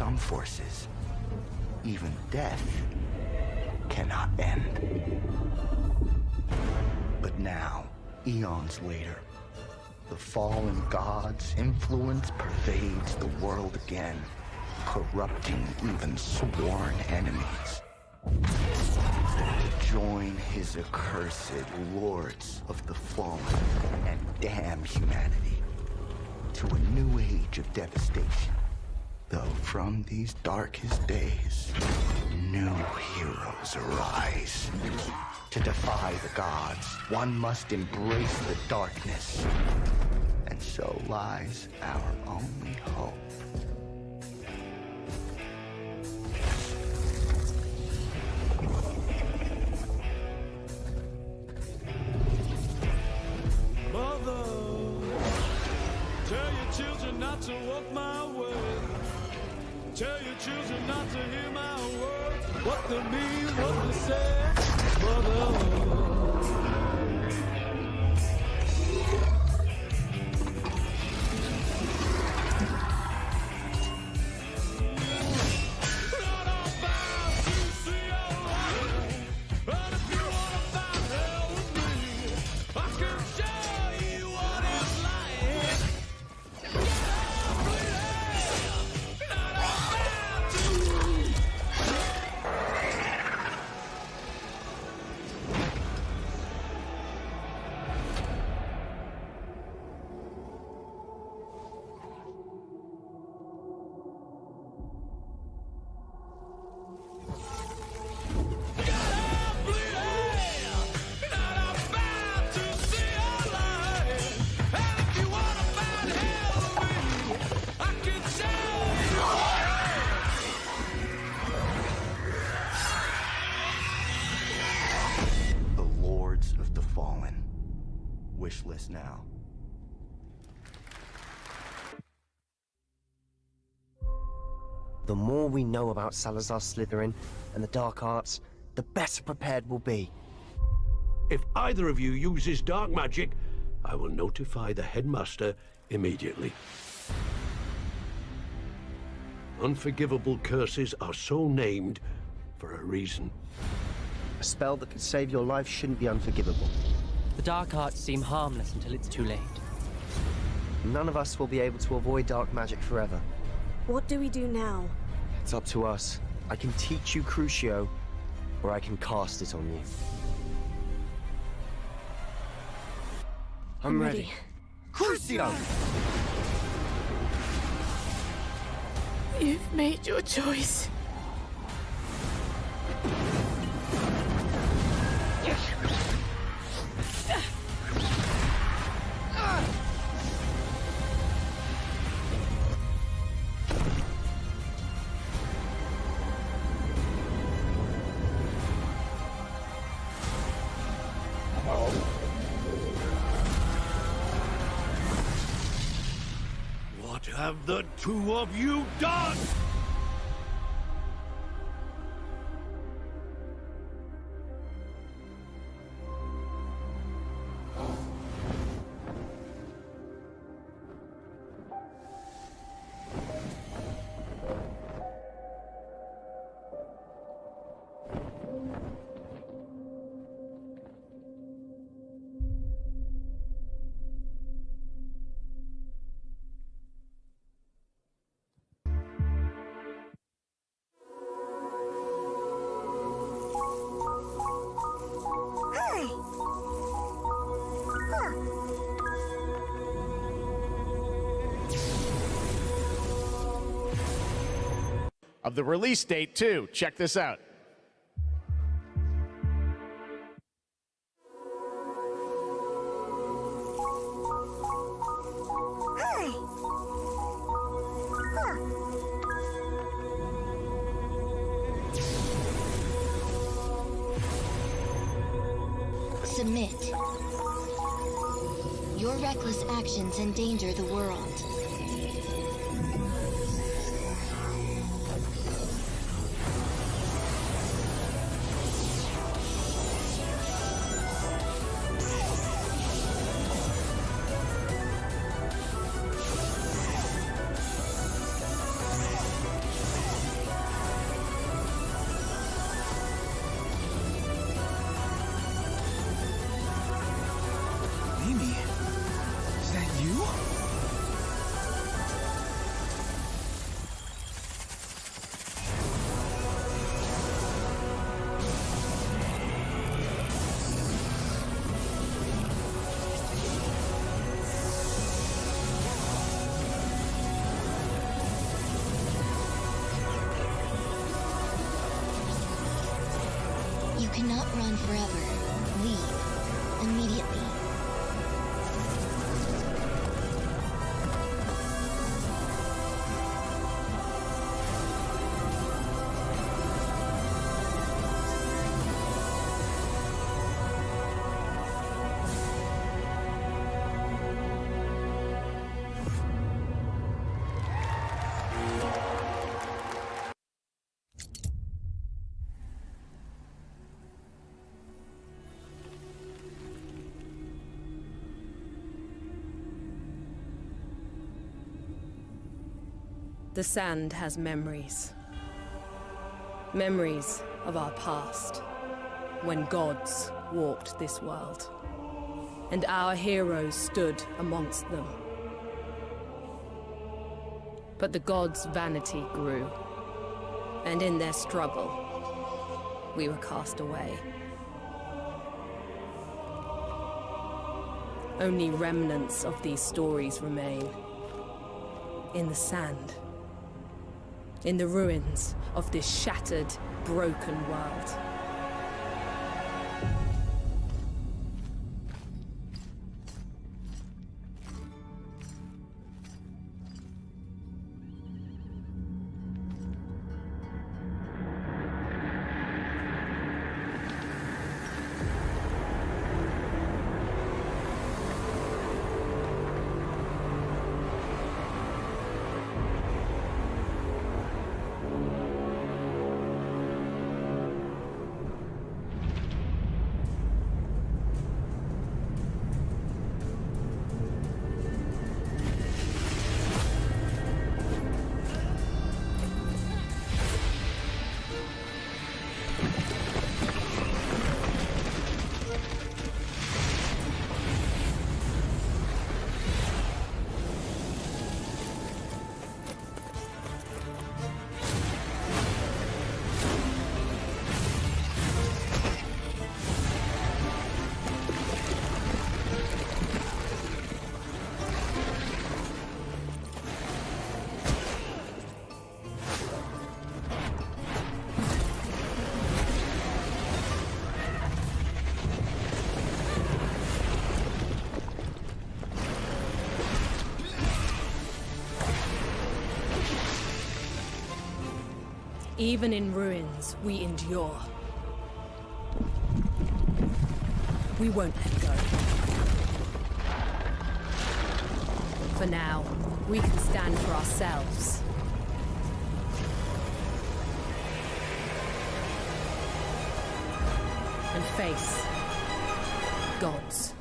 some forces, even death cannot end. But now, eons later, the fallen god's influence pervades the world again, corrupting even sworn enemies. To join his accursed lords of the fallen and damn humanity to a new age of devastation. Though from these darkest days, new heroes arise. To defy the gods, one must embrace the darkness. And so lies our only hope. Mother, tell your children not to walk my way. Tell your children not to hear my words. What they mean, what they say, mother. Wish list now. The more we know about Salazar Slytherin and the dark arts, the better prepared we'll be. If either of you uses dark magic, I will notify the headmaster immediately. Unforgivable curses are so named for a reason. A spell that could save your life shouldn't be unforgivable. The dark arts seem harmless until it's too late. None of us will be able to avoid dark magic forever. What do we do now? It's up to us. I can teach you Crucio, or I can cast it on you. I'm ready. Crucio! You've made your choice. What have the two of you done? Of the release date, too. Check this out. Submit. Your reckless actions endanger the world. cannot run forever. Leave. Immediately. The sand has memories. Memories of our past, when gods walked this world, and our heroes stood amongst them. But the gods' vanity grew, and in their struggle, we were cast away. Only remnants of these stories remain. In the sand. In the ruins of this shattered, broken world. Even in ruins, we endure. We won't let go. For now, we can stand for ourselves. And face gods.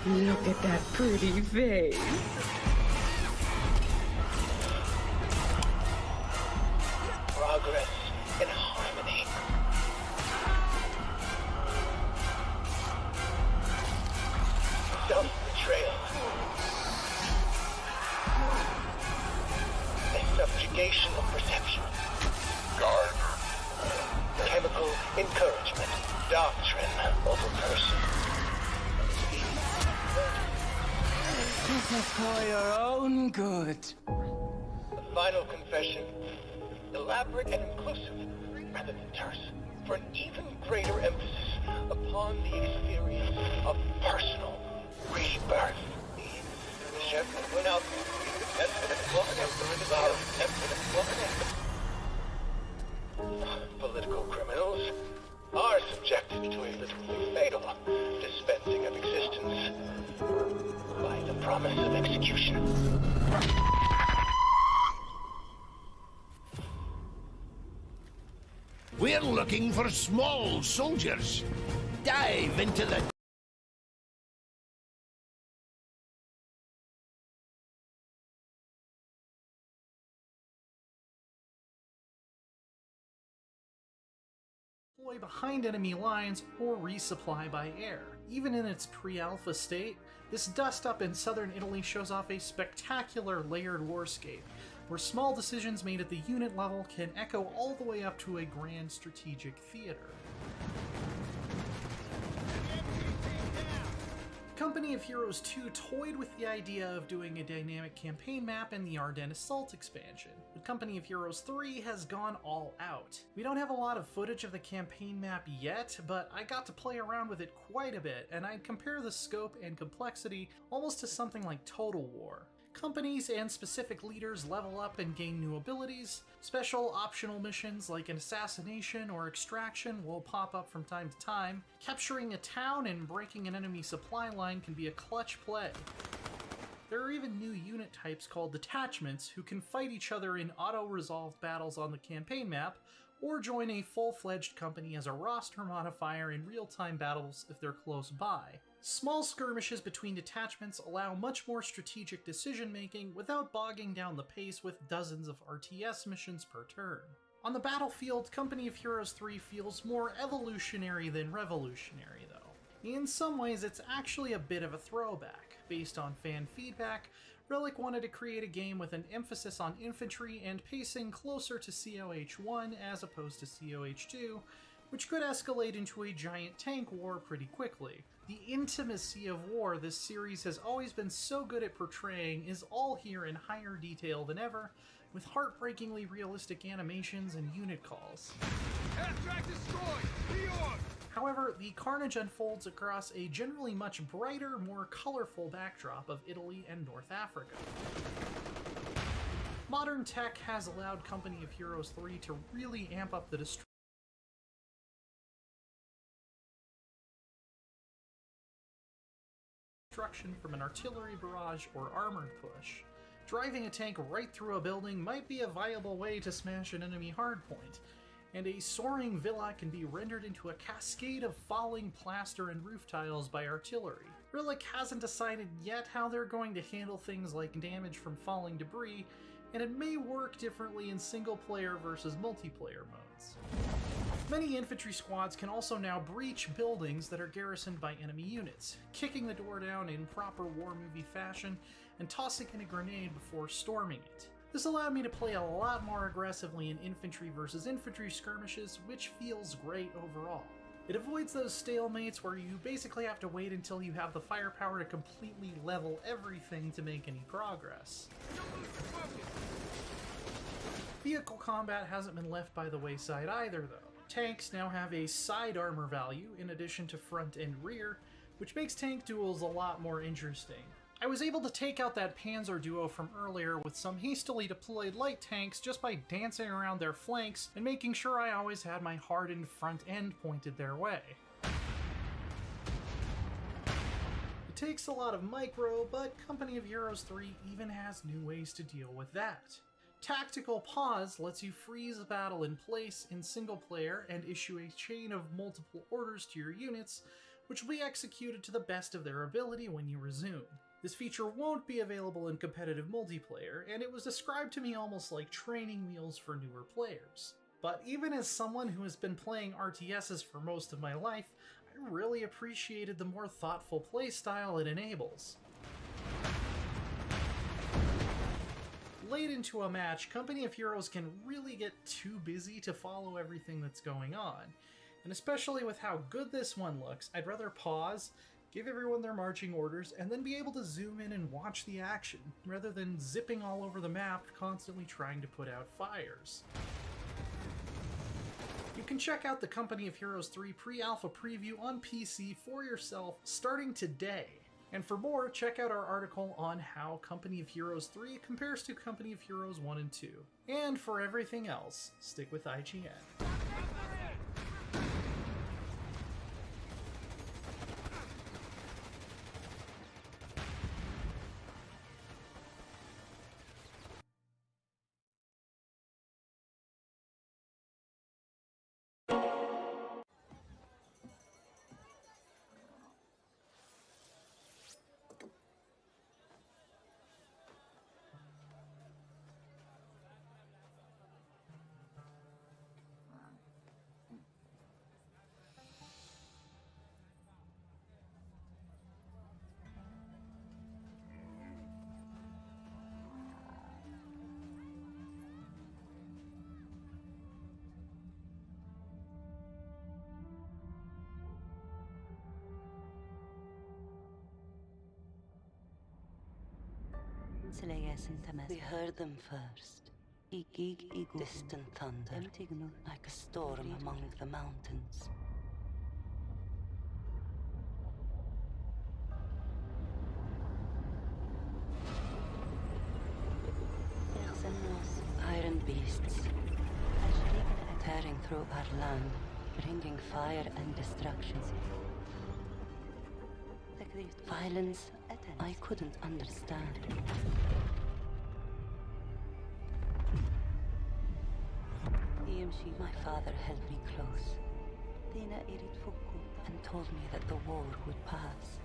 Look at that pretty face. Progress in harmony. Self-betrayal. A subjugation of perception. Guard. Chemical encouragement. Doctrine over person. This is for your own good. The final confession, elaborate and inclusive, rather than terse, for an even greater emphasis upon the experience of personal rebirth. Chef went out. Political criminals are subjected to a literally fatal dispensing of existence by the promise of execution. We're looking for small soldiers. Dive into the... Deploy behind enemy lines or resupply by air. Even in its pre-alpha state, this dust-up in southern Italy shows off a spectacular layered warscape, where small decisions made at the unit level can echo all the way up to a grand strategic theater. Company of Heroes 2 toyed with the idea of doing a dynamic campaign map in the Ardennes Assault expansion, but Company of Heroes 3 has gone all out. We don't have a lot of footage of the campaign map yet, but I got to play around with it quite a bit, and I'd compare the scope and complexity almost to something like Total War. Companies and specific leaders level up and gain new abilities. Special optional missions like an assassination or extraction will pop up from time to time. Capturing a town and breaking an enemy supply line can be a clutch play. There are even new unit types called detachments who can fight each other in auto-resolved battles on the campaign map, or join a full-fledged company as a roster modifier in real-time battles if they're close by. Small skirmishes between detachments allow much more strategic decision-making without bogging down the pace with dozens of RTS missions per turn. On the battlefield, Company of Heroes 3 feels more evolutionary than revolutionary, though. In some ways, it's actually a bit of a throwback. Based on fan feedback, Relic wanted to create a game with an emphasis on infantry and pacing closer to COH1 as opposed to COH2, which could escalate into a giant tank war pretty quickly. The intimacy of war this series has always been so good at portraying is all here in higher detail than ever, with heartbreakingly realistic animations and unit calls. Aircraft destroyed! Reorg! However, the carnage unfolds across a generally much brighter, more colorful backdrop of Italy and North Africa. Modern tech has allowed Company of Heroes 3 to really amp up the destruction from an artillery barrage or armored push. Driving a tank right through a building might be a viable way to smash an enemy hardpoint, and a soaring villa can be rendered into a cascade of falling plaster and roof tiles by artillery. Relic hasn't decided yet how they're going to handle things like damage from falling debris, and it may work differently in single-player versus multiplayer modes. Many infantry squads can also now breach buildings that are garrisoned by enemy units, kicking the door down in proper war movie fashion and tossing in a grenade before storming it. This allowed me to play a lot more aggressively in infantry versus infantry skirmishes, which feels great overall. It avoids those stalemates where you basically have to wait until you have the firepower to completely level everything to make any progress. Vehicle combat hasn't been left by the wayside either, though. Tanks now have a side armor value in addition to front and rear, which makes tank duels a lot more interesting. I was able to take out that Panzer duo from earlier with some hastily deployed light tanks just by dancing around their flanks and making sure I always had my hardened front end pointed their way. It takes a lot of micro, but Company of Heroes 3 even has new ways to deal with that. Tactical Pause lets you freeze a battle in place in single player and issue a chain of multiple orders to your units, which will be executed to the best of their ability when you resume. This feature won't be available in competitive multiplayer, and it was described to me almost like training wheels for newer players. But even as someone who has been playing RTSs for most of my life, I really appreciated the more thoughtful playstyle it enables. Late into a match, Company of Heroes can really get too busy to follow everything that's going on. And especially with how good this one looks, I'd rather pause, give everyone their marching orders, and then be able to zoom in and watch the action, rather than zipping all over the map, constantly trying to put out fires. You can check out the Company of Heroes 3 pre-alpha preview on PC for yourself starting today. And for more, check out our article on how Company of Heroes 3 compares to Company of Heroes 1 and 2. And for everything else, stick with IGN. We heard them first. Distant thunder, like a storm among the mountains. Iron beasts, tearing through our land, bringing fire and destruction. Violence I couldn't understand. My father held me close and told me that the war would pass.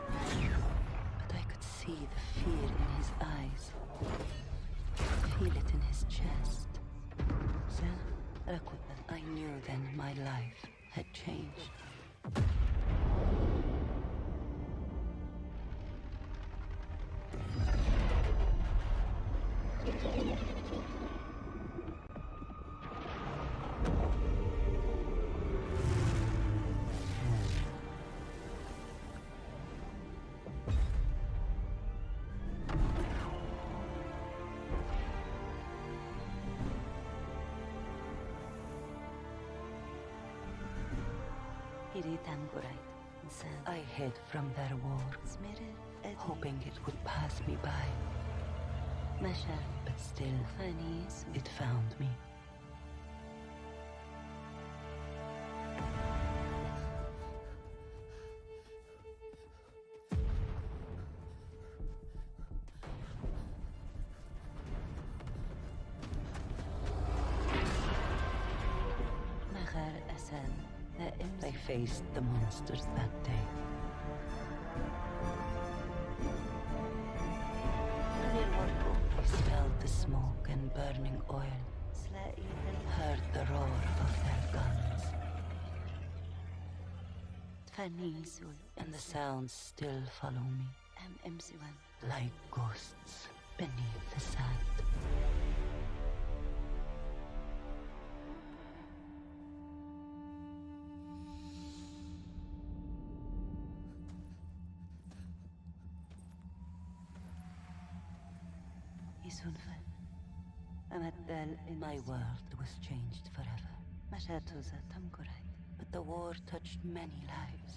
But I could see the fear in his eyes, feel it in his chest. I knew then my life had changed. I hid from their war, hoping it would pass me by. But still, it found me. I faced the monsters that day. I smelled the smoke and burning oil, heard the roar of their guns. And the sounds still follow me, like ghosts beneath the sand. My world was changed forever. But the war touched many lives,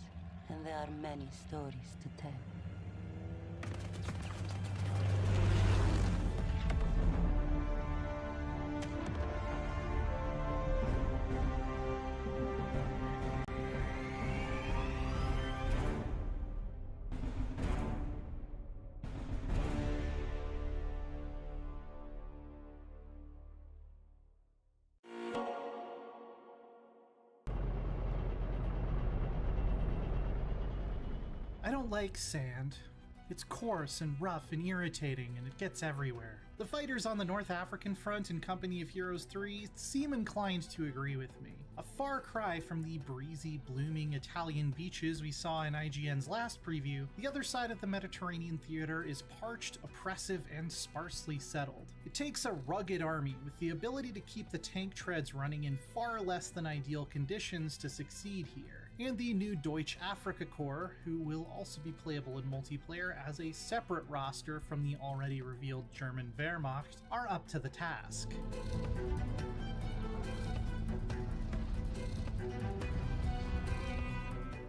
and there are many stories to tell. I don't like sand. It's coarse and rough and irritating, and it gets everywhere. The fighters on the North African front in Company of Heroes 3 seem inclined to agree with me. A far cry from the breezy, blooming Italian beaches we saw in IGN's last preview, the other side of the Mediterranean theater is parched, oppressive, and sparsely settled. It takes a rugged army with the ability to keep the tank treads running in far less than ideal conditions to succeed here. And the new Deutsche Afrika Corps, who will also be playable in multiplayer as a separate roster from the already revealed German Wehrmacht, are up to the task.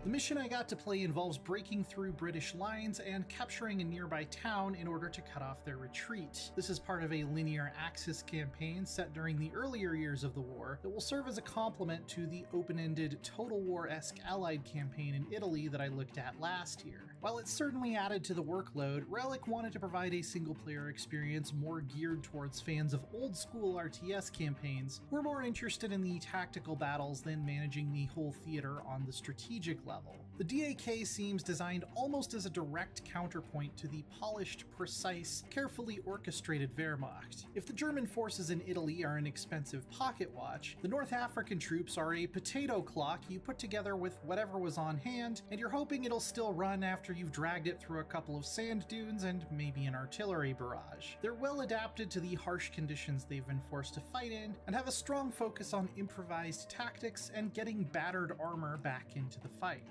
The mission I got to play involves breaking through British lines and capturing a nearby town in order to cut off their retreat. This is part of a linear Axis campaign set during the earlier years of the war that will serve as a complement to the open-ended Total War-esque Allied campaign in Italy that I looked at last year. While it certainly added to the workload, Relic wanted to provide a single-player experience more geared towards fans of old-school RTS campaigns who are more interested in the tactical battles than managing the whole theater on the strategic level. The DAK seems designed almost as a direct counterpoint to the polished, precise, carefully orchestrated Wehrmacht. If the German forces in Italy are an expensive pocket watch, the North African troops are a potato clock you put together with whatever was on hand, and you're hoping it'll still run after you've dragged it through a couple of sand dunes and maybe an artillery barrage. They're well adapted to the harsh conditions they've been forced to fight in, and have a strong focus on improvised tactics and getting battered armor back into the fight.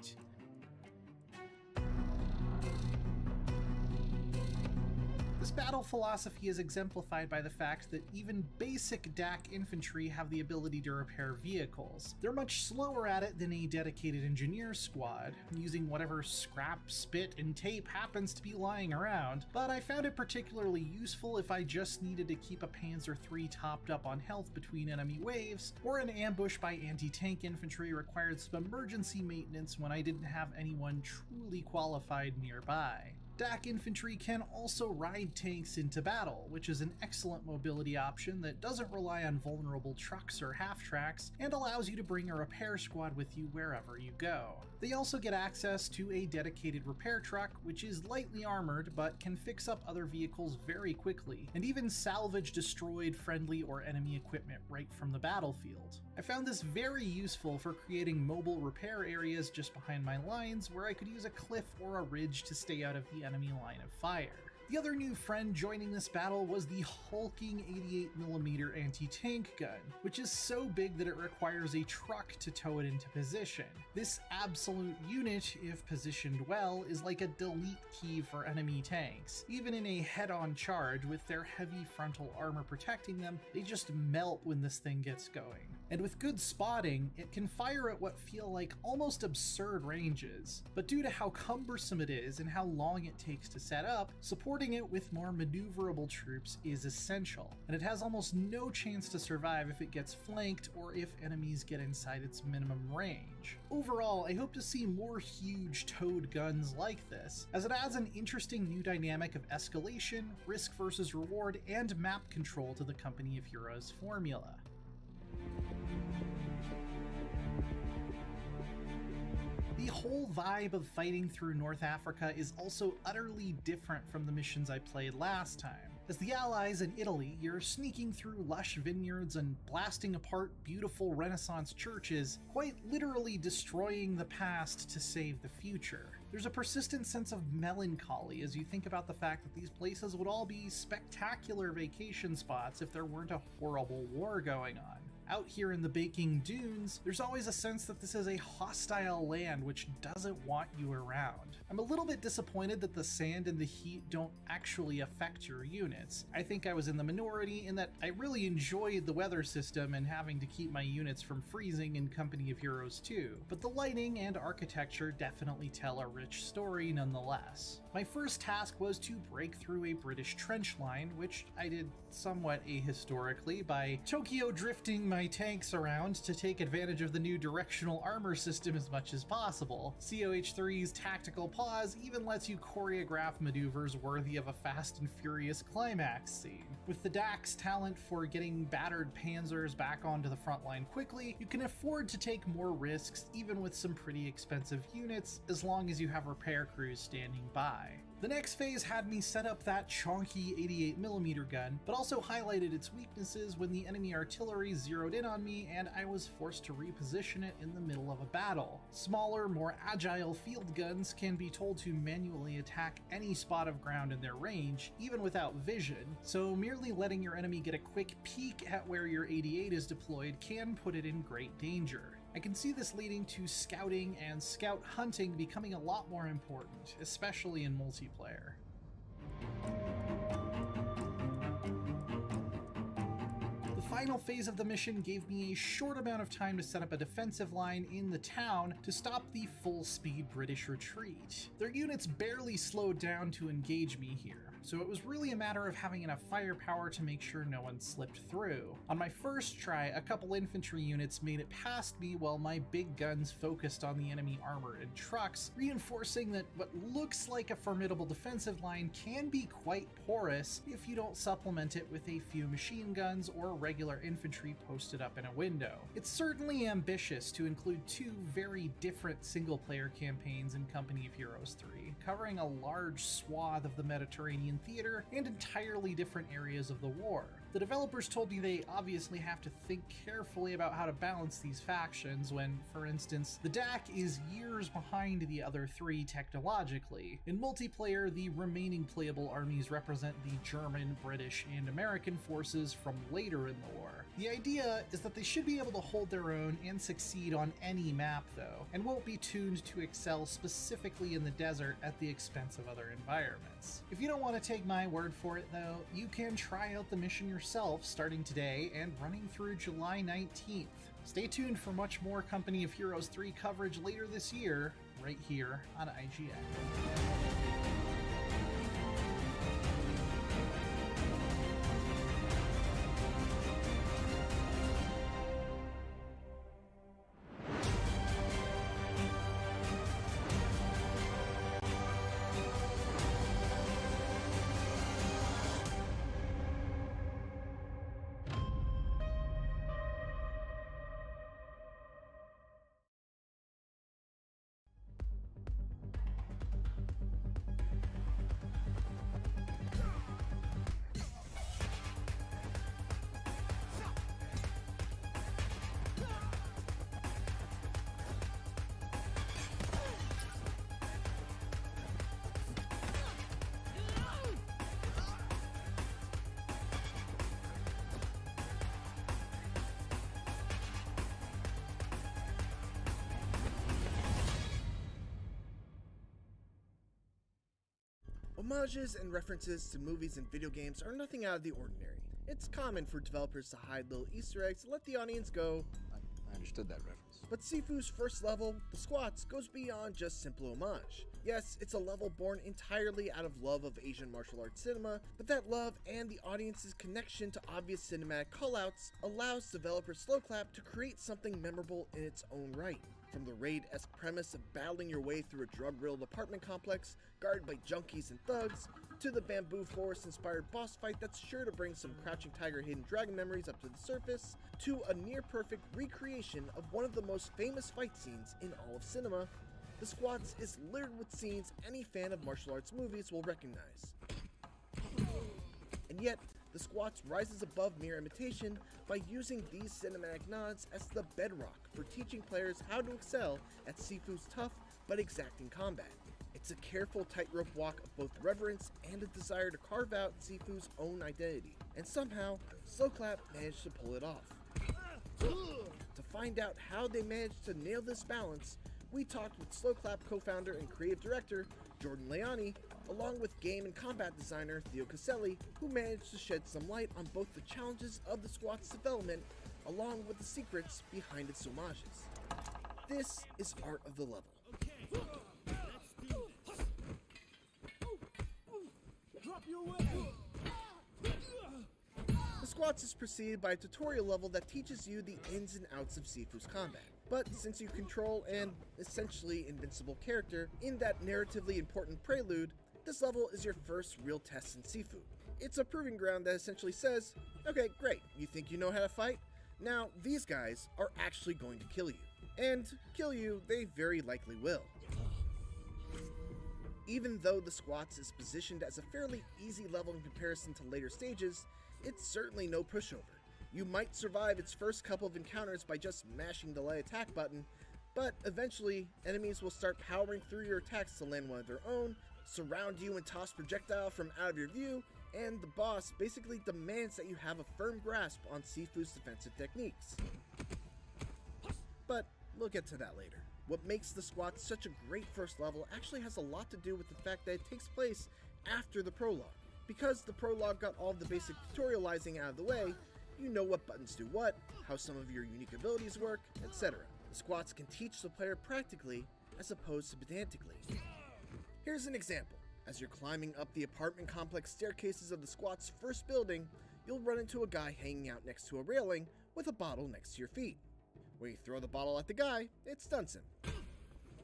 This battle philosophy is exemplified by the fact that even basic DAK infantry have the ability to repair vehicles. They're much slower at it than a dedicated engineer squad, using whatever scrap, spit, and tape happens to be lying around, but I found it particularly useful if I just needed to keep a Panzer III topped up on health between enemy waves, or an ambush by anti-tank infantry required some emergency maintenance when I didn't have anyone truly qualified nearby. DAK infantry can also ride tanks into battle, which is an excellent mobility option that doesn't rely on vulnerable trucks or half-tracks, and allows you to bring a repair squad with you wherever you go. They also get access to a dedicated repair truck, which is lightly armored but can fix up other vehicles very quickly, and even salvage destroyed friendly or enemy equipment right from the battlefield. I found this very useful for creating mobile repair areas just behind my lines where I could use a cliff or a ridge to stay out of the enemy line of fire. The other new friend joining this battle was the hulking 88mm anti-tank gun, which is so big that it requires a truck to tow it into position. This absolute unit, if positioned well, is like a delete key for enemy tanks. Even in a head-on charge with their heavy frontal armor protecting them, they just melt when this thing gets going. And with good spotting, it can fire at what feel like almost absurd ranges, but due to how cumbersome it is and how long it takes to set up, supporting it with more maneuverable troops is essential, and it has almost no chance to survive if it gets flanked or if enemies get inside its minimum range. Overall, I hope to see more huge towed guns like this, as it adds an interesting new dynamic of escalation, risk versus reward, and map control to the Company of Heroes formula. The whole vibe of fighting through North Africa is also utterly different from the missions I played last time. As the Allies in Italy, you're sneaking through lush vineyards and blasting apart beautiful Renaissance churches, quite literally destroying the past to save the future. There's a persistent sense of melancholy as you think about the fact that these places would all be spectacular vacation spots if there weren't a horrible war going on. Out here in the baking dunes, there's always a sense that this is a hostile land which doesn't want you around. I'm a little bit disappointed that the sand and the heat don't actually affect your units. I think I was in the minority in that I really enjoyed the weather system and having to keep my units from freezing in Company of Heroes 2, but the lighting and architecture definitely tell a rich story nonetheless. My first task was to break through a British trench line, which I did somewhat ahistorically by Tokyo drifting my tanks around to take advantage of the new directional armor system as much as possible. COH3's tactical pause even lets you choreograph maneuvers worthy of a Fast and Furious climax scene. With the DAK's talent for getting battered panzers back onto the front line quickly, you can afford to take more risks even with some pretty expensive units, as long as you have repair crews standing by. The next phase had me set up that chonky 88mm gun, but also highlighted its weaknesses when the enemy artillery zeroed in on me and I was forced to reposition it in the middle of a battle. Smaller, more agile field guns can be told to manually attack any spot of ground in their range, even without vision, so merely letting your enemy get a quick peek at where your 88 is deployed can put it in great danger. I can see this leading to scouting and scout hunting becoming a lot more important, especially in multiplayer. The final phase of the mission gave me a short amount of time to set up a defensive line in the town to stop the full-speed British retreat. Their units barely slowed down to engage me here, so it was really a matter of having enough firepower to make sure no one slipped through. On my first try, a couple infantry units made it past me while my big guns focused on the enemy armor and trucks, reinforcing that what looks like a formidable defensive line can be quite porous if you don't supplement it with a few machine guns or regular infantry posted up in a window. It's certainly ambitious to include two very different single-player campaigns in Company of Heroes 3, covering a large swath of the Mediterranean theater and entirely different areas of the war. The developers told me they obviously have to think carefully about how to balance these factions when, for instance, the DAC is years behind the other three technologically. In multiplayer, the remaining playable armies represent the German, British, and American forces from later in the war. The idea is that they should be able to hold their own and succeed on any map though, and won't be tuned to excel specifically in the desert at the expense of other environments. If you don't want to take my word for it though, you can try out the mission yourself starting today and running through July 19th. Stay tuned for much more Company of Heroes 3 coverage later this year, right here on IGN. Homages and references to movies and video games are nothing out of the ordinary. It's common for developers to hide little Easter eggs to let the audience go, I understood that reference. But SIFU's first level, The Squats, goes beyond just simple homage. Yes, it's a level born entirely out of love of Asian martial arts cinema, but that love and the audience's connection to obvious cinematic callouts allows developer Slowclap to create something memorable in its own right. From the raid-esque premise of battling your way through a drug-riddled apartment complex guarded by junkies and thugs, to the bamboo forest-inspired boss fight that's sure to bring some Crouching Tiger, Hidden Dragon memories up to the surface, to a near-perfect recreation of one of the most famous fight scenes in all of cinema, The Squats is littered with scenes any fan of martial arts movies will recognize. And yet, The Squats rises above mere imitation by using these cinematic nods as the bedrock for teaching players how to excel at SIFU's tough but exacting combat. It's a careful tightrope walk of both reverence and a desire to carve out SIFU's own identity, and somehow, Slowclap managed to pull it off. To find out how they managed to nail this balance, we talked with Slowclap co-founder and creative director Jordan Leoni, along with game and combat designer Theo Caselli, who managed to shed some light on both the challenges of the Squat's development, along with the secrets behind its homages. This is Art of the Level. The Squats is preceded by a tutorial level that teaches you the ins and outs of SIFU's combat. But since you control an essentially invincible character in that narratively important prelude, this level is your first real test in SIFU. It's a proving ground that essentially says, okay, great, you think you know how to fight? Now, these guys are actually going to kill you. And kill you, they very likely will. Even though the Squats is positioned as a fairly easy level in comparison to later stages, it's certainly no pushover. You might survive its first couple of encounters by just mashing the light attack button, but eventually, enemies will start powering through your attacks to land one of their own, surround you and toss projectile from out of your view, and the boss basically demands that you have a firm grasp on SIFU's defensive techniques. But we'll get to that later. What makes the Squats such a great first level actually has a lot to do with the fact that it takes place after the prologue. Because the prologue got all of the basic tutorializing out of the way, You know what buttons do what, how some of your unique abilities work, etc. The squats can teach the player practically as opposed to pedantically. Here's an example. As you're climbing up the apartment complex staircases of the squat's first building, you'll run into a guy hanging out next to a railing with a bottle next to your feet. When you throw the bottle at the guy, it stuns him.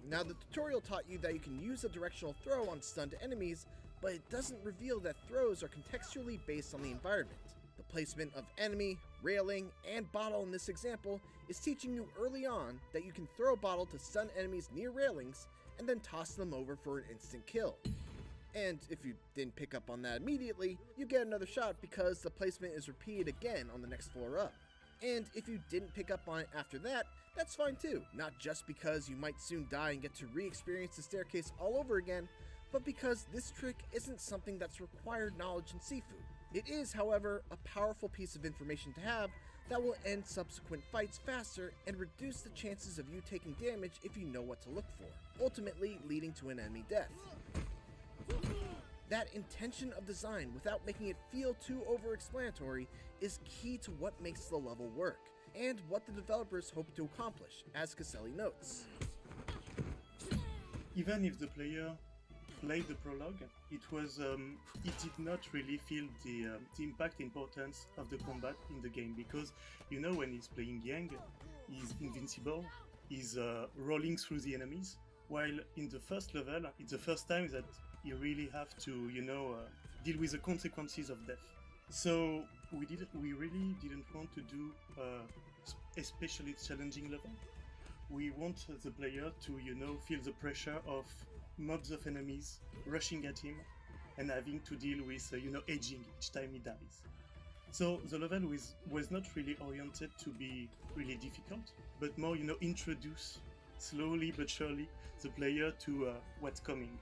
Now, the tutorial taught you that you can use a directional throw on stunned enemies, but it doesn't reveal that throws are contextually based on the environment. The placement of enemy, railing, and bottle in this example is teaching you early on that you can throw a bottle to stun enemies near railings and then toss them over for an instant kill. And if you didn't pick up on that immediately, you get another shot because the placement is repeated again on the next floor up. And if you didn't pick up on it after that, that's fine too. Not just because you might soon die and get to re-experience the staircase all over again, but because this trick isn't something that's required knowledge in SIFU. It is, however, a powerful piece of information to have that will end subsequent fights faster and reduce the chances of you taking damage if you know what to look for, ultimately leading to an enemy death. That intention of design without making it feel too over-explanatory is key to what makes the level work, and what the developers hope to accomplish, as Caselli notes. Even if the player played the prologue, it did not really feel the impact importance of the combat in the game, because you know when he's playing Yang, he's invincible, he's rolling through the enemies, while in the first level, it's the first time that you really have to, deal with the consequences of death. So we really didn't want to do especially challenging level. We want the player to, feel the pressure of mobs of enemies rushing at him and having to deal with, aging each time he dies. So the level was not really oriented to be really difficult, but more, introduce slowly but surely the player to what's coming.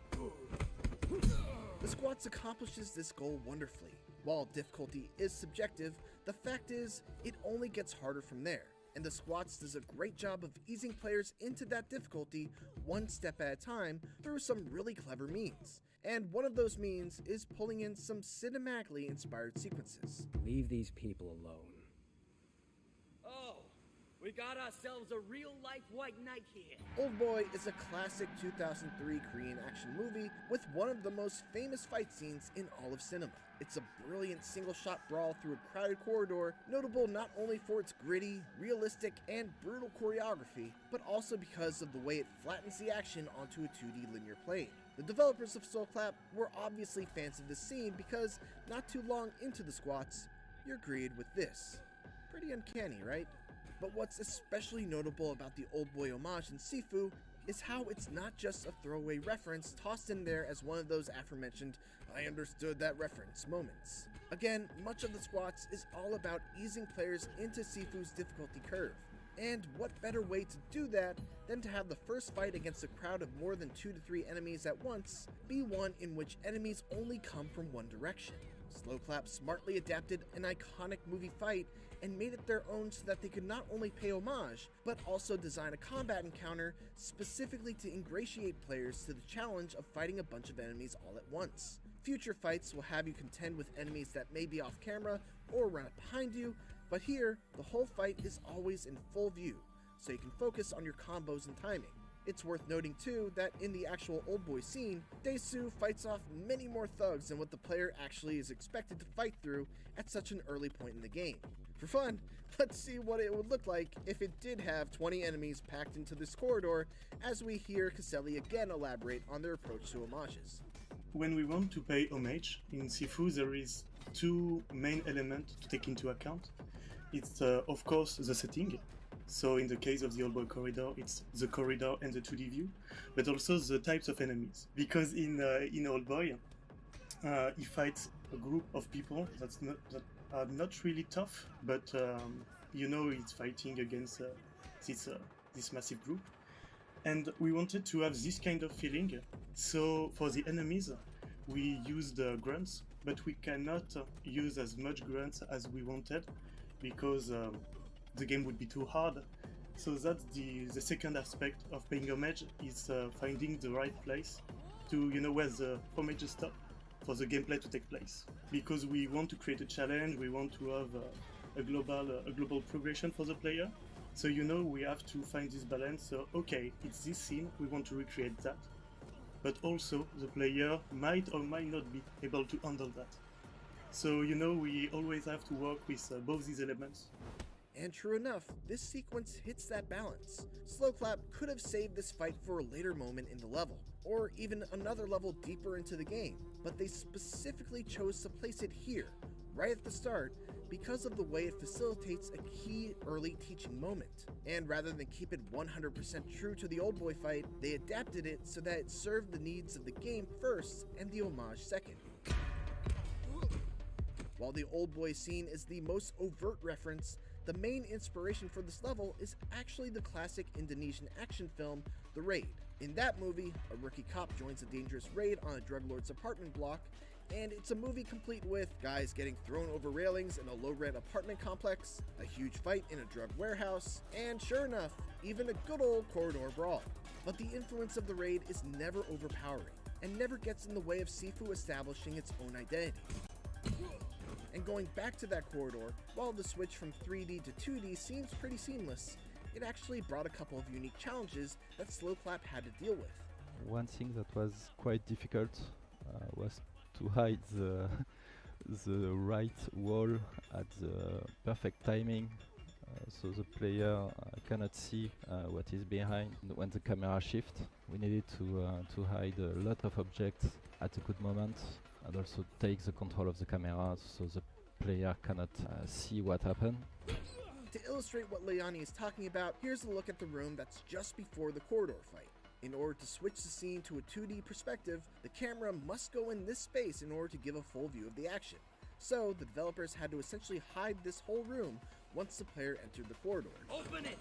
The squats accomplishes this goal wonderfully. While difficulty is subjective, the fact is, it only gets harder from there, and the squats does a great job of easing players into that difficulty one step at a time through some really clever means. And one of those means is pulling in some cinematically inspired sequences. Leave these people alone. Oh, we got ourselves a real-life white knight here. Oldboy is a classic 2003 Korean action movie with one of the most famous fight scenes in all of cinema. It's a brilliant single-shot brawl through a crowded corridor, notable not only for its gritty, realistic, and brutal choreography, but also because of the way it flattens the action onto a 2D linear plane. The developers of Soul Clap were obviously fans of this scene because, not too long into the squats, you're greeted with this. Pretty uncanny, right? But what's especially notable about the Oldboy homage in SIFU is how it's not just a throwaway reference tossed in there as one of those aforementioned "I understood that reference" moments. Again, much of the squats is all about easing players into SIFU's difficulty curve. And what better way to do that than to have the first fight against a crowd of more than 2 to 3 enemies at once be one in which enemies only come from one direction. Slowclap smartly adapted an iconic movie fight and made it their own so that they could not only pay homage, but also design a combat encounter specifically to ingratiate players to the challenge of fighting a bunch of enemies all at once. Future fights will have you contend with enemies that may be off camera or run up behind you, but here, the whole fight is always in full view, so you can focus on your combos and timing. It's worth noting too that in the actual Oldboy scene, ODYSSEY fights off many more thugs than what the player actually is expected to fight through at such an early point in the game. For fun, let's see what it would look like if it did have 20 enemies packed into this corridor, as we hear Caselli again elaborate on their approach to homages. When we want to pay homage in SIFU, there is two main elements to take into account. It's of course the setting. So in the case of the Oldboy corridor, it's the corridor and the 2D view, but also the types of enemies. Because in Oldboy, he fights a group of people that are not really tough, but he's fighting against this massive group. And we wanted to have this kind of feeling. So for the enemies, we used grunts, but we cannot use as much grunts as we wanted, because the game would be too hard. So that's the second aspect of paying homage, is finding the right place to, where the homages stop for the gameplay to take place. Because we want to create a challenge, we want to have a global progression for the player. So you know we have to find this balance. So okay, it's this scene, we want to recreate that, but also the player might or might not be able to handle that. So you know we always have to work with both these elements. And true enough, this sequence hits that balance. Slowclap could have saved this fight for a later moment in the level, or even another level deeper into the game, but they specifically chose to place it here, right at the start, because of the way it facilitates a key early teaching moment. And rather than keep it 100% true to the old boy fight, they adapted it so that it served the needs of the game first and the homage second. While the old boy scene is the most overt reference, the main inspiration for this level is actually the classic Indonesian action film, The Raid. In that movie, a rookie cop joins a dangerous raid on a drug lord's apartment block, and it's a movie complete with guys getting thrown over railings in a low-rent apartment complex, a huge fight in a drug warehouse, and sure enough, even a good old corridor brawl. But the influence of The Raid is never overpowering, and never gets in the way of SIFU establishing its own identity. And going back to that corridor, while the switch from 3D to 2D seems pretty seamless, it actually brought a couple of unique challenges that Slowclap had to deal with. One thing that was quite difficult was to hide the right wall at the perfect timing, so the player cannot see what is behind when the camera shifts. We needed to hide a lot of objects at a good moment, and also take the control of the camera so the player cannot see what happened. To illustrate what Leani is talking about, here's a look at the room that's just before the corridor fight. In order to switch the scene to a 2D perspective, the camera must go in this space in order to give a full view of the action. So the developers had to essentially hide this whole room once the player entered the corridor. Open it!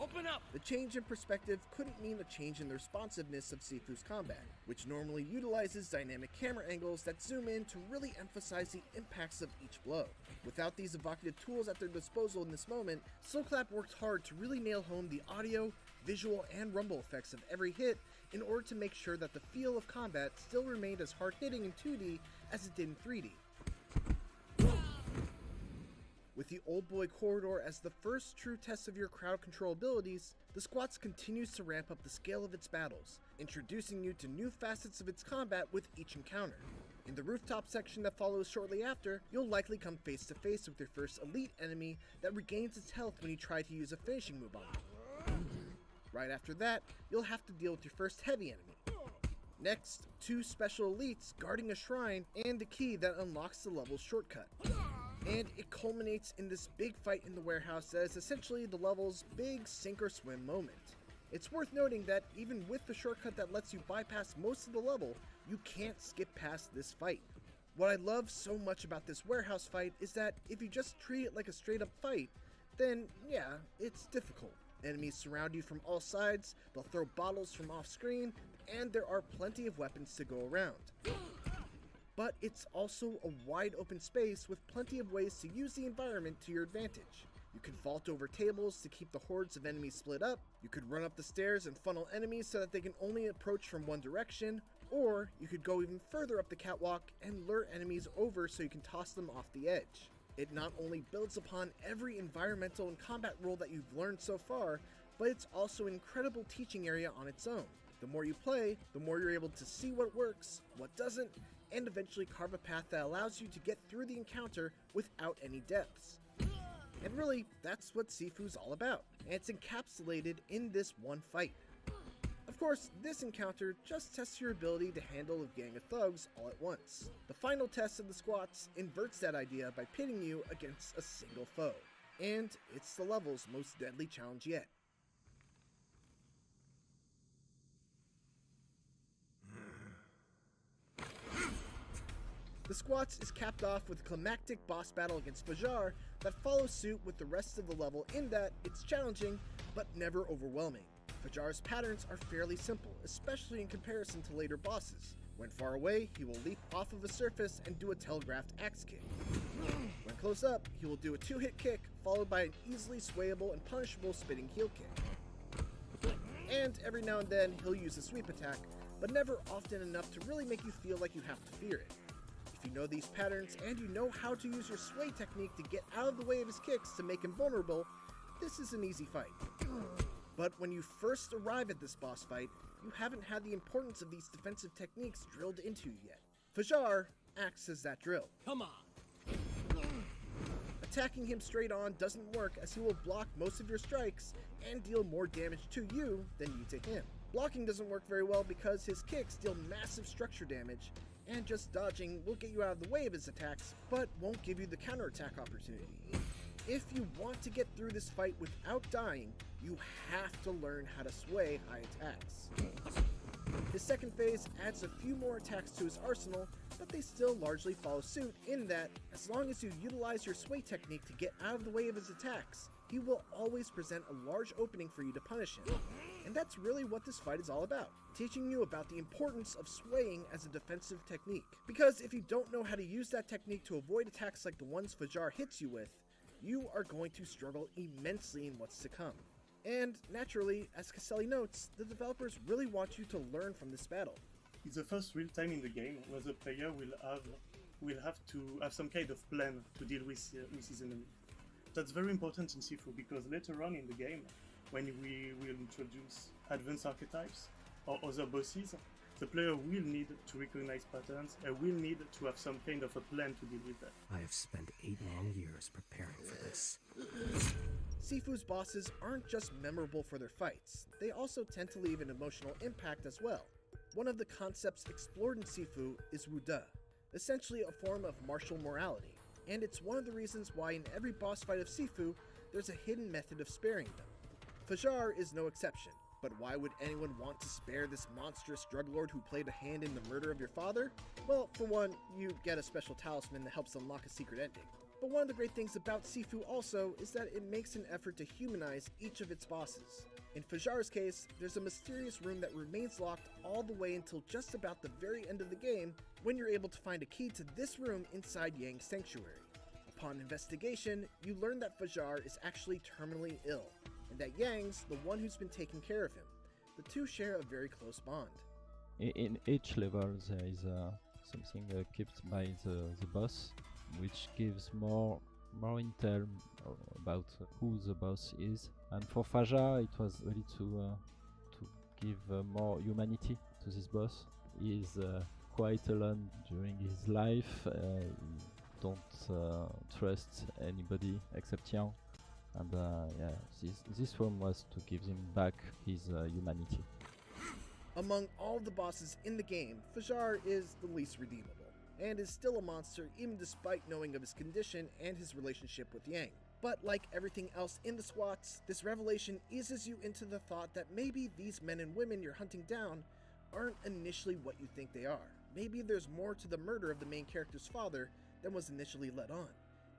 Open up! The change in perspective couldn't mean a change in the responsiveness of SIFU's combat, which normally utilizes dynamic camera angles that zoom in to really emphasize the impacts of each blow. Without these evocative tools at their disposal in this moment, Slowclap worked hard to really nail home the audio, visual, and rumble effects of every hit in order to make sure that the feel of combat still remained as hard-hitting in 2D as it did in 3D. With the Old Boy Corridor as the first true test of your crowd control abilities, the Squats continues to ramp up the scale of its battles, introducing you to new facets of its combat with each encounter. In the rooftop section that follows shortly after, you'll likely come face to face with your first elite enemy that regains its health when you try to use a finishing move on it. Right after that, you'll have to deal with your first heavy enemy. Next, 2 special elites guarding a shrine and the key that unlocks the level's shortcut. And it culminates in this big fight in the warehouse that is essentially the level's big sink or swim moment. It's worth noting that even with the shortcut that lets you bypass most of the level, you can't skip past this fight. What I love so much about this warehouse fight is that if you just treat it like a straight up fight, then yeah, it's difficult. Enemies surround you from all sides, they'll throw bottles from off screen, and there are plenty of weapons to go around. But it's also a wide open space with plenty of ways to use the environment to your advantage. You can vault over tables to keep the hordes of enemies split up, you could run up the stairs and funnel enemies so that they can only approach from one direction, or you could go even further up the catwalk and lure enemies over so you can toss them off the edge. It not only builds upon every environmental and combat rule that you've learned so far, but it's also an incredible teaching area on its own. The more you play, the more you're able to see what works, what doesn't, and eventually carve a path that allows you to get through the encounter without any deaths. And really, that's what SIFU's all about, and it's encapsulated in this one fight. Of course, this encounter just tests your ability to handle a gang of thugs all at once. The final test of the Squats inverts that idea by pitting you against a single foe, and it's the level's most deadly challenge yet. The Squats is capped off with a climactic boss battle against Fajar that follows suit with the rest of the level in that it's challenging, but never overwhelming. Fajar's patterns are fairly simple, especially in comparison to later bosses. When far away, he will leap off of a surface and do a telegraphed axe kick. When close up, he will do a 2-hit kick, followed by an easily swayable and punishable spinning heel kick. And every now and then, he'll use a sweep attack, but never often enough to really make you feel like you have to fear it. If you know these patterns and you know how to use your sway technique to get out of the way of his kicks to make him vulnerable, this is an easy fight. But when you first arrive at this boss fight, you haven't had the importance of these defensive techniques drilled into you yet. Fajar acts as that drill. Come on! Attacking him straight on doesn't work, as he will block most of your strikes and deal more damage to you than you to him. Blocking doesn't work very well because his kicks deal massive structure damage, and just dodging will get you out of the way of his attacks, but won't give you the counterattack opportunity. If you want to get through this fight without dying, you have to learn how to sway high attacks. His second phase adds a few more attacks to his arsenal, but they still largely follow suit in that, as long as you utilize your sway technique to get out of the way of his attacks, he will always present a large opening for you to punish him. And that's really what this fight is all about, teaching you about the importance of swaying as a defensive technique. Because if you don't know how to use that technique to avoid attacks like the ones Fajar hits you with, you are going to struggle immensely in what's to come. And naturally, as Caselli notes, the developers really want you to learn from this battle. It's the first real time in the game where the player will have to have some kind of plan to deal with his enemy. That's very important in SIFU because later on in the game, when we will introduce advanced archetypes or other bosses, the player will need to recognize patterns and will need to have some kind of a plan to deal with that. I have spent 8 long years preparing for this. SIFU's bosses aren't just memorable for their fights, they also tend to leave an emotional impact as well. One of the concepts explored in SIFU is Wuda, essentially a form of martial morality, and it's one of the reasons why in every boss fight of SIFU, there's a hidden method of sparing them. Fajar is no exception, but why would anyone want to spare this monstrous drug lord who played a hand in the murder of your father? Well, for one, you get a special talisman that helps unlock a secret ending. But one of the great things about SIFU also is that it makes an effort to humanize each of its bosses. In Fajar's case, there's a mysterious room that remains locked all the way until just about the very end of the game, when you're able to find a key to this room inside Yang's sanctuary. Upon investigation, you learn that Fajar is actually terminally ill, and that Yang's the one who's been taking care of him. The two share a very close bond. In each level there is something kept by the boss, which gives more intel about who the boss is. And for Fajar it was really to give more humanity to this boss. He is quite alone during his life, he don't trust anybody except Yang. And yeah, this room was to give him back his humanity. Among all the bosses in the game, Fajar is the least redeemable, and is still a monster even despite knowing of his condition and his relationship with Yang. But like everything else in the squats, this revelation eases you into the thought that maybe these men and women you're hunting down aren't initially what you think they are. Maybe there's more to the murder of the main character's father than was initially let on.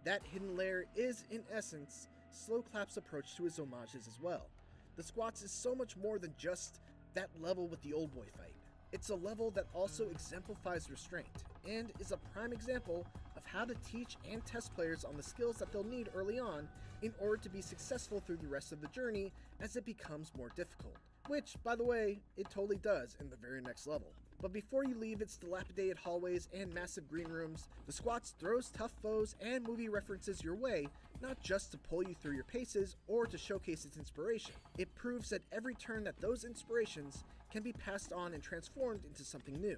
That hidden layer is, in essence, Slowclap's approach to his homages as well. The squats is so much more than just that level with the old boy fight. It's a level that also exemplifies restraint, and is a prime example of how to teach and test players on the skills that they'll need early on in order to be successful through the rest of the journey as it becomes more difficult. Which, by the way, it totally does in the very next level. But before you leave its dilapidated hallways and massive green rooms, the squats throws tough foes and movie references your way, not just to pull you through your paces or to showcase its inspiration. It proves at every turn that those inspirations can be passed on and transformed into something new.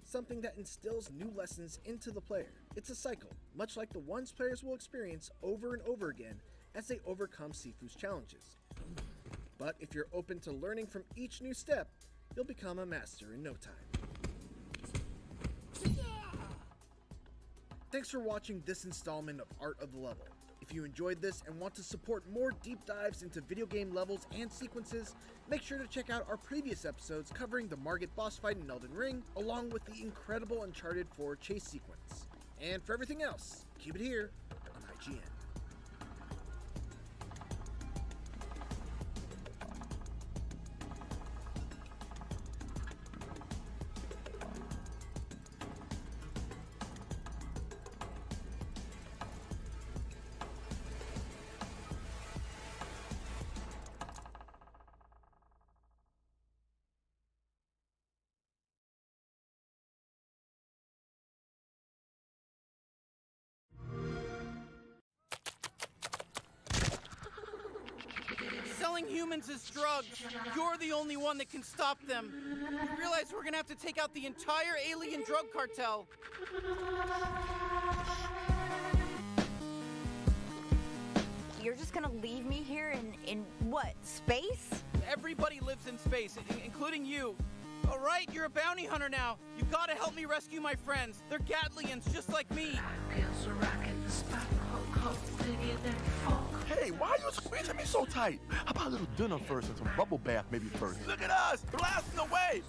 Something that instills new lessons into the player. It's a cycle, much like the ones players will experience over and over again as they overcome SIFU's challenges. But if you're open to learning from each new step, you'll become a master in no time. Thanks for watching this installment of Art of the Level. If you enjoyed this and want to support more deep dives into video game levels and sequences, make sure to check out our previous episodes covering the Margit boss fight in Elden Ring, along with the incredible Uncharted 4 chase sequence. And for everything else, keep it here on IGN. selling humans as drugs. You're the only one that can stop them. You realize we're gonna have to take out the entire alien drug cartel. You're just gonna leave me here in what, space? Everybody lives in space, including you. All right, you're a bounty hunter now. You gotta help me rescue my friends. They're Gatlians, just like me. Hey, why are you squeezing me so tight? How about a little dinner first and some bubble bath maybe first? Look at us, blasting away!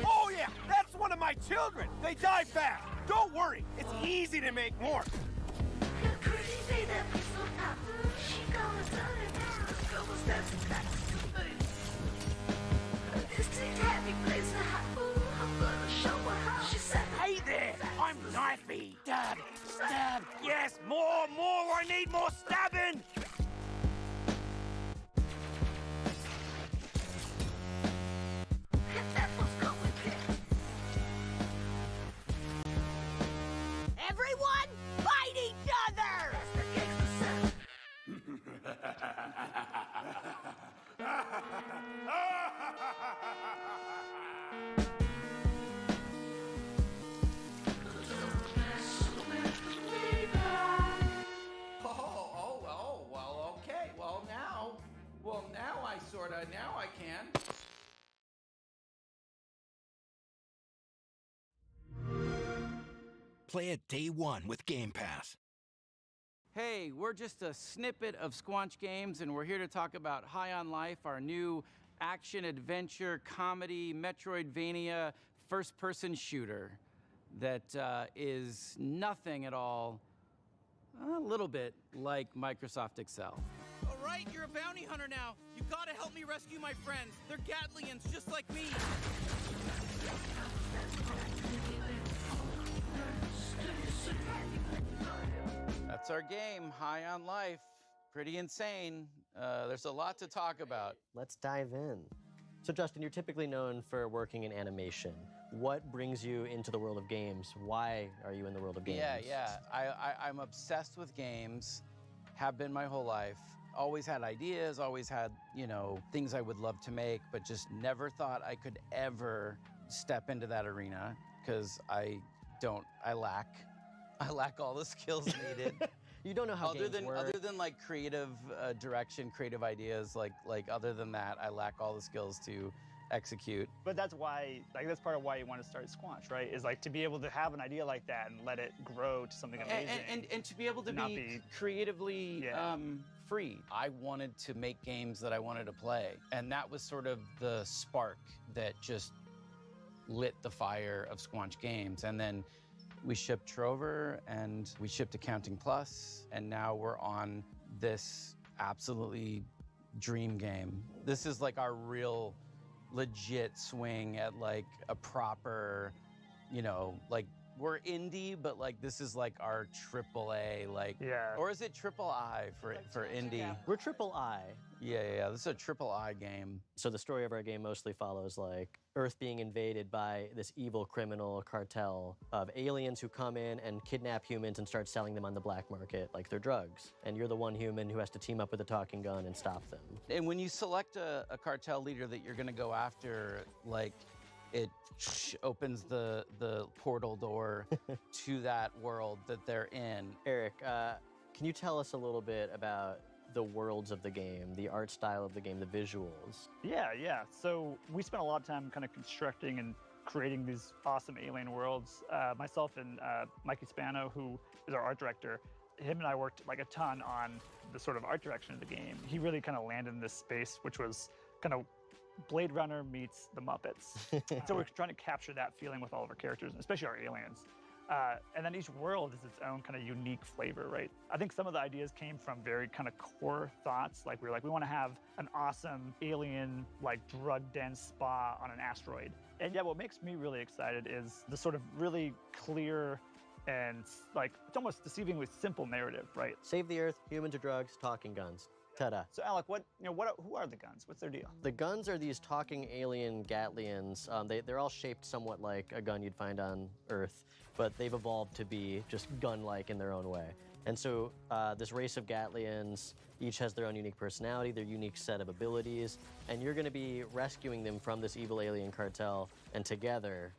Oh yeah, that's one of my children. They die fast. Don't worry, it's easy to make more. Hey there, I'm knifey. Stab, stab. Yes, more. I need more stabbing. Everyone, fight each other! Well, okay. Now I can. Play it day one with Game Pass. Hey, we're just a snippet of Squanch Games, and we're here to talk about High on Life, our new action-adventure, comedy, Metroidvania, first-person shooter that is nothing at all, a little bit like Microsoft Excel. All right, you're a bounty hunter now. You gotta help me rescue my friends. They're Gatlians, just like me. That's our game, High on Life. Pretty insane. There's a lot to talk about. Let's dive in. So Justin, you're typically known for working in animation. What brings you into the world of games? Why are you in the world of games? Yeah. I'm obsessed with games, have been my whole life. Always had ideas, always had, things I would love to make, but just never thought I could ever step into that arena because I lack all the skills needed. You don't know how games work. Other than like creative direction, creative ideas, like other than that, I lack all the skills to execute. But that's why, that's part of why you want to start Squanch, right? Is to be able to have an idea like that and let it grow to something amazing. And to be able to be creatively free. I wanted to make games that I wanted to play. And that was sort of the spark that just lit the fire of Squanch Games. And then we shipped Trover and we shipped Accounting Plus, and now we're on this absolutely dream game. This is like our real legit swing at like a proper, we're indie, but like this is like our AAA, or is it triple I for indie? Yeah. We're triple I. Yeah, this is a triple I game. So the story of our game mostly follows like Earth being invaded by this evil criminal cartel of aliens who come in and kidnap humans and start selling them on the black market like they're drugs. And you're the one human who has to team up with a talking gun and stop them. And when you select a cartel leader that you're gonna go after, it opens the portal door to that world that they're in. Eric, can you tell us a little bit about the worlds of the game, the art style of the game, the visuals? Yeah. So we spent a lot of time kind of constructing and creating these awesome alien worlds. Myself and Mikey Spano, who is our art director, him and I worked a ton on the sort of art direction of the game. He really kind of landed in this space, which was kind of Blade Runner meets the Muppets. So we're trying to capture that feeling with all of our characters, and especially our aliens. And then each world is its own kind of unique flavor, right? I think some of the ideas came from very kind of core thoughts. We want to have an awesome alien, drug-dense spa on an asteroid. And yeah, what makes me really excited is the sort of really clear and it's almost deceivingly simple narrative, right? Save the Earth, humans or drugs, talking guns. Ta-da. So Alec, who are the guns? What's their deal? The guns are these talking alien Gatlians. They're all shaped somewhat like a gun you'd find on Earth, but they've evolved to be just gun-like in their own way. And so this race of Gatlians each has their own unique personality, their unique set of abilities, and you're going to be rescuing them from this evil alien cartel, and together,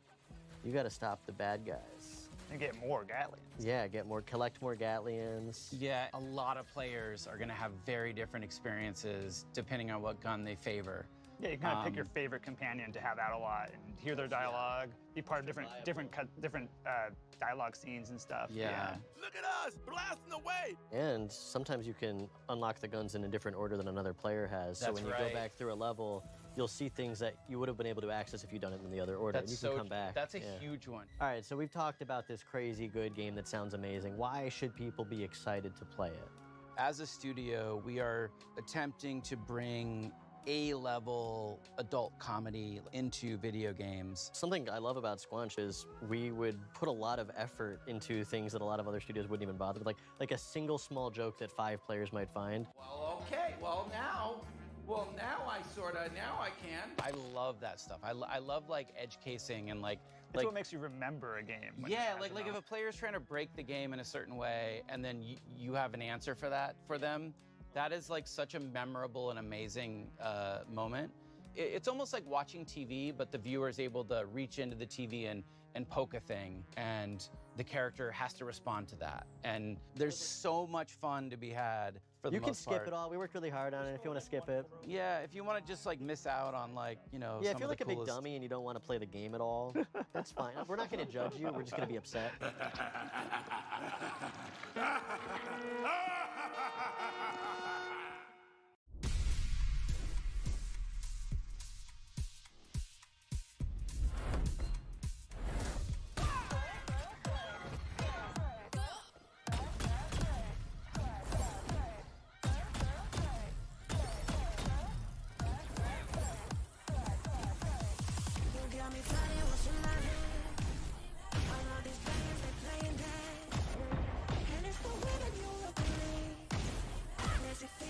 you got to stop the bad guys. And get more Gatlians. Yeah, collect more Gatlians. Yeah, a lot of players are going to have very different experiences depending on what gun they favor. Yeah, you can kind of pick your favorite companion to have out a lot and hear their dialogue, be part of different dialogue scenes and stuff. Yeah. Look at us, blasting away! And sometimes you can unlock the guns in a different order than another player has. So when you go back through a level, you'll see things that you would have been able to access if you'd done it in the other order. That's and you can come back. That's a huge one. All right, so we've talked about this crazy good game that sounds amazing. Why should people be excited to play it? As a studio, we are attempting to bring A-level adult comedy into video games. Something I love about Squanch is we would put a lot of effort into things that a lot of other studios wouldn't even bother with, like a single small joke that 5 players might find. Well, okay, now I can. I love that stuff. I love like edge casing and like It's what makes you remember a game. Yeah, like if a player's trying to break the game in a certain way and then you have an answer for that for them, that is like such a memorable and amazing moment. It's almost like watching TV, but the viewer is able to reach into the TV and poke a thing, and the character has to respond to that. And there's so much fun to be had for the most part. You can skip it all. We worked really hard on it if you want to skip it. Yeah, if you want to just like miss out on like, you know, yeah, some if you're of the like a big coolest... dummy and you don't want to play the game at all, that's fine. We're not going to judge you. We're just going to be upset. If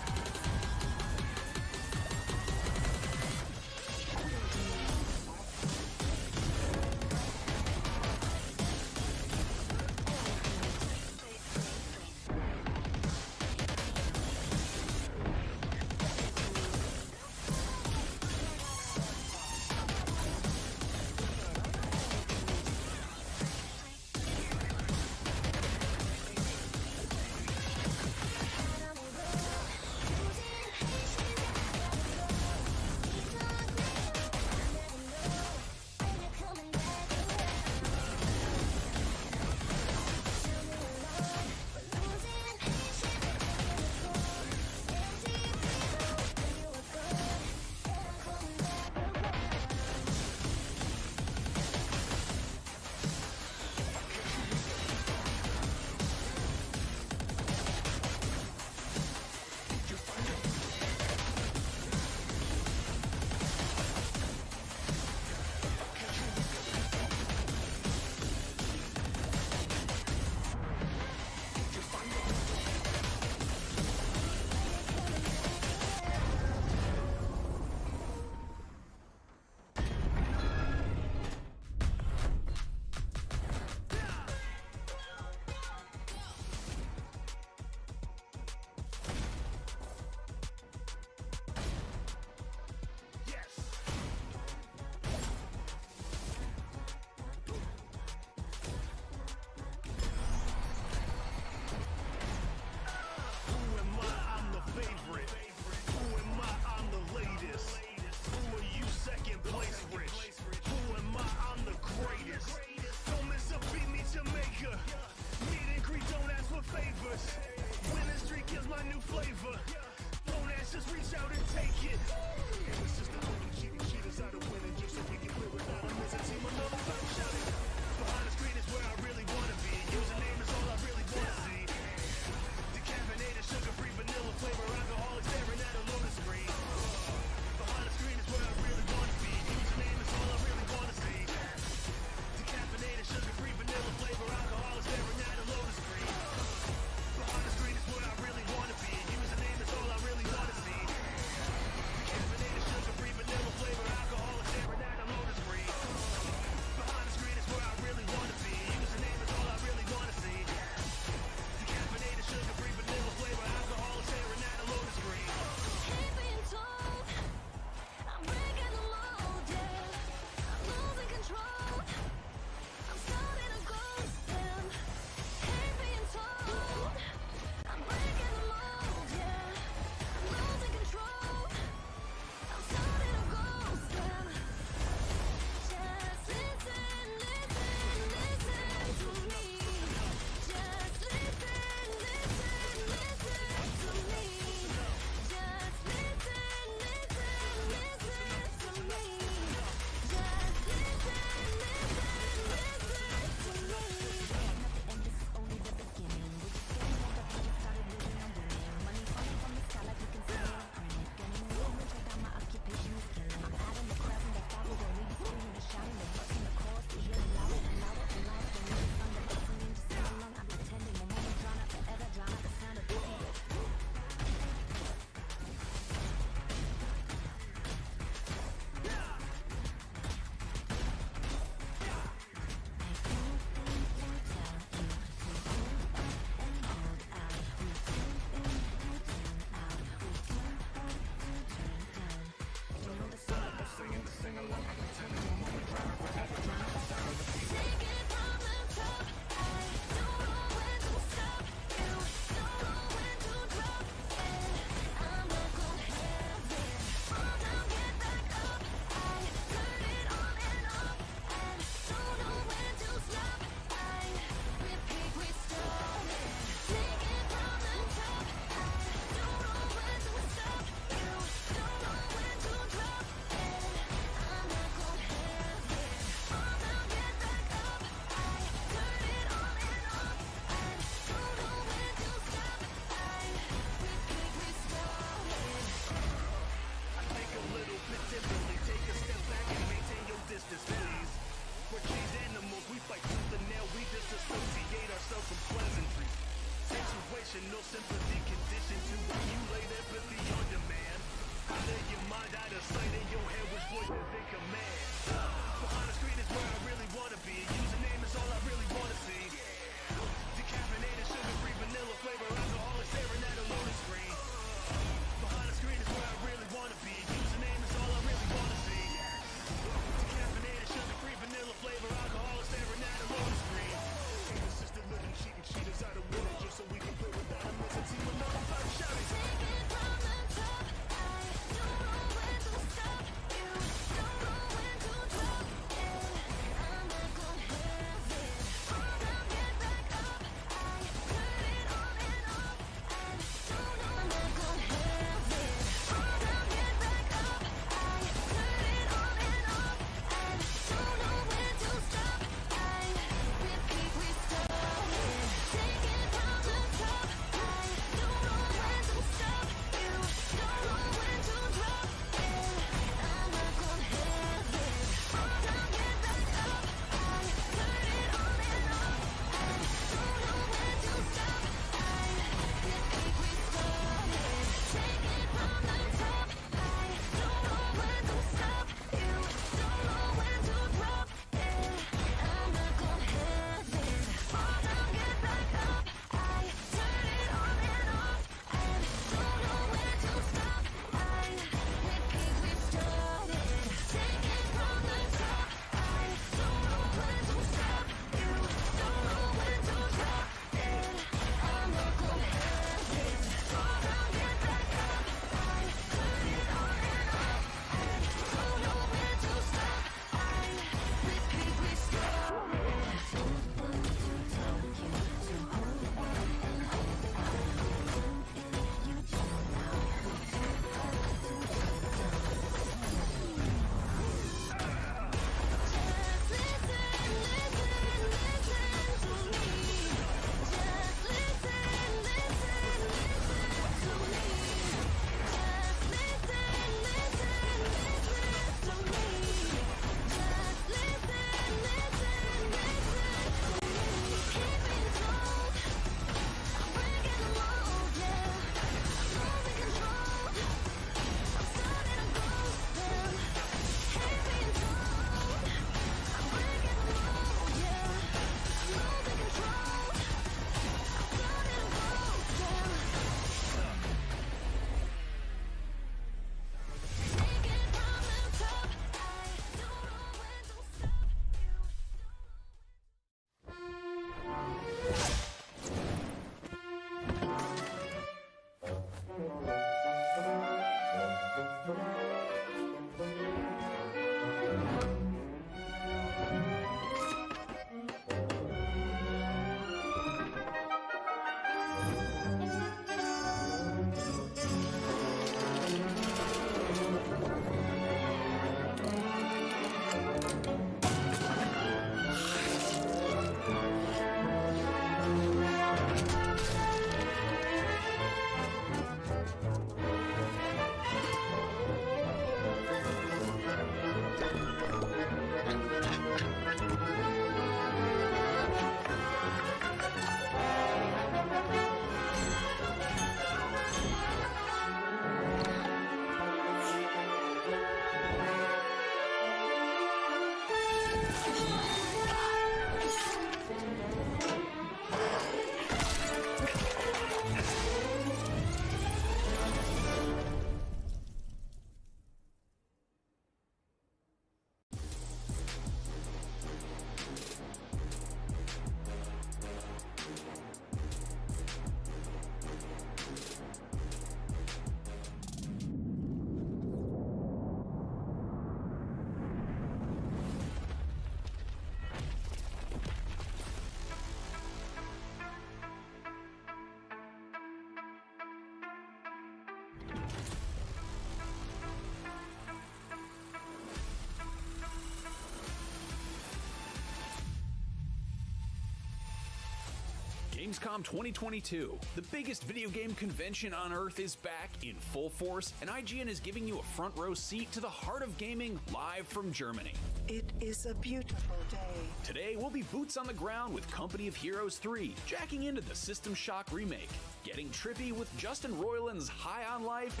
Gamescom 2022. The biggest video game convention on Earth is back in full force, and IGN is giving you a front row seat to the heart of gaming live from Germany. It is a beautiful day. Today, we'll be boots on the ground with Company of Heroes 3, jacking into the System Shock remake, getting trippy with Justin Roiland's High on Life,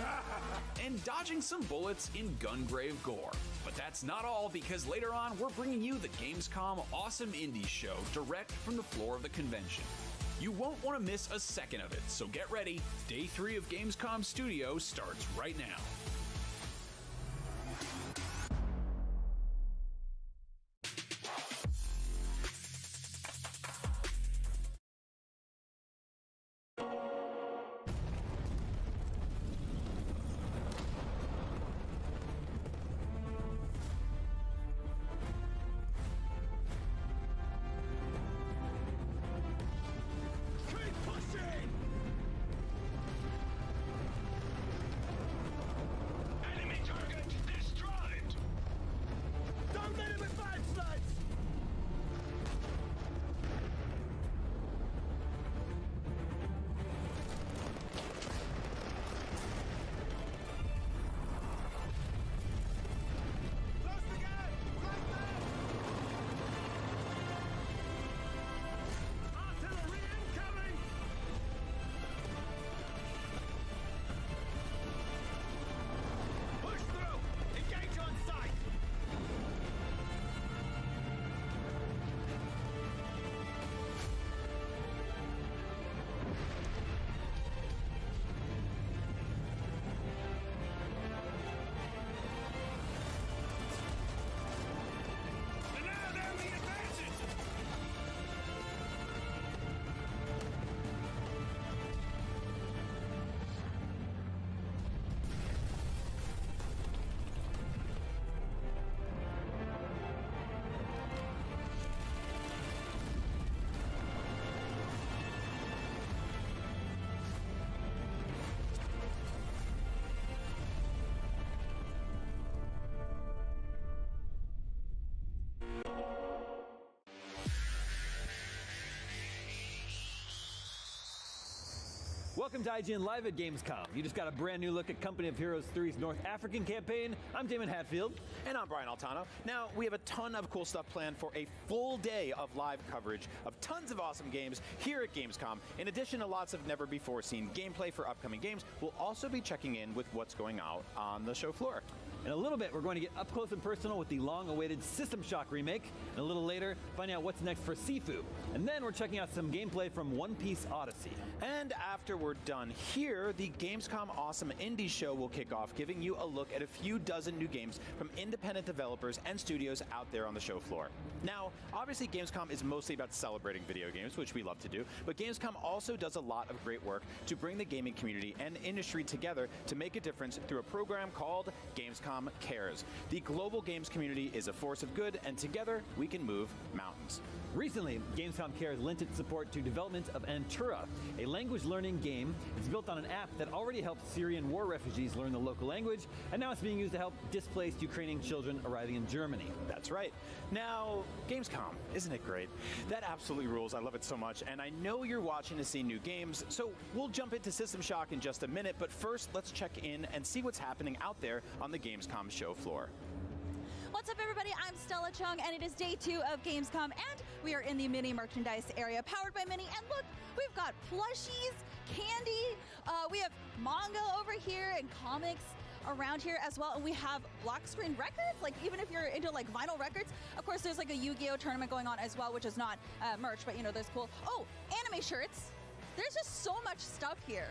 and dodging some bullets in Gungrave gore. But that's not all, because later on, we're bringing you the Gamescom Awesome Indies show direct from the floor of the convention. You won't want to miss a second of it, so get ready. Day 3 of Gamescom Studios starts right now. Welcome to IGN Live at Gamescom. You just got a brand new look at Company of Heroes 3's North African campaign. I'm Damon Hatfield. And I'm Brian Altano. Now, we have a ton of cool stuff planned for a full day of live coverage of tons of awesome games here at Gamescom. In addition to lots of never-before-seen gameplay for upcoming games, we'll also be checking in with what's going out on the show floor. In a little bit, we're going to get up close and personal with the long-awaited System Shock remake. And a little later, finding out what's next for SIFU. And then we're checking out some gameplay from One Piece Odyssey. And after we're done here, the Gamescom Awesome Indies show will kick off, giving you a look at a few dozen new games from independent developers and studios out there on the show floor. Now, obviously Gamescom is mostly about celebrating video games, which we love to do, but Gamescom also does a lot of great work to bring the gaming community and industry together to make a difference through a program called Gamescom Cares. The global games community is a force of good, and together we can move mountains. Recently, Gamescom Cares lent its support to development of Antura, a language learning game. It's built on an app that already helped Syrian war refugees learn the local language, and now it's being used to help displaced Ukrainian children arriving in Germany. That's right. Now, Gamescom, isn't it great? That absolutely rules. I love it so much, and I know you're watching to see new games, so we'll jump into System Shock in just a minute, but first, let's check in and see what's happening out there on the Gamescom show floor. What's up, everybody? I'm Stella Chung, and it is day 2 of Gamescom, and we are in the mini merchandise area powered by Mini. And look, we've got plushies, candy, we have manga over here, and comics around here as well. And we have block screen records, like even if you're into like vinyl records. Of course, there's like a Yu-Gi-Oh tournament going on as well, which is not merch, but you know, there's cool. Oh, anime shirts. There's just so much stuff here.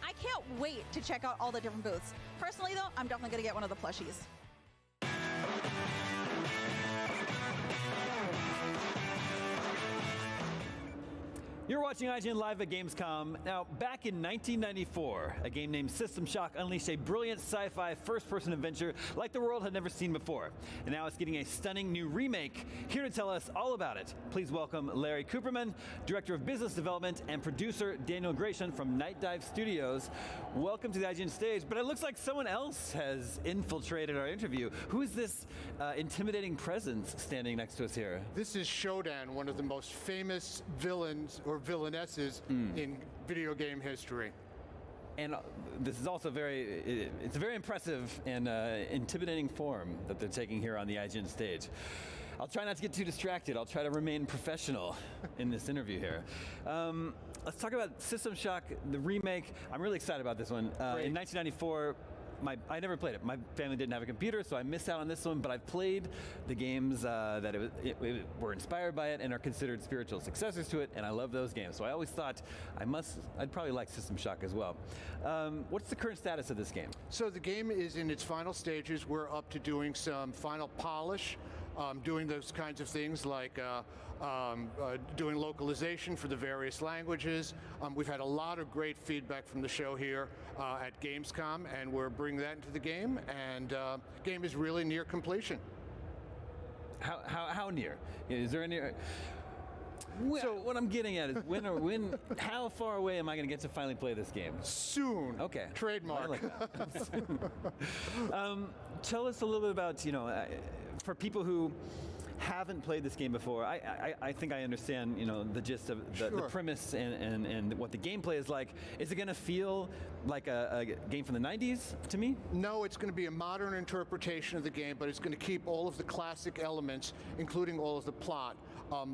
I can't wait to check out all the different booths. Personally, though, I'm definitely gonna get one of the plushies. You're watching IGN Live at Gamescom. Now, back in 1994, a game named System Shock unleashed a brilliant sci-fi first-person adventure like the world had never seen before. And now it's getting a stunning new remake. Here to tell us all about it, please welcome Larry Cooperman, Director of Business Development, and producer Daniel Gratian from Night Dive Studios. Welcome to the IGN stage, but it looks like someone else has infiltrated our interview. Who is this intimidating presence standing next to us here? This is Shodan, one of the most famous villains, or villainesses in video game history. And this is also it's a very impressive and intimidating form that they're taking here on the IGN stage. I'll try not to get too distracted. I'll try to remain professional in this interview here. Let's talk about System Shock, the remake. I'm really excited about this one. In 1994, I never played it. My family didn't have a computer, so I missed out on this one, but I've played the games that were inspired by it and are considered spiritual successors to it, and I love those games. So I always thought I'd probably like System Shock as well. What's the current status of this game? So the game is in its final stages. We're up to doing some final polish, doing those kinds of things like doing localization for the various languages. We've had a lot of great feedback from the show here at Gamescom, and we're bringing that into the game, and game is really near completion. How near? Is there any... So what I'm getting at is how far away am I going to get to finally play this game? Soon. Okay. Trademark. I like that. Tell us a little bit about, for people who haven't played this game before, I think I understand, the gist of the premise and what the gameplay is like. Is it going to feel like a game from the 90s to me? No, it's going to be a modern interpretation of the game, but it's going to keep all of the classic elements, including all of the plot.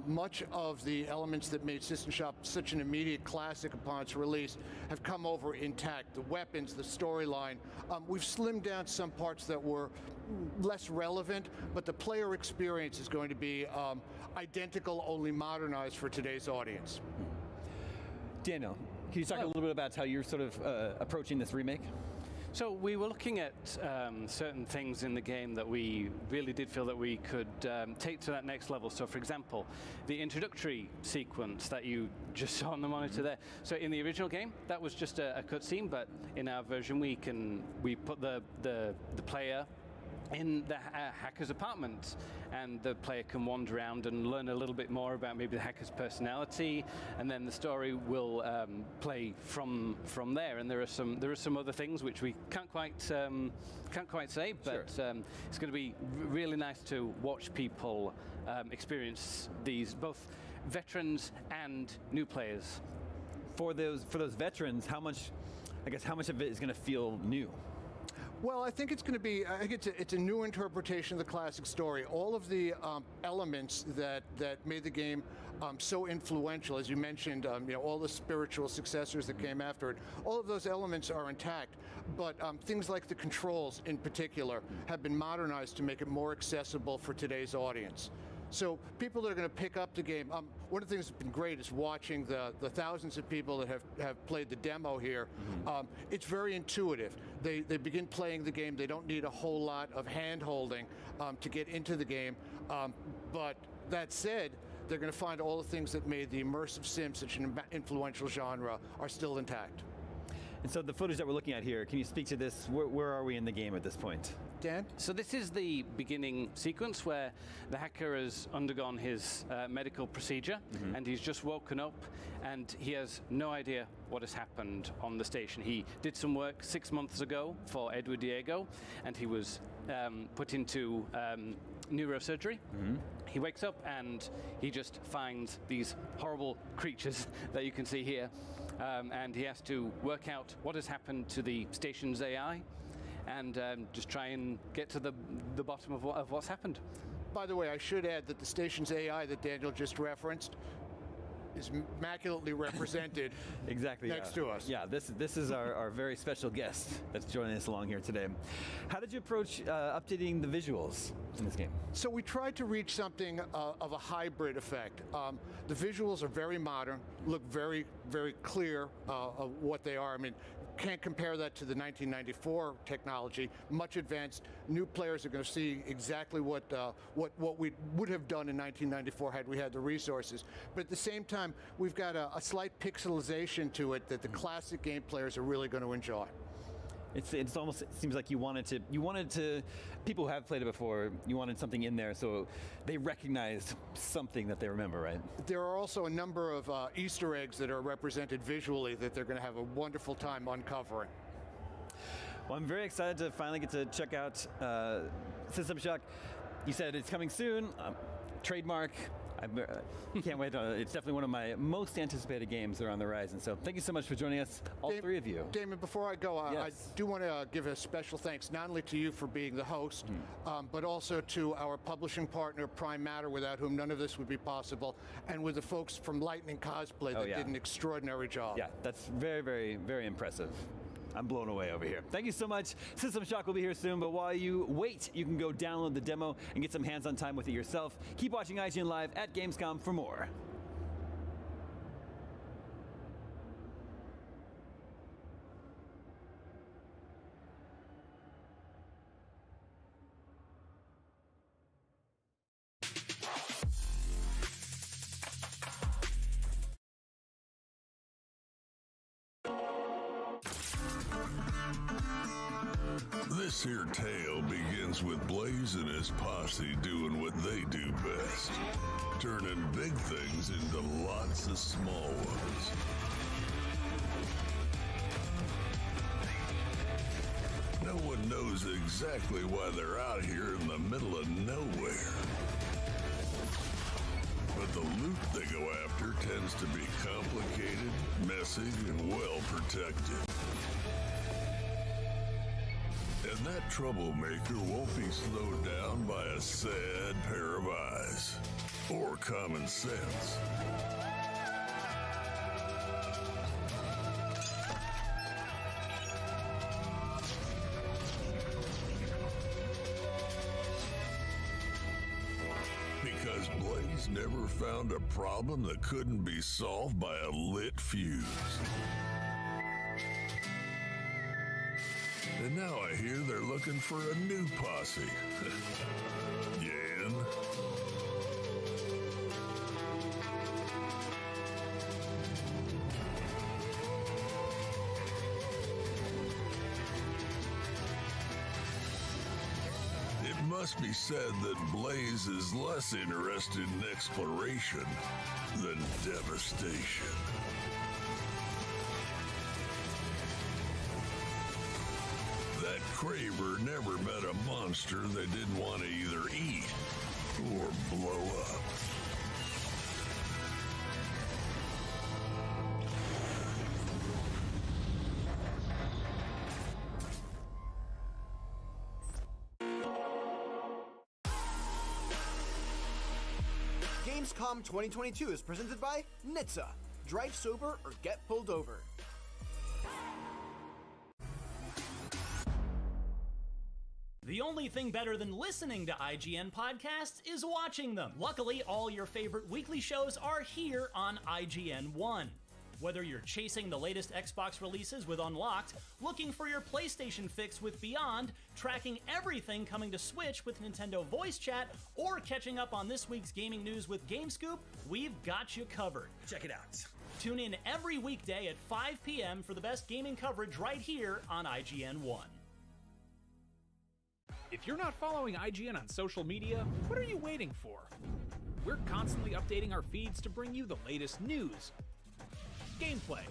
Much of the elements that made System Shock such an immediate classic upon its release have come over intact. The weapons, the storyline. We've slimmed down some parts that were less relevant, but the player experience is going to be identical, only modernized for today's audience. Daniel, can you talk a little bit about how you're sort of approaching this remake? So we were looking at certain things in the game that we really did feel that we could take to that next level. So for example, the introductory sequence that you just saw on the monitor there. So in the original game, that was just a cutscene, but in our version we put the player in the hacker's apartment, and the player can wander around and learn a little bit more about maybe the hacker's personality, and then the story will play from there. And there are some other things which we can't quite say, but it's going to be really nice to watch people experience these, both veterans and new players. For those veterans, how much of it is going to feel new? Well, I think it's going to be. I think it's a new interpretation of the classic story. All of the elements that made the game so influential, as you mentioned, all the spiritual successors that came after it. All of those elements are intact, but things like the controls, in particular, have been modernized to make it more accessible for today's audience. So people that are going to pick up the game, one of the things that's been great is watching the thousands of people that have played the demo here. It's very intuitive. They begin playing the game. They don't need a whole lot of hand-holding to get into the game. But that said, they're going to find all the things that made the immersive sim such an influential genre are still intact. And so the footage that we're looking at here, can you speak to this? Where are we in the game at this point? Dan? So this is the beginning sequence where the hacker has undergone his medical procedure, and he's just woken up, and he has no idea what has happened on the station. He did some work 6 months ago for Edward Diego, and he was put into neurosurgery. He wakes up and he just finds these horrible creatures that you can see here, and he has to work out what has happened to the station's AI, and just try and get to the bottom of what's happened. By the way, I should add that the station's AI that Daniel just referenced is immaculately represented exactly next to us. Yeah, this is our very special guest that's joining us along here today. How did you approach updating the visuals in this game? So we tried to reach something of a hybrid effect. The visuals are very modern, look very, very clear of what they are. I mean, can't compare that to the 1994 technology. Much advanced. New players are going to see exactly what we would have done in 1994 had we had the resources. But at the same time, we've got a slight pixelization to it that the classic game players are really going to enjoy. It's almost, it seems like you wanted to, people who have played it before, you wanted something in there so they recognized something that they remember, right? There are also a number of Easter eggs that are represented visually that they're going to have a wonderful time uncovering. Well, I'm very excited to finally get to check out System Shock. You said it's coming soon. Trademark. I can't wait. It's definitely one of my most anticipated games that are on the horizon. So thank you so much for joining us, all three of you. Damon, before I go, Yes. I do want to give a special thanks not only to you for being the host, but also to our publishing partner, Prime Matter, without whom none of this would be possible, and with the folks from Lightning Cosplay that did an extraordinary job. Yeah, that's very, very, very impressive. I'm blown away over here. Thank you so much. System Shock will be here soon, but while you wait, you can go download the demo and get some hands-on time with it yourself. Keep watching IGN Live at Gamescom for more. This here tale begins with Blaze and his posse doing what they do best, turning big things into lots of small ones. No one knows exactly why they're out here in the middle of nowhere. But the loot they go after tends to be complicated, messy, and well protected. And that troublemaker won't be slowed down by a sad pair of eyes or common sense. Because Blaze never found a problem that couldn't be solved by a lit fuse. And now I hear they're looking for a new posse. Yan? It must be said that Blaze is less interested in exploration than devastation. That Craver never met a monster they didn't want to either eat or blow up. Gamescom 2022 is presented by NHTSA. Drive sober or get pulled over. The only thing better than listening to IGN podcasts is watching them. Luckily, all your favorite weekly shows are here on IGN One. Whether you're chasing the latest Xbox releases with Unlocked, looking for your PlayStation fix with Beyond, tracking everything coming to Switch with Nintendo Voice Chat, or catching up on this week's gaming news with GameScoop, we've got you covered. Check it out. Tune in every weekday at 5 p.m. for the best gaming coverage right here on IGN One. If you're not following IGN on social media, what are you waiting for? We're constantly updating our feeds to bring you the latest news, gameplay,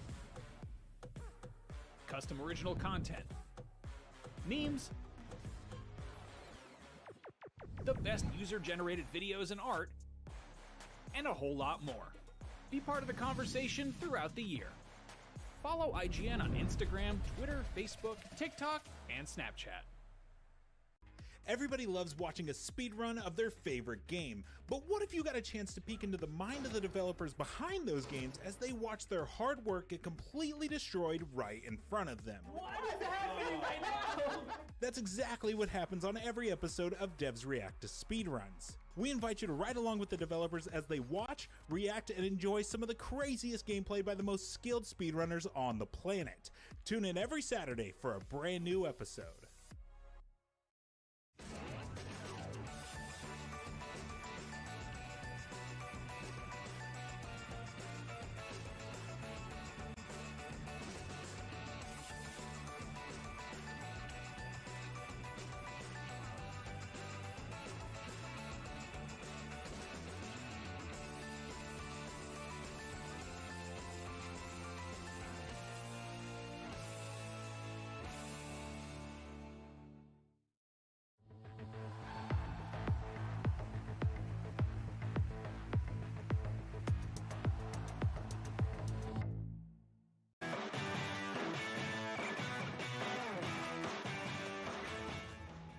custom original content, memes, the best user-generated videos and art, and a whole lot more. Be part of the conversation throughout the year. Follow IGN on Instagram, Twitter, Facebook, TikTok, and Snapchat. Everybody loves watching a speedrun of their favorite game, but what if you got a chance to peek into the mind of the developers behind those games as they watch their hard work get completely destroyed right in front of them? What is happening right now? That's exactly what happens on every episode of Devs React to Speedruns. We invite you to ride along with the developers as they watch, react, and enjoy some of the craziest gameplay by the most skilled speedrunners on the planet. Tune in every Saturday for a brand new episode.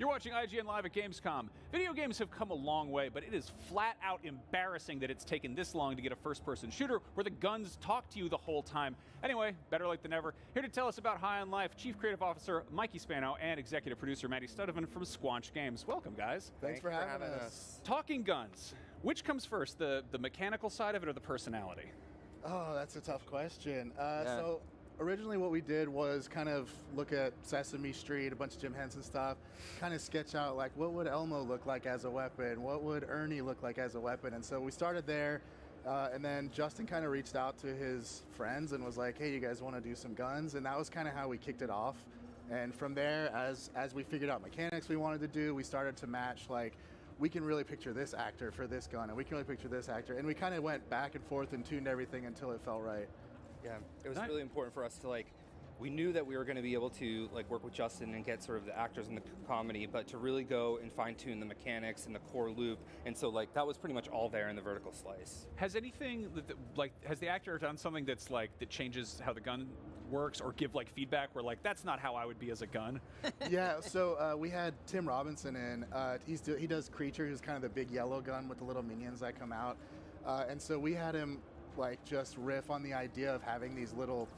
You're watching IGN Live at Gamescom. Video games have come a long way, but it is flat out embarrassing that it's taken this long to get a first-person shooter where the guns talk to you the whole time. Anyway, better late than never. Here to tell us about High on Life, Chief Creative Officer Mikey Spano and Executive Producer Maddie Studovan from Squanch Games. Welcome, guys. Thanks for having us. Talking guns. Which comes first, the mechanical side of it or the personality? Oh, that's a tough question. So originally what we did was kind of look at Sesame Street, a bunch of Jim Henson stuff, kind of sketch out like what would Elmo look like as a weapon, what would Ernie look like as a weapon, and so we started there, and then Justin kind of reached out to his friends and was like, hey, you guys want to do some guns? And that was kind of how we kicked it off. And from there, as we figured out mechanics we wanted to do, we started to match like, we can really picture this actor for this gun, and we can really picture this actor, and we kind of went back and forth and tuned everything until it felt right. Yeah, it was really important for us to we knew that we were going to be able to work with Justin and get sort of the actors in the comedy, but to really go and fine tune the mechanics and the core loop. And so that was pretty much all there in the vertical slice. Has anything has the actor done something that's that changes how the gun works or give feedback where that's not how I would be as a gun? Yeah, so we had Tim Robinson in. He does Creature, who's kind of the big yellow gun with the little minions that come out. And so we had him just riff on the idea of having these little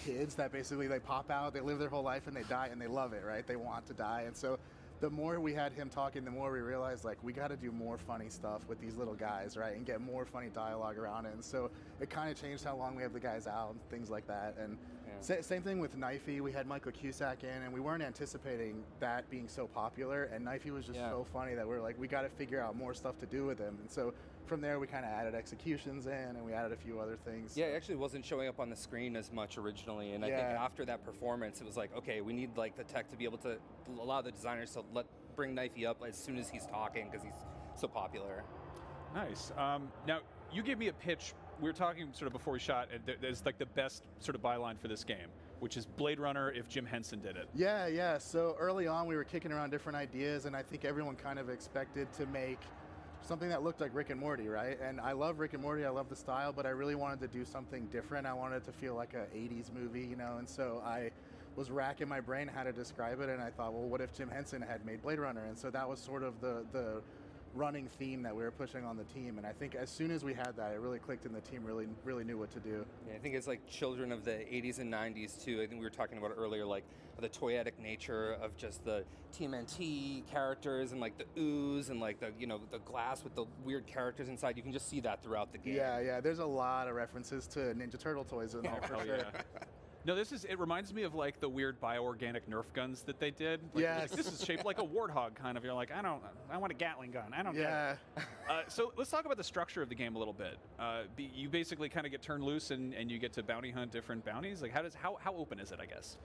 kids that basically they pop out, they live their whole life and they die and they love it, right? They want to die. And so the more we had him talking, the more we realized we got to do more funny stuff with these little guys, right? And get more funny dialogue around it. And so it kind of changed how long we have the guys out and things like that. And same thing with Knifey. We had Michael Cusack in, and we weren't anticipating that being so popular. And Knifey was just so funny that we're we got to figure out more stuff to do with him. And so from there, we kind of added executions in, and we added a few other things. Yeah, it actually wasn't showing up on the screen as much originally. And I think after that performance, it was okay, we need the tech to be able to allow the designers to bring Knifey up as soon as he's talking because he's so popular. Nice. Now, you gave me a pitch. We were talking sort of before we shot, and there's the best sort of byline for this game, which is Blade Runner if Jim Henson did it. Yeah. So early on, we were kicking around different ideas, and I think everyone kind of expected to make something that looked like Rick and Morty, right? And I love Rick and Morty, I love the style, but I really wanted to do something different. I wanted it to feel like a 80s movie, and so I was racking my brain how to describe it, and I thought, well, what if Jim Henson had made Blade Runner? And so that was sort of the running theme that we were pushing on the team, and I think as soon as we had that, it really clicked and the team really knew what to do. Yeah, I think it's children of the 80s and 90s too. I think we were talking about it earlier, the toyetic nature of just the TMNT characters and the ooze and the glass with the weird characters inside. You can just see that throughout the game. Yeah, there's a lot of references to Ninja Turtle toys in there for sure. Yeah. No, it reminds me of the weird bioorganic Nerf guns that they did. Yes. This is shaped like a warthog kind of. You're I want a Gatling gun. I don't get it. So let's talk about the structure of the game a little bit. You basically kind of get turned loose and you get to bounty hunt different bounties. How open is it, I guess?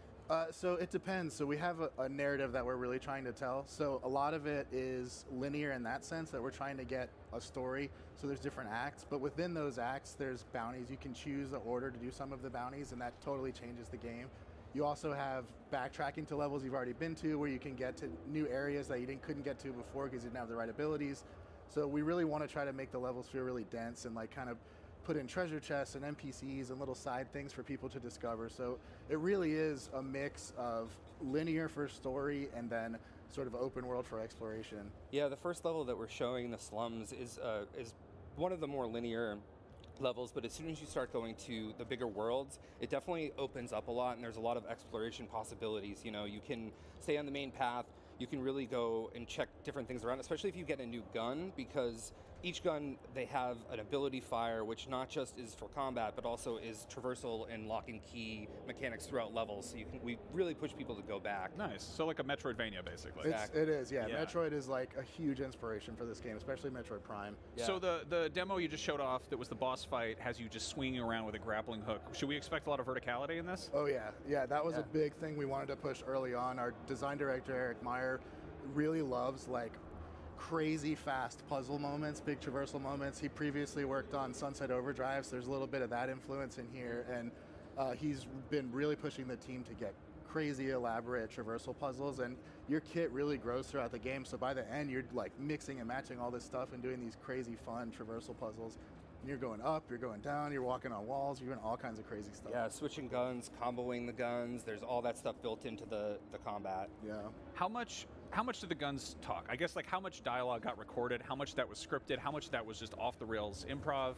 So it depends. So we have a narrative that we're really trying to tell. So a lot of it is linear in that sense that we're trying to get a story. So there's different acts, but within those acts, there's bounties. You can choose the order to do some of the bounties, and that totally changes the game. You also have backtracking to levels you've already been to where you can get to new areas that you couldn't get to before because you didn't have the right abilities. So we really want to try to make the levels feel really dense and kind of put in treasure chests and NPCs and little side things for people to discover. So it really is a mix of linear for story and then sort of open world for exploration. Yeah, the first level that we're showing in the slums is one of the more linear levels, but as soon as you start going to the bigger worlds, it definitely opens up a lot, and there's a lot of exploration possibilities. You can stay on the main path, you can really go and check different things around, especially if you get a new gun, because each gun, they have an ability fire, which not just is for combat, but also is traversal and locking key mechanics throughout levels. So we really push people to go back. Nice. So like a Metroidvania, basically. It is, yeah. Metroid is a huge inspiration for this game, especially Metroid Prime. Yeah. So the demo you just showed off that was the boss fight has you just swinging around with a grappling hook. Should we expect a lot of verticality in this? Oh, yeah. Yeah, that was a big thing we wanted to push early on. Our design director, Eric Meyer, really loves crazy fast puzzle moments, big traversal moments. He previously worked on Sunset Overdrive, so there's a little bit of that influence in here, and he's been really pushing the team to get crazy elaborate traversal puzzles, and your kit really grows throughout the game, so by the end you're mixing and matching all this stuff and doing these crazy fun traversal puzzles. And you're going up, you're going down, you're walking on walls, you're doing all kinds of crazy stuff. Yeah, switching guns, comboing the guns, there's all that stuff built into the combat. Yeah. How much how much did the guns talk? I guess like how much dialogue got recorded, how much that was scripted, how much of that was just off the rails improv?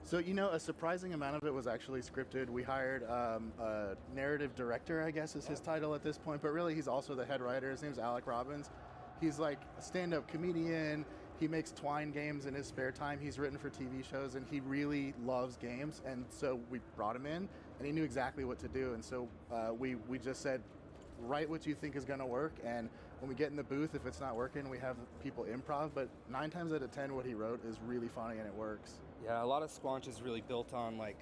So, a surprising amount of it was actually scripted. We hired a narrative director, I guess is his title at this point, but really he's also the head writer. His name's Alec Robbins. He's like a stand-up comedian. He makes Twine games in his spare time. He's written for TV shows, and he really loves games. And so we brought him in, and he knew exactly what to do. And so we just said, write what you think is going to work, and when we get in the booth, if it's not working, we have people improv, but 9 times out of 10 what he wrote is really funny and it works. Yeah, a lot of Squanch is really built on like,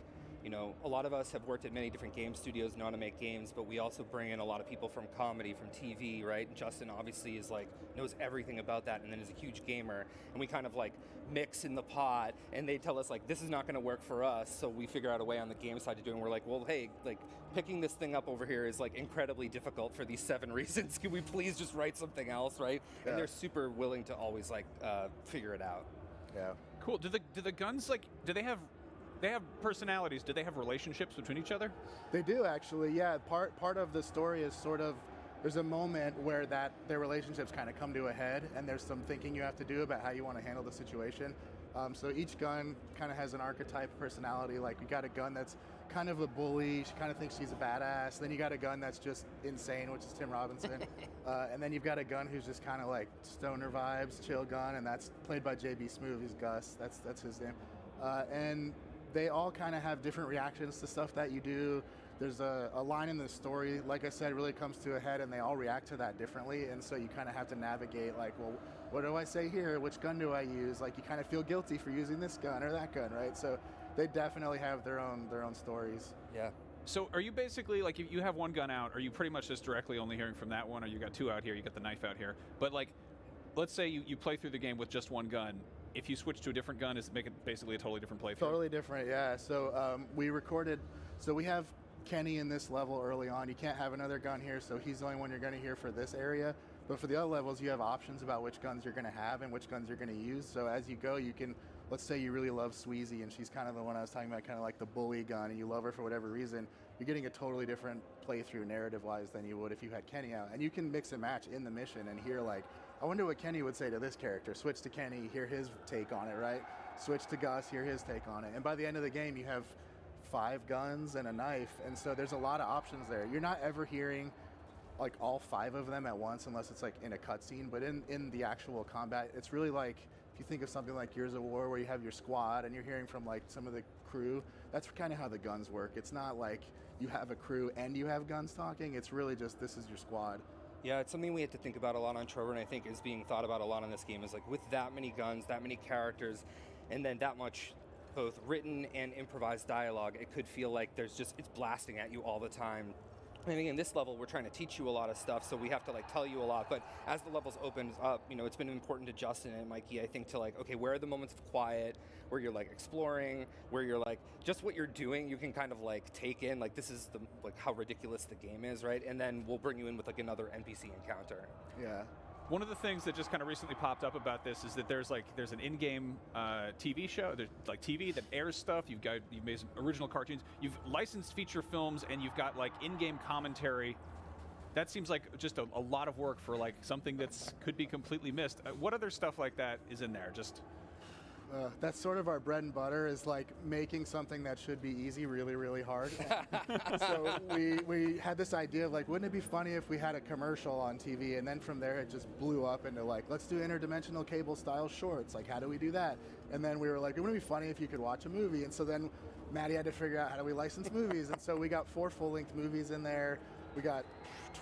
a lot of us have worked at many different game studios, know how to make games, but we also bring in a lot of people from comedy, from TV, right? And Justin obviously is like, knows everything about that and then is a huge gamer. And we kind of like mix in the pot and they tell us like, this is not gonna work for us. So we figure out a way on the game side to do it. And we're like, well, hey, like picking this thing up over here is like incredibly difficult for these 7 reasons. Can we please just write something else, right? Yeah. And they're super willing to always like figure it out. Yeah. Cool. Do the guns like, do they have personalities? Do they have relationships between each other? They do, actually. Yeah, part of the story is sort of, there's a moment where their relationships kind of come to a head, and there's some thinking you have to do about how you want to handle the situation. So each gun kind of has an archetype personality. Like, you got a gun that's kind of a bully, she kind of thinks she's a badass. Then you got a gun that's just insane, which is Tim Robinson. And then you've got a gun who's just kind of like stoner vibes, chill gun, and that's played by JB Smoove. He's Gus. That's his name. And they all kind of have different reactions to stuff that you do. There's a line in the story, like I said, really comes to a head, and they all react to that differently. And so you kind of have to navigate, like, well, what do I say here? Which gun do I use? Like, you kind of feel guilty for using this gun or that gun, right? So they definitely have their own stories. Yeah. So are you basically, like, if you have one gun out, are you pretty much just directly only hearing from that one, or you got 2 out here, you got the knife out here? But, like, let's say you play through the game with just one gun. If you switch to a different gun, does it make it basically a totally different playthrough? Totally different, yeah. So we have Kenny in this level early on. You can't have another gun here, so he's the only one you're going to hear for this area. But for the other levels, you have options about which guns you're going to have and which guns you're going to use. So as you go, you can, let's say you really love Sweezy, and she's kind of the one I was talking about, kind of like the bully gun, and you love her for whatever reason. You're getting a totally different playthrough narrative-wise than you would if you had Kenny out. And you can mix and match in the mission and hear, like, I wonder what Kenny would say to this character. Switch to Kenny, hear his take on it, right? Switch to Gus, hear his take on it. And by the end of the game, you have 5 guns and a knife, and so there's a lot of options there. You're not ever hearing like all 5 of them at once unless it's like in a cutscene, but in the actual combat, it's really like, if you think of something like Gears of War where you have your squad and you're hearing from like some of the crew, that's kind of how the guns work. It's not like you have a crew and you have guns talking, it's really just this is your squad. Yeah, it's something we have to think about a lot on Trover, and I think is being thought about a lot on this game, is like with that many guns, that many characters, and then that much both written and improvised dialogue, it could feel like it's blasting at you all the time. And again, this level, we're trying to teach you a lot of stuff, so we have to like tell you a lot. But as the levels open up, it's been important to Justin and Mikey, I think, to like, okay, where are the moments of quiet, where you're like exploring, where you're like, just what you're doing, you can kind of like take in, like, this is the like how ridiculous the game is, right? And then we'll bring you in with like another NPC encounter. Yeah. One of the things that just kind of recently popped up about this is that there's an in-game TV show, there's like TV that airs stuff. You've made some original cartoons, you've licensed feature films, and you've got like in-game commentary. That seems like just a lot of work for like something that's could be completely missed. What other stuff like that is in there? Just that's sort of our bread and butter, is like making something that should be easy really, really hard. So we had this idea of like, wouldn't it be funny if we had a commercial on TV? And then from there it just blew up into like, let's do interdimensional cable style shorts. Like, how do we do that? And then we were like, wouldn't it be funny if you could watch a movie? And so then Maddie had to figure out, how do we license movies? And so we got 4 full-length movies in there. We got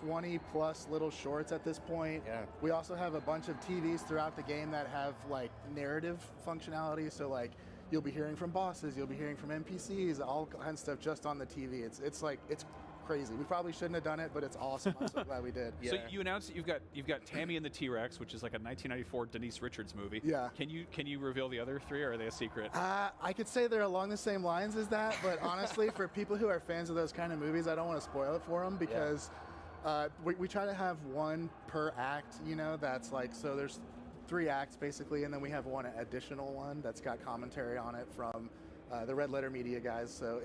20 plus little shorts at this point. Yeah. We also have a bunch of TVs throughout the game that have like narrative functionality. So like, you'll be hearing from bosses, you'll be hearing from NPCs, all kinds of stuff just on the TV. It's crazy. We probably shouldn't have done it, but it's awesome. I'm so glad we did. Yeah. So you announced that you've got Tammy and the T-Rex, which is like a 1994 Denise Richards movie. Yeah. Can you reveal the other 3, or are they a secret? I could say they're along the same lines as that, but honestly, for people who are fans of those kind of movies, I don't want to spoil it for them, because we try to have one per act, that's like, so there's 3 acts basically, and then we have one additional one that's got commentary on it from the Red Letter Media guys. So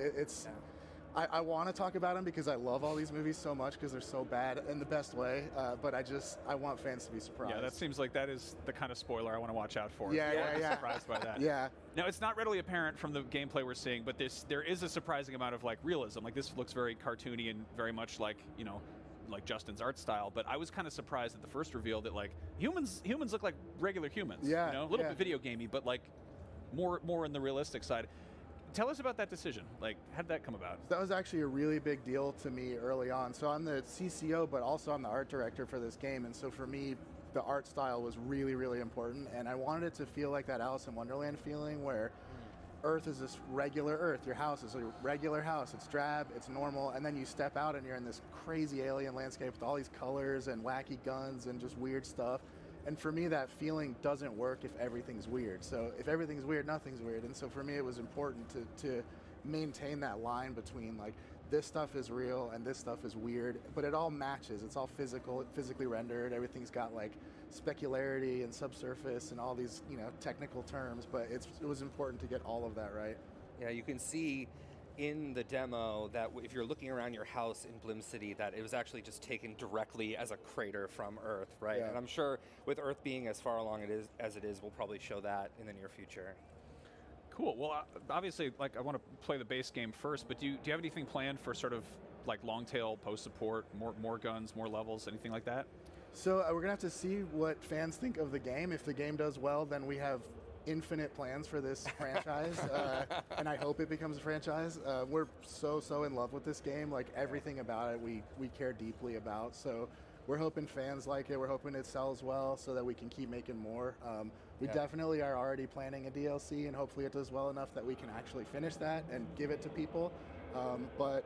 I want to talk about them because I love all these movies so much because they're so bad in the best way. But I want fans to be surprised. Yeah, that seems like that is the kind of spoiler I want to watch out for. Yeah. Surprised by that. Yeah. Now, it's not readily apparent from the gameplay we're seeing, but there is a surprising amount of like realism. Like this looks very cartoony and very much like, you know, like Justin's art style. But I was kind of surprised at the first reveal that like humans look like regular humans. Yeah. You know, a little bit video gamey, but like more in the realistic side. Tell us about that decision. Like, how did that come about? That was actually a really big deal to me early on. So I'm the CCO, but also I'm the art director for this game. And so for me, the art style was really, really important. And I wanted it to feel like that Alice in Wonderland feeling where Earth is this regular Earth. Your house is a regular house. It's drab, it's normal. And then you step out and you're in this crazy alien landscape with all these colors and wacky guns and just weird stuff. And for me, that feeling doesn't work if everything's weird. So if everything's weird, nothing's weird. And so for me, it was important to maintain that line between like, this stuff is real and this stuff is weird, but it all matches. It's all physically rendered. Everything's got like specularity and subsurface and all these, you know, technical terms, but it was important to get all of that right. Yeah, you can see in the demo that if you're looking around your house in Blim City, that it was actually just taken directly as a crater from Earth, right? Yeah. And I'm sure with Earth being as far along as it is, we'll probably show that in the near future. Cool. Well, obviously, like I want to play the base game first, but do you have anything planned for sort of like long tail post support, more guns, more levels, anything like that? So we're gonna have to see what fans think of the game. If the game does well, then we have infinite plans for this franchise, and I hope it becomes a franchise. We're so in love with this game. Like everything about it, we care deeply about. So we're hoping fans like it. We're hoping it sells well so that we can keep making more. We definitely are already planning a DLC, and hopefully it does well enough that we can actually finish that and give it to people. But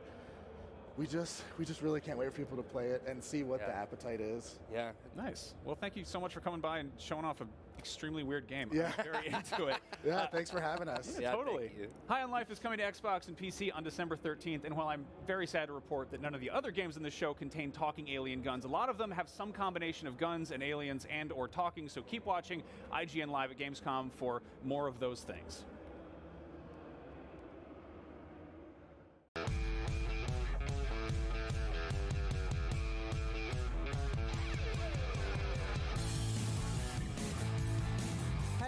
we just really can't wait for people to play it and see what the appetite is. Yeah. Nice. Well, thank you so much for coming by and showing off an extremely weird game. Yeah. I'm very into it. Yeah, thanks for having us. Yeah, totally. High on Life is coming to Xbox and PC on December 13th, and while I'm very sad to report that none of the other games in the show contain talking alien guns, a lot of them have some combination of guns and aliens and or talking, so keep watching IGN Live at Gamescom for more of those things.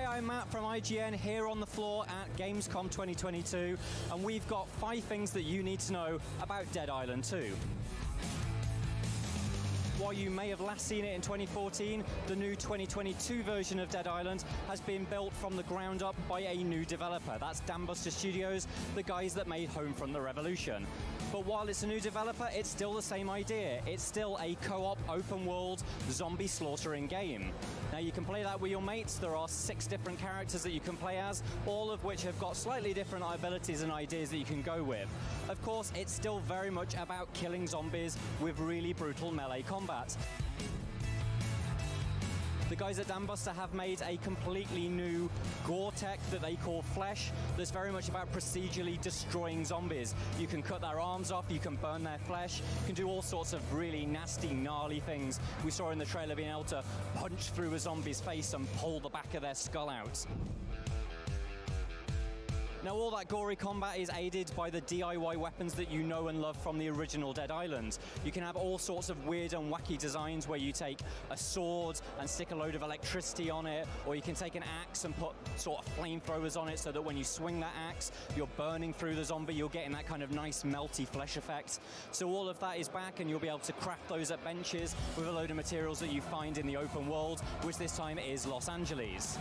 I'm Matt from IGN here on the floor at Gamescom 2022, and we've got 5 things that you need to know about Dead Island 2. While you may have last seen it in 2014, the new 2022 version of Dead Island has been built from the ground up by a new developer. That's Dambuster Studios, the guys that made Home from the Revolution. But while it's a new developer, it's still the same idea. It's still a co-op, open-world, zombie slaughtering game. Now, you can play that with your mates. There are 6 different characters that you can play as, all of which have got slightly different abilities and ideas that you can go with. Of course, it's still very much about killing zombies with really brutal melee combat. The guys at Dambuster have made a completely new gore tech that they call Flesh that's very much about procedurally destroying zombies. You can cut their arms off, you can burn their flesh, you can do all sorts of really nasty, gnarly things. We saw in the trailer being able to punch through a zombie's face and pull the back of their skull out. Now, all that gory combat is aided by the DIY weapons that you know and love from the original Dead Island. You can have all sorts of weird and wacky designs where you take a sword and stick a load of electricity on it, or you can take an axe and put sort of flamethrowers on it so that when you swing that axe, you're burning through the zombie, you're getting that kind of nice melty flesh effect. So all of that is back, and you'll be able to craft those at benches with a load of materials that you find in the open world, which this time is Los Angeles.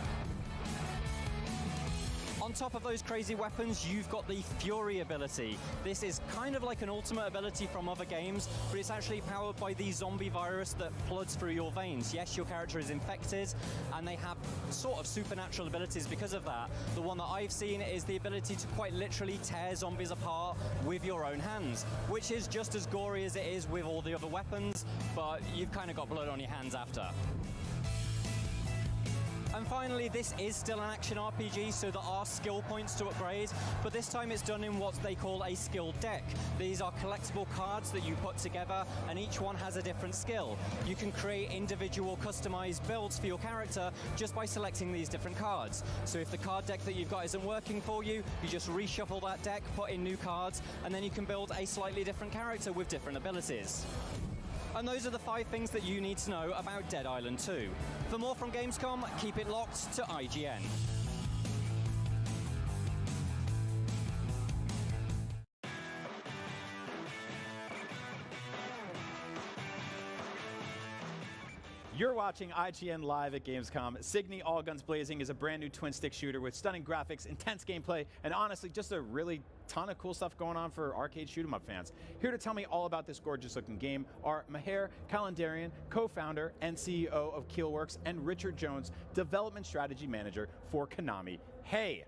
On top of those crazy weapons, you've got the Fury ability. This is kind of like an ultimate ability from other games, but it's actually powered by the zombie virus that floods through your veins. Yes, your character is infected, and they have sort of supernatural abilities because of that. The one that I've seen is the ability to quite literally tear zombies apart with your own hands, which is just as gory as it is with all the other weapons, but you've kind of got blood on your hands after. And finally, this is still an action RPG, so there are skill points to upgrade, but this time it's done in what they call a skill deck. These are collectible cards that you put together, and each one has a different skill. You can create individual customized builds for your character just by selecting these different cards. So if the card deck that you've got isn't working for you, you just reshuffle that deck, put in new cards, and then you can build a slightly different character with different abilities. And those are the 5 things that you need to know about Dead Island 2. For more from Gamescom, keep it locked to IGN. You're watching IGN Live at Gamescom. Signy All Guns Blazing is a brand new twin-stick shooter with stunning graphics, intense gameplay, and honestly, just a really ton of cool stuff going on for arcade shoot-'em-up fans. Here to tell me all about this gorgeous-looking game are Maher Kalandarian, co-founder and CEO of Keelworks, and Richard Jones, development strategy manager for Konami. Hey!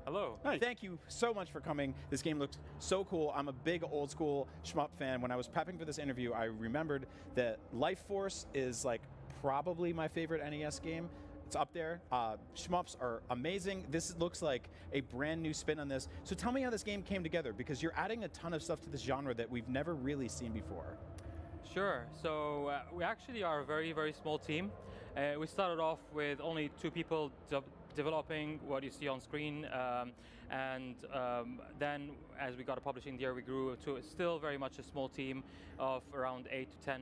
Hello. Hi. Thank you so much for coming. This game looks so cool. I'm a big old school shmup fan. When I was prepping for this interview, I remembered that Life Force is like probably my favorite NES game. It's up there. Shmups are amazing. This looks like a brand new spin on this. So tell me how this game came together, because you're adding a ton of stuff to this genre that we've never really seen before. Sure. So we actually are a very, very small team. We started off with only 2 people developing what you see on screen, and then as we got a publishing deal, we grew to still very much a small team of around 8 to 10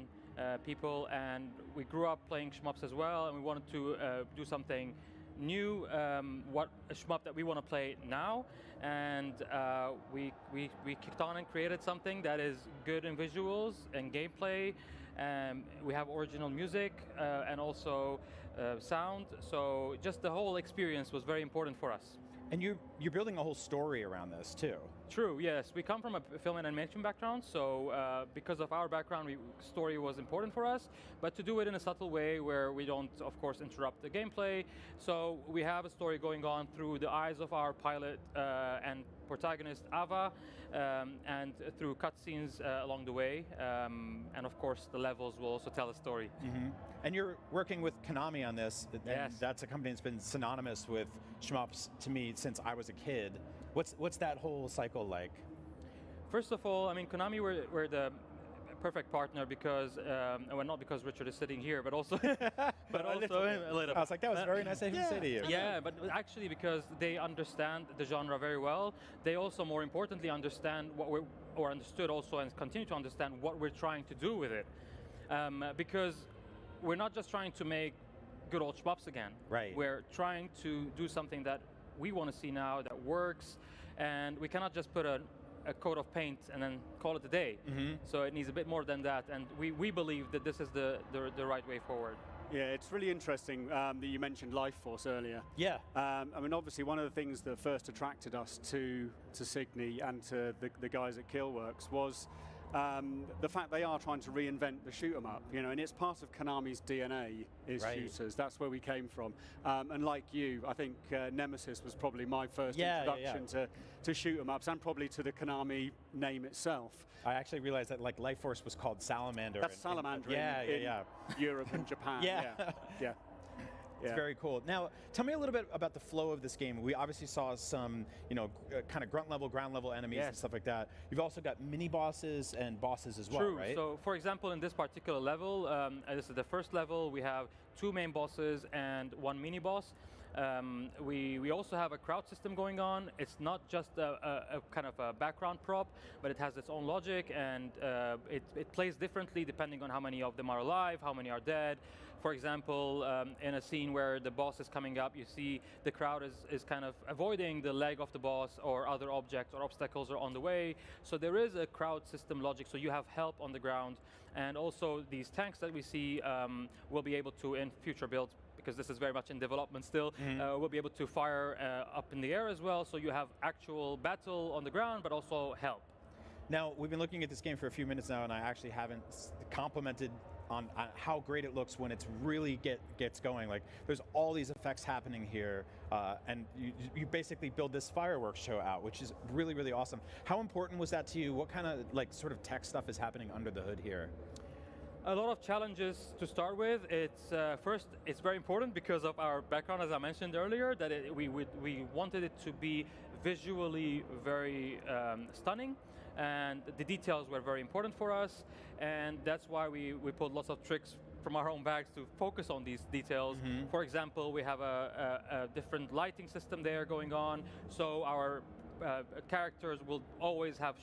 people, and we grew up playing shmups as well, and we wanted to do something new, what a shmup that we want to play now, and we kicked on and created something that is good in visuals and gameplay. We have original music and also sound, so just the whole experience was very important for us. And you're building a whole story around this too. True, yes. We come from a film and animation background, so because of our background, story was important for us, but to do it in a subtle way where we don't, of course, interrupt the gameplay. So we have a story going on through the eyes of our pilot and protagonist, Ava, and through cutscenes along the way. And of course, the levels will also tell a story. Mm-hmm. And you're working with Konami on this, and yes. That's a company that's been synonymous with shmups to me since I was a kid. What's that whole cycle like? First of all, I mean, Konami were the perfect partner because, well, not because Richard is sitting here, but also, but also a little. I was like, that was very nice of him to say to you. Yeah, but actually because they understand the genre very well, they also, more importantly, understand what or understood also and continue to understand what we're trying to do with it. Because we're not just trying to make good old shmups again. Right. We're trying to do something that we want to see now that works, and we cannot just put a coat of paint and then call it a day. Mm-hmm. So it needs a bit more than that, and we believe that this is the right way forward. Yeah, it's really interesting that you mentioned Life Force earlier. Yeah. I mean, obviously, one of the things that first attracted us to Signy and to the guys at Keelworks was the fact they are trying to reinvent the shoot 'em up, you know, and it's part of Konami's DNA is right. shooters. That's where we came from. And like you, I think Nemesis was probably my first introduction to shoot 'em ups, and probably to the Konami name itself. I actually realized that like Life Force was called Salamander. That's Salamander in Europe and Japan. Yeah. It's very cool. Now, tell me a little bit about the flow of this game. We obviously saw some, kind of grunt level, ground level enemies and stuff like that. You've also got mini bosses and bosses as well, True. right? So, for example, in this particular level, this is the first level. We have 2 main bosses and 1 mini boss. We also have a crowd system going on. It's not just a kind of a background prop, but it has its own logic, and it plays differently depending on how many of them are alive, how many are dead. For example, in a scene where the boss is coming up, you see the crowd is kind of avoiding the leg of the boss, or other objects or obstacles are on the way. So there is a crowd system logic, so you have help on the ground. And also these tanks that we see will be able to, in future builds, because this is very much in development still, we'll be able to fire up in the air as well, so you have actual battle on the ground, but also help. Now, we've been looking at this game for a few minutes now, and I actually haven't complimented on how great it looks when it's really gets going. Like, there's all these effects happening here, and you basically build this fireworks show out, which is really, really awesome. How important was that to you? What kind of, sort of tech stuff is happening under the hood here? A lot of challenges to start with. It's first, it's very important because of our background, as I mentioned earlier, that we wanted it to be visually very stunning, and the details were very important for us, and that's why we pulled lots of tricks from our own bags to focus on these details. For example, we have a different lighting system there going on, so our characters will always have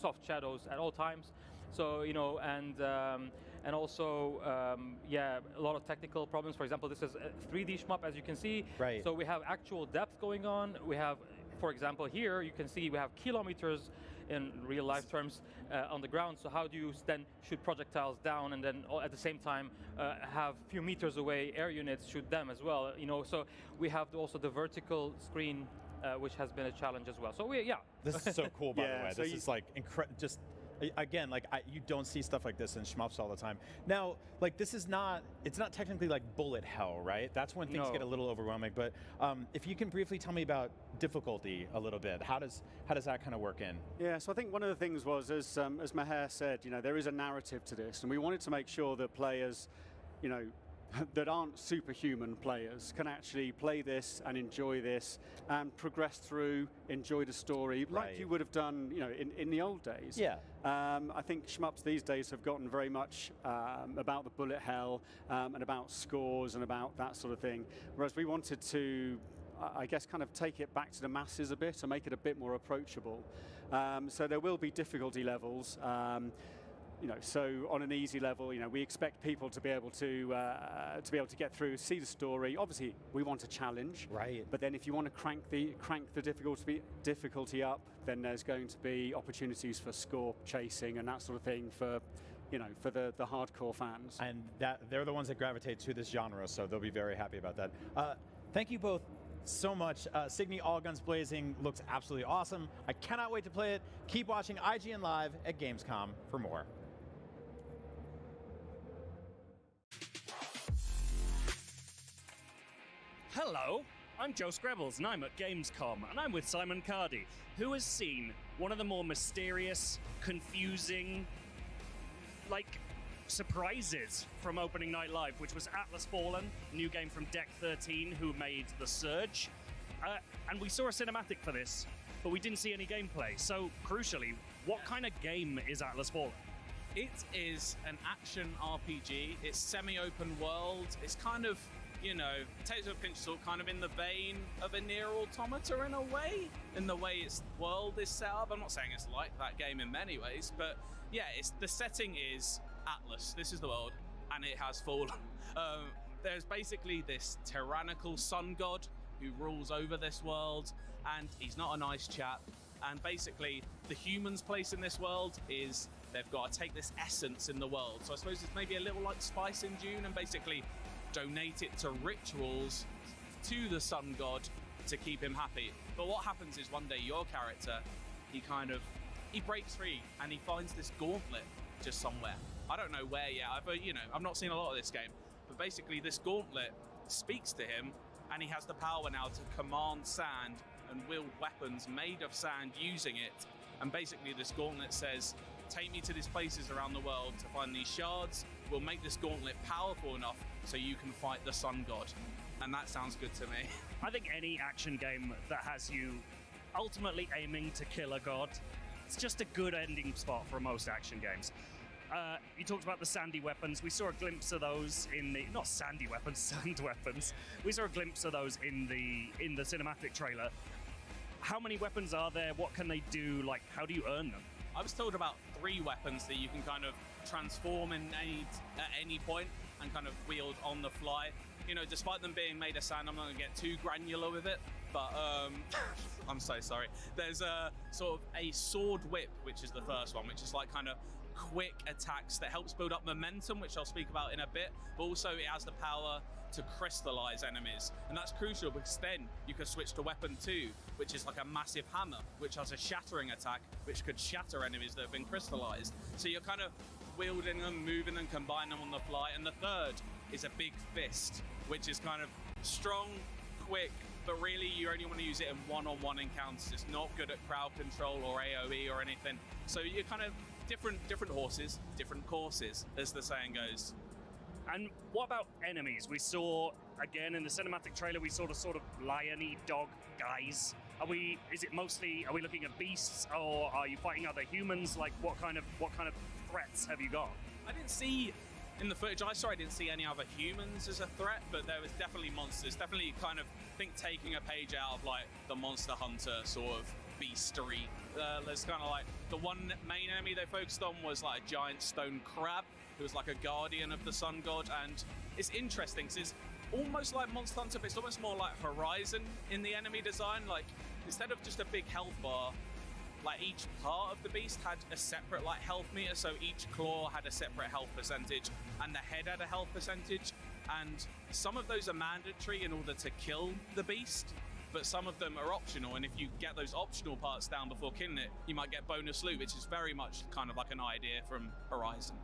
soft shadows at all times. So, you know, and also, yeah, a lot of technical problems. For example, this is a 3D shmup, as you can see. Right. So we have actual depth going on. We have, for example, here you can see we have kilometers in real life terms on the ground. So how do you then shoot projectiles down and then at the same time have a few meters away air units shoot them as well? You know, so we have also the vertical screen, which has been a challenge as well. So yeah. This is so cool, by the way. So This is like just. Again, like you don't see stuff like this in shmups all the time. Now, like it's not technically like bullet hell, right? That's when things get a little overwhelming. But if you can briefly tell me about difficulty a little bit, how does that kind of work in? Yeah, so I think one of the things was, as Maher said, you know, there is a narrative to this, and we wanted to make sure that players, you know, that aren't superhuman players can actually play this and enjoy this and progress through, enjoy the story like you would have done, you know, in the old days. Yeah. I think shmups these days have gotten very much about the bullet hell and about scores and about that sort of thing, whereas we wanted to, I guess, kind of take it back to the masses a bit and make it a bit more approachable. So there will be difficulty levels. You know, so on an easy level, you know, we expect people to be able to get through, see the story. Obviously, we want a challenge, right? But then, if you want to crank the difficulty up, then there's going to be opportunities for score chasing and that sort of thing for, you know, for the hardcore fans. And they're the ones that gravitate to this genre, so they'll be very happy about that. Thank you both so much. Signy All Guns Blazing looks absolutely awesome. I cannot wait to play it. Keep watching IGN Live at Gamescom for more. Hello, I'm Joe Screbbles and I'm at Gamescom, and I'm with Simon Cardy, who has seen one of the more mysterious, confusing, like, surprises from opening night live, which was Atlas Fallen, a new game from Deck 13, who made The Surge. And we saw a cinematic for this, but we didn't see any gameplay. So, crucially, what kind of game is Atlas Fallen? It is an action RPG. It's semi-open world. It's kind of, you know, take it with a pinch of salt, kind of in the vein of a Nier Automata in a way, in the way its world is set up. I'm not saying it's like that game in many ways, but yeah, the setting is Atlas. This is the world, and it has fallen. There's basically this tyrannical sun god who rules over this world, and he's not a nice chap. And basically, the humans' place in this world is they've got to take this essence in the world. So I suppose it's maybe a little like Spice in June, and basically donate it to rituals to the sun god to keep him happy. But what happens is one day your character, he breaks free and he finds this gauntlet just somewhere. I don't know where yet. I've not seen a lot of this game, but basically this gauntlet speaks to him, and he has the power now to command sand and wield weapons made of sand using it. And basically this gauntlet says, take me to these places around the world to find these shards. We'll make this gauntlet powerful enough so you can fight the sun god. And that sounds good to me. I think any action game that has you ultimately aiming to kill a god, it's just a good ending spot for most action games. You talked about the sandy weapons. We saw a glimpse of those in the, not sandy weapons, sand weapons. We saw a glimpse of those in the cinematic trailer. How many weapons are there? What can they do? Like, how do you earn them? I was told about 3 weapons that you can kind of transform at any point and kind of wield on the fly. You know, despite them being made of sand, I'm not going to get too granular with it, but I'm so sorry. There's a sort of a sword whip, which is the first one, which is like kind of quick attacks that helps build up momentum, which I'll speak about in a bit, but also it has the power to crystallize enemies, and that's crucial because then you can switch to weapon 2, which is like a massive hammer, which has a shattering attack, which could shatter enemies that have been crystallized. So you're kind of wielding them, moving them, combining them on the fly. And the third is a big fist, which is kind of strong, quick, but really you only want to use it in one-on-one encounters. It's not good at crowd control or AoE or anything. So you're kind of different horses, different courses, as the saying goes. And what about enemies? We saw, again, in the cinematic trailer, we saw the sort of lion-y dog guys. Are we looking at beasts, or are you fighting other humans? Like, what kind of threats have you got? I didn't see, in the footage I saw, I didn't see any other humans as a threat, but there was definitely monsters. Definitely kind of, I think, taking a page out of, like, the Monster Hunter sort of beastery. There's kind of like, the one main enemy they focused on was like a giant stone crab, who was like a guardian of the sun god, and it's interesting because it's almost like Monster Hunter, but it's almost more like Horizon in the enemy design. Like, instead of just a big health bar, like each part of the beast had a separate like health meter, so each claw had a separate health percentage, and the head had a health percentage, and some of those are mandatory in order to kill the beast, but some of them are optional, and if you get those optional parts down before killing it, you might get bonus loot, which is very much kind of like an idea from Horizon.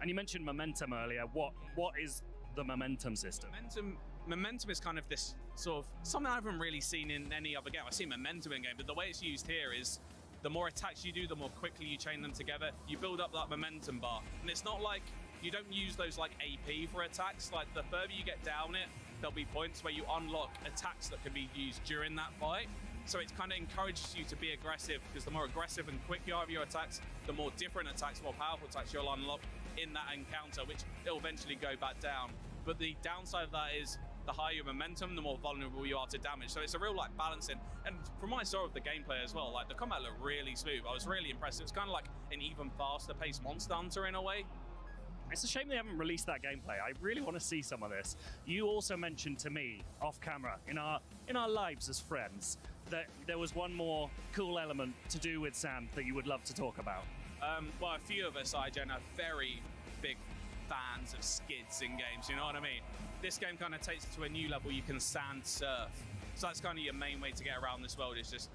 And you mentioned momentum earlier. What is the momentum system? Momentum is kind of this sort of something I haven't really seen in any other game. I've seen momentum in game, but the way it's used here is the more attacks you do, the more quickly you chain them together. You build up that momentum bar, and it's not like you don't use those like AP for attacks. Like, the further you get down it, there'll be points where you unlock attacks that can be used during that fight. So it kind of encourages you to be aggressive, because the more aggressive and quick you are with your attacks, the more different attacks, more powerful attacks you'll unlock in that encounter, which it'll eventually go back down. But the downside of that is the higher your momentum, the more vulnerable you are to damage. So it's a real like balancing. And from what I saw of the gameplay as well, like the combat looked really smooth. I was really impressed. It was kind of like an even faster paced Monster Hunter in a way. It's a shame they haven't released that gameplay. I really want to see some of this. You also mentioned to me off camera in our lives as friends that there was one more cool element to do with sand that you would love to talk about. Well, a few of us, IGN, are very big fans of skids in games, you know what I mean? This game kind of takes it to a new level. You can sand surf. So that's kind of your main way to get around this world, is just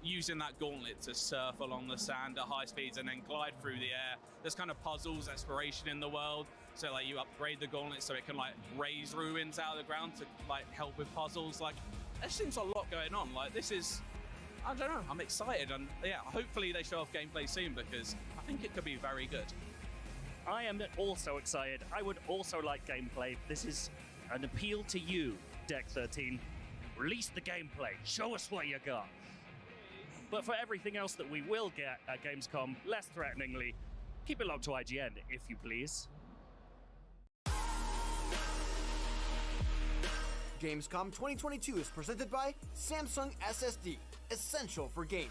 using that gauntlet to surf along the sand at high speeds and then glide through the air. There's kind of puzzles, exploration in the world. So like you upgrade the gauntlet so it can like raise ruins out of the ground to like help with puzzles. Like, there seems a lot going on. Like, this is, I don't know, I'm excited, and yeah, hopefully they show off gameplay soon, because I think it could be very good. I am also excited. I would also like gameplay. This is an appeal to you, Deck 13. Release the gameplay. Show us what you got. But for everything else that we will get at Gamescom, less threateningly, keep it locked to IGN, if you please. Gamescom 2022 is presented by Samsung SSD, essential for gaming.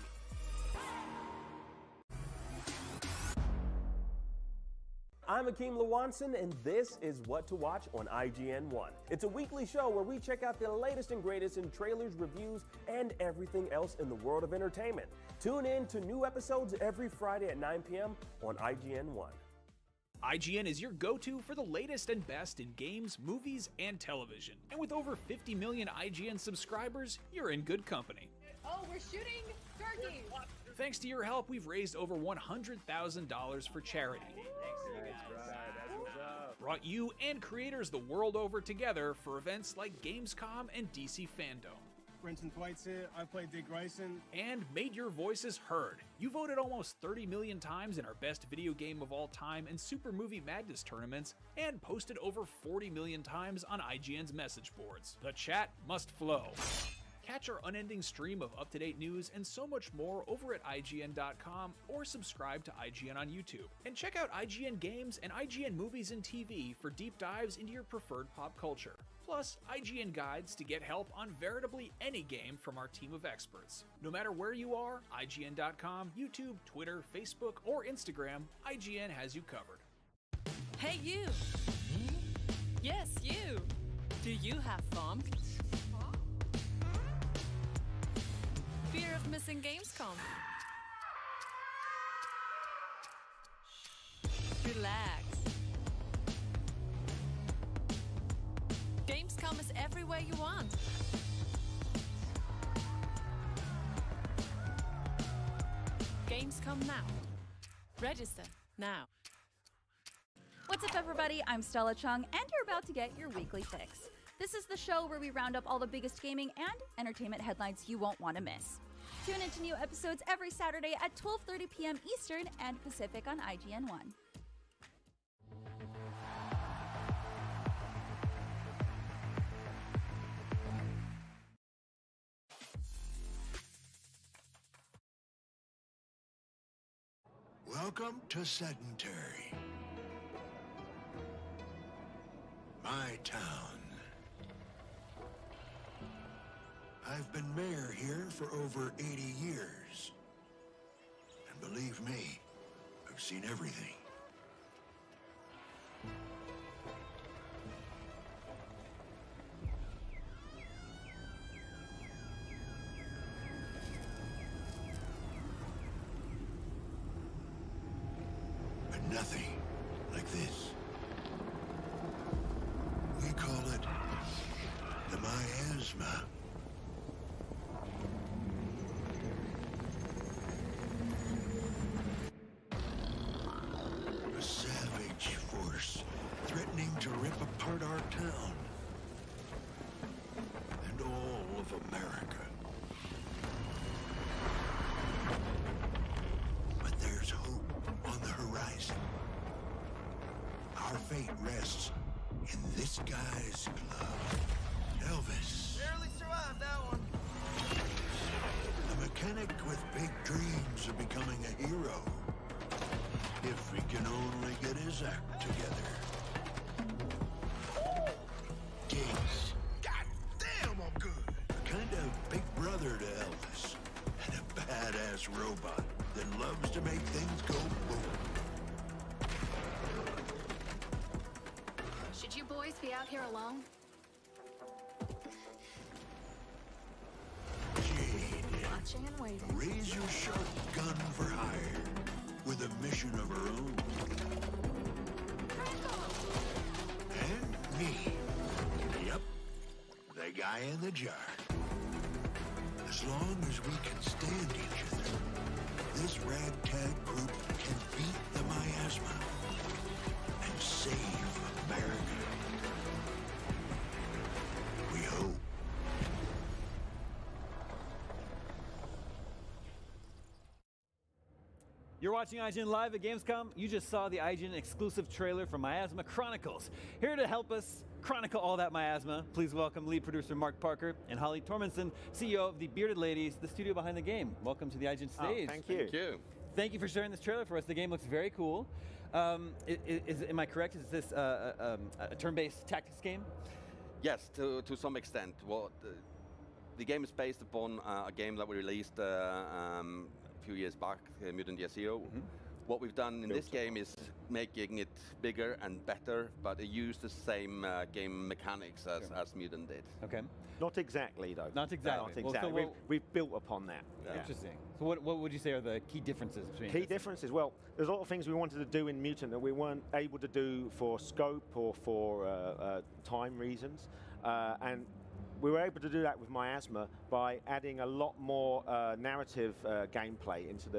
I'm Akeem Lawanson, and this is What to Watch on IGN1. It's a weekly show where we check out the latest and greatest in trailers, reviews, and everything else in the world of entertainment. Tune in to new episodes every Friday at 9 p.m. on IGN1. IGN is your go-to for the latest and best in games, movies, and television. And with over 50 million IGN subscribers, you're in good company. Oh, we're shooting turkeys! Thanks to your help, we've raised over $100,000 for charity. Brought you and creators the world over together for events like Gamescom and DC Fandom. Brenton Thwaites here, I play Dick Grayson. And made your voices heard. You voted almost 30 million times in our best video game of all time and Super Movie Madness tournaments, and posted over 40 million times on IGN's message boards. The chat must flow. Catch our unending stream of up-to-date news and so much more over at IGN.com, or subscribe to IGN on YouTube. And check out IGN Games and IGN Movies and TV for deep dives into your preferred pop culture. Plus, IGN guides to get help on veritably any game from our team of experts. No matter where you are, IGN.com, YouTube, Twitter, Facebook, or Instagram, IGN has you covered. Hey, you! Yes, you! Do you have fun? Fear of missing Gamescom? Relax. Gamescom is everywhere you want. Gamescom now. Register now. What's up, everybody? I'm Stella Chung, and you're about to get your weekly fix. This is the show where we round up all the biggest gaming and entertainment headlines you won't want to miss. Tune into new episodes every Saturday at 12:30 p.m. Eastern and Pacific on IGN1. Welcome to Sedentary. My town. I've been mayor here for over 80 years. And believe me, I've seen everything. But nothing like this. We call it the miasma. A savage force threatening to rip apart our town and all of America. But there's hope on the horizon. Our fate rests in this guy's glove. Elvis. Barely survived that one. A mechanic with big dreams of becoming a hero. If he can only get his act together. Gigs. God damn, I'm good. A kind of big brother to Elvis. And a badass robot that loves to make things go boom. Should you boys be out here alone? Watching and waiting. Razor sharp gun for hire. With a mission of her own. And me. Yep. The guy in the jar. As long as we can stand each other, this ragtag group can beat the miasma and save America. We hope. You're watching IGN Live at Gamescom. You just saw the IGN exclusive trailer for Miasma Chronicles. Here to help us chronicle all that miasma, please welcome lead producer Mark Parker and Holly Tormenson, CEO of the Bearded Ladies, the studio behind the game. Welcome to the IGN stage. Thank you. Thank you. Thank you for sharing this trailer for us. The game looks very cool. Am I correct? Is this a turn-based tactics game? Yes, to some extent. Well, the game is based upon a game that we released a few years back, Mutant Year. What we've done in this game is making it bigger and better, but it used the same game mechanics as Mutant did. Okay. Not exactly, though. Not exactly. Not exactly. Well, so we've built upon that. Yeah. Interesting. So what would you say are the key differences between Key differences? Well, there's a lot of things we wanted to do in Mutant that we weren't able to do for scope or for time reasons. And we were able to do that with Miasma by adding a lot more narrative gameplay into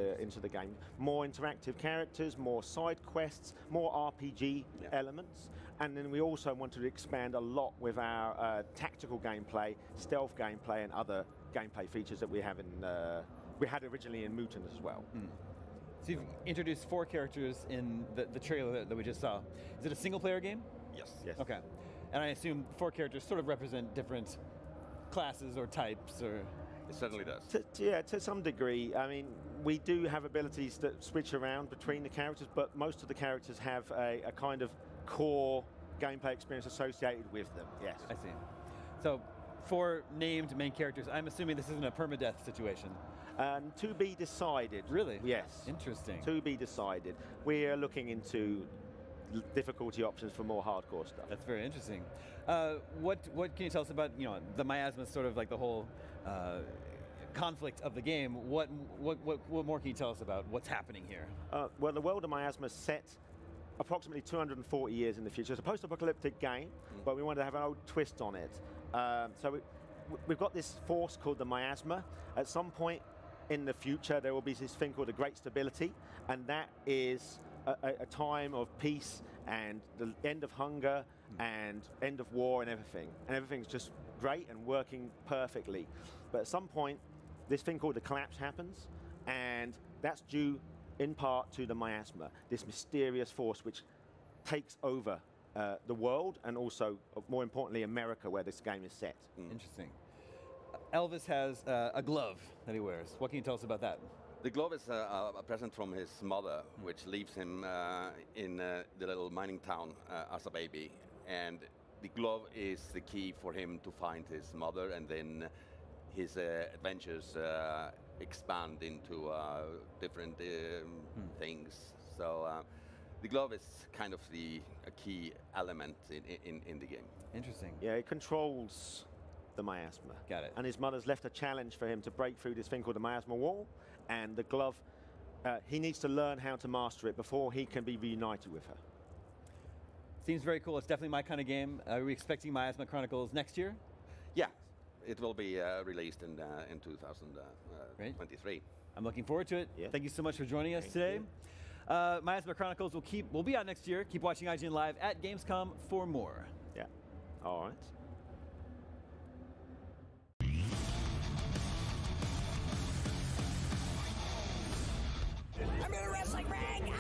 the game, more interactive characters, more side quests, more RPG elements, and then we also wanted to expand a lot with our tactical gameplay, stealth gameplay, and other gameplay features that we have we had originally in Mutant as well. So you've introduced 4 characters in the trailer that we just saw. Is it a single-player game? Yes. Yes. Okay. And I assume 4 characters sort of represent different classes or types, or... It certainly does. To some degree. I mean, we do have abilities that switch around between the characters, but most of the characters have a kind of core gameplay experience associated with them, yes. I see. So, 4 named main characters. I'm assuming this isn't a permadeath situation. To be decided. Really? Yes. Interesting. To be decided. We're looking into difficulty options for more hardcore stuff. That's very interesting. What can you tell us about the miasma, sort of like the whole conflict of the game? What more can you tell us about what's happening here? Well, the world of Miasma is set approximately 240 years in the future. It's a post-apocalyptic game, but we wanted to have an old twist on it. So we've got this force called the Miasma. At some point in the future, there will be this thing called the Great Stability, and that is a time of peace and the end of hunger and end of war and everything. And everything's just great and working perfectly. But at some point, this thing called the collapse happens, and that's due in part to the miasma, this mysterious force which takes over the world and also, more importantly, America, where this game is set. Interesting. Elvis has a glove that he wears. What can you tell us about that? The glove is a present from his mother, which leaves him in the little mining town as a baby. And the glove is the key for him to find his mother, and then his adventures expand into different things. So the glove is kind of a key element in the game. Interesting. Yeah, it controls the miasma. Got it. And his mother's left a challenge for him to break through this thing called the miasma wall, and the glove, he needs to learn how to master it before he can be reunited with her. Seems very cool. It's definitely my kind of game. Are we expecting Miasma Chronicles next year? Yeah, it will be released in 2023. I'm looking forward to it. Yeah. Thank you so much for joining us today. Miasma Chronicles will be out next year. Keep watching IGN Live at Gamescom for more. Yeah. All right. I'm in a wrestling ring!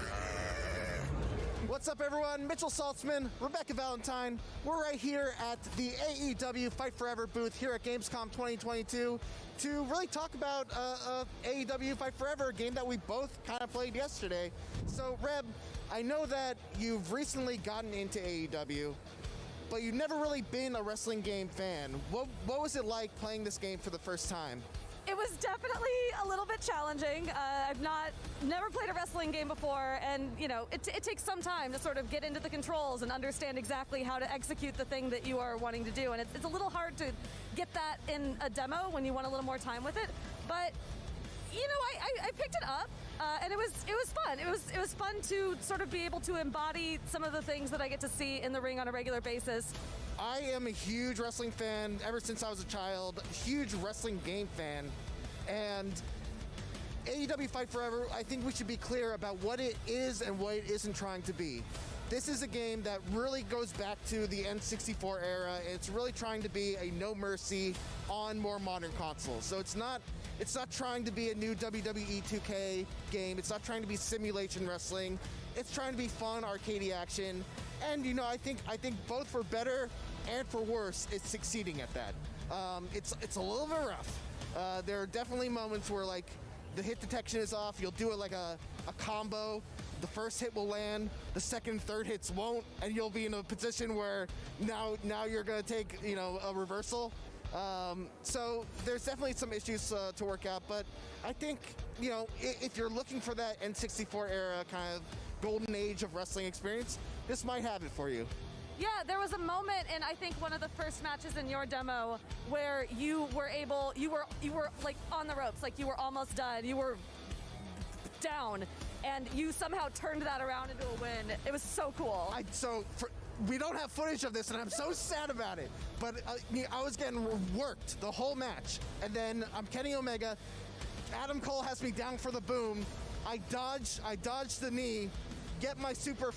What's up, everyone? Mitchell Saltzman, Rebecca Valentine. We're right here at the AEW Fight Forever booth here at Gamescom 2022 to really talk about AEW Fight Forever, a game that we both kind of played yesterday. So, Reb, I know that you've recently gotten into AEW, but you've never really been a wrestling game fan. What was it like playing this game for the first time? It was definitely a little bit challenging. I've never played a wrestling game before, and it takes some time to sort of get into the controls and understand exactly how to execute the thing that you are wanting to do. And it's a little hard to get that in a demo when you want a little more time with it. But I picked it up, and it was fun. It was fun to sort of be able to embody some of the things that I get to see in the ring on a regular basis. I am a huge wrestling fan ever since I was a child, huge wrestling game fan, and AEW Fight Forever, I think we should be clear about what it is and what it isn't trying to be. This is a game that really goes back to the N64 era, and it's really trying to be a No Mercy on more modern consoles. So it's not trying to be a new WWE 2K game, it's not trying to be simulation wrestling, it's trying to be fun, arcadey action, and I think both for better and for worse, it's succeeding at that. It's a little bit rough. There are definitely moments where the hit detection is off. You'll do it like a combo. The first hit will land, the second and third hits won't, and you'll be in a position where now you're going to take a reversal. So there's definitely some issues to work out, but I think if you're looking for that N64 era kind of golden age of wrestling experience, this might have it for you. Yeah, there was a moment in I think one of the first matches in your demo where you were like on the ropes, like you were almost done, you were down, and you somehow turned that around into a win. It was so cool. We don't have footage of this, and I'm so sad about it. But I was getting worked the whole match, and then I'm Kenny Omega. Adam Cole has me down for the boom. I dodged the knee, get my super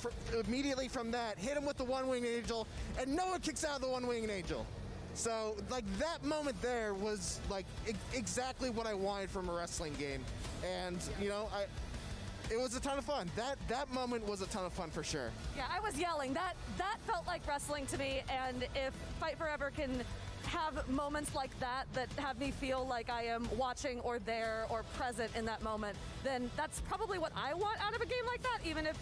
immediately from that, hit him with the one-winged angel, and no one kicks out of the one-winged angel. So that moment there was exactly what I wanted from a wrestling game, and it was a ton of fun. That moment was a ton of fun for sure. Yeah, I was yelling. That felt like wrestling to me, and if Fight Forever can have moments like that have me feel like I am watching or there or present in that moment, then that's probably what I want out of a game like that, even if,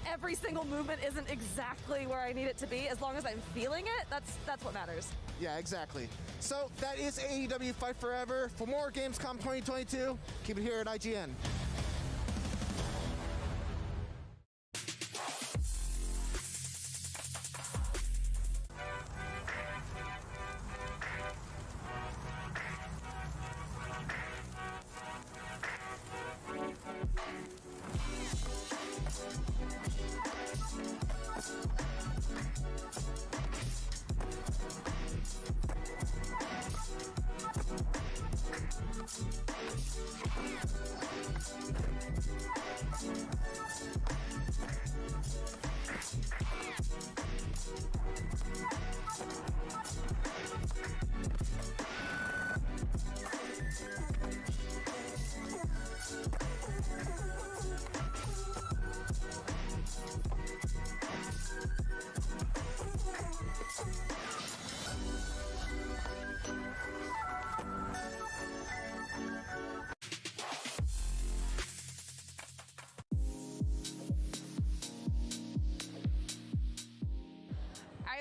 every single movement isn't exactly where I need it to be. As long as I'm feeling it, that's what matters. Yeah, exactly. So that is AEW Fight Forever. For more Gamescom 2022, keep it here at IGN.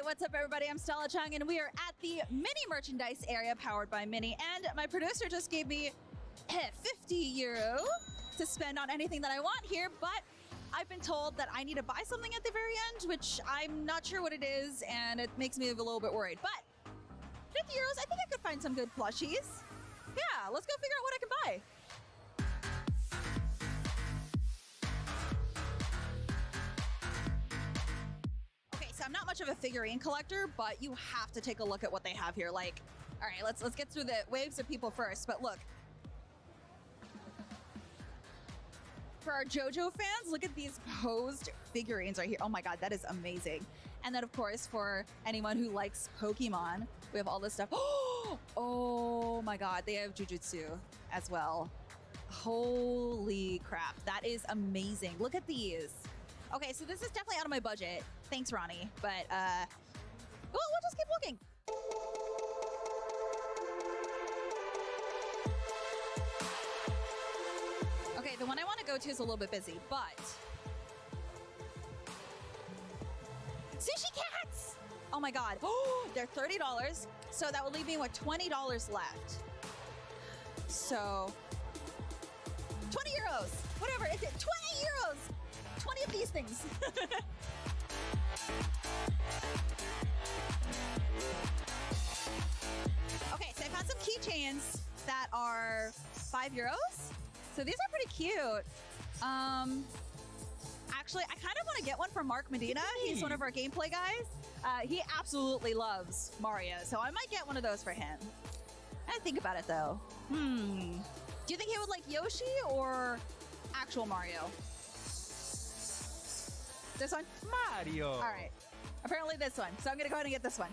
what's up, everybody? I'm Stella Chung, and we are at the Mini merchandise area powered by Mini. And my producer just gave me 50 euro to spend on anything that I want here, but I've been told that I need to buy something at the very end, which I'm not sure what it is, and it makes me a little bit worried. But 50 euros, I think I could find some good plushies. Yeah, let's go figure out what I can buy. So I'm not much of a figurine collector, but you have to take a look at what they have here. Like, all right, let's get through the waves of people first. But look, for our JoJo fans, look at these posed figurines right here. Oh my God, that is amazing. And then of course, for anyone who likes Pokemon, we have all this stuff. Oh my God, they have Jujutsu as well. Holy crap, that is amazing. Look at these. Okay, so this is definitely out of my budget. Thanks, Ronnie. But, we'll just keep looking. Okay, the one I want to go to is a little bit busy, but... Sushi cats! Oh my God. Oh, they're $30, so that would leave me with $20 left. So... 20 euros! Whatever, it's 20 euros! 20 of these things. Okay, so I found some keychains that are 5 euros. So these are pretty cute. Actually, I kind of want to get one from Mark Medina. He's one of our gameplay guys. He absolutely loves Mario, so I might get one of those for him. I didn't think about it though. Do you think he would like Yoshi or actual Mario? This one? Mario. All right. Apparently this one. So I'm going to go ahead and get this one.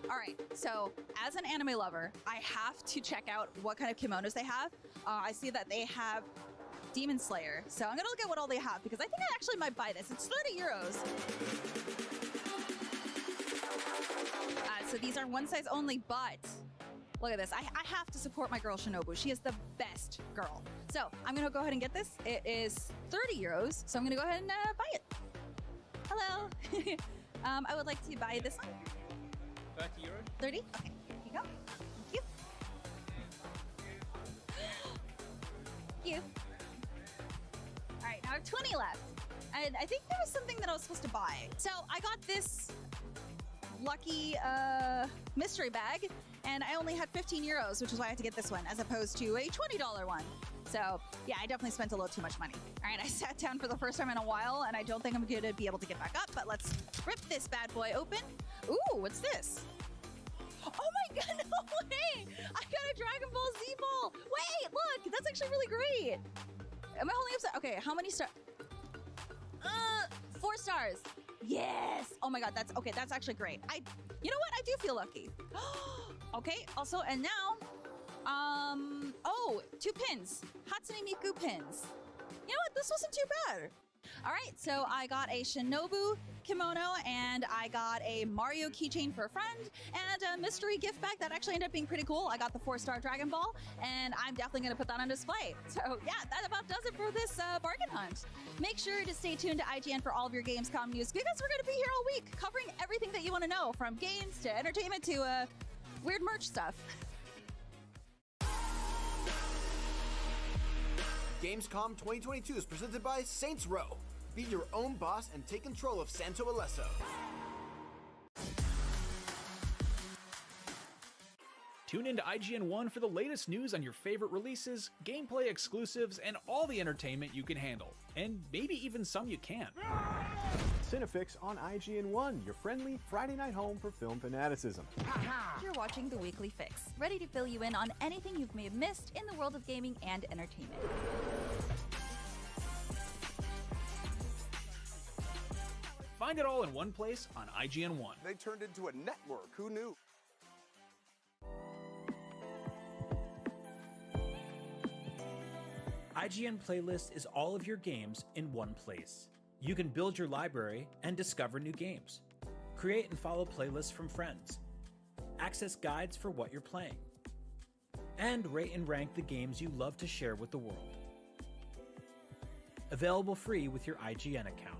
All right. So as an anime lover, I have to check out what kind of kimonos they have. I see that they have Demon Slayer. So I'm going to look at what all they have because I think I actually might buy this. It's 30 euros. So these are one size only, but... Look at this. I have to support my girl Shinobu. She is the best girl. So I'm going to go ahead and get this. It is 30 euros. So I'm going to go ahead and buy it. Hello. I would like to buy this one. 30 euros? 30? Okay. Here you go. Thank you. Thank you. All right. Now I have 20 left. And I think there was something that I was supposed to buy. So I got this lucky mystery bag. And I only had 15 euros, which is why I had to get this one, as opposed to a $20 one. So, yeah, I definitely spent a little too much money. All right, I sat down for the first time in a while, and I don't think I'm going to be able to get back up, but let's rip this bad boy open. Ooh, what's this? Oh my God, no way! I got a Dragon Ball Z ball! Wait, look, that's actually really great. Am I holding up? Okay, how many stars? 4 stars. Yes! Oh my God, that's actually great. You know what? I do feel lucky. Okay, also, and now, 2 pins. Hatsune Miku pins. You know what? This wasn't too bad. All right, so I got a Shinobu kimono, and I got a Mario keychain for a friend, and a mystery gift bag that actually ended up being pretty cool. I got the 4-star Dragon Ball, and I'm definitely going to put that on display. So yeah, that about does it for this bargain hunt. Make sure to stay tuned to IGN for all of your Gamescom news, because we're going to be here all week covering everything that you want to know, from games to entertainment to weird merch stuff. Gamescom 2022 is presented by Saints Row. Be your own boss and take control of Santo Alesso. Tune into IGN1 for the latest news on your favorite releases, gameplay exclusives, and all the entertainment you can handle. And maybe even some you can't. Cinefix on IGN1, your friendly Friday night home for film fanaticism. You're watching The Weekly Fix, ready to fill you in on anything you may have missed in the world of gaming and entertainment. Find it all in one place on IGN1. They turned into a network. Who knew? IGN Playlist is all of your games in one place. You can build your library and discover new games. Create and follow playlists from friends. Access guides for what you're playing. And rate and rank the games you love to share with the world. available free with your IGN account.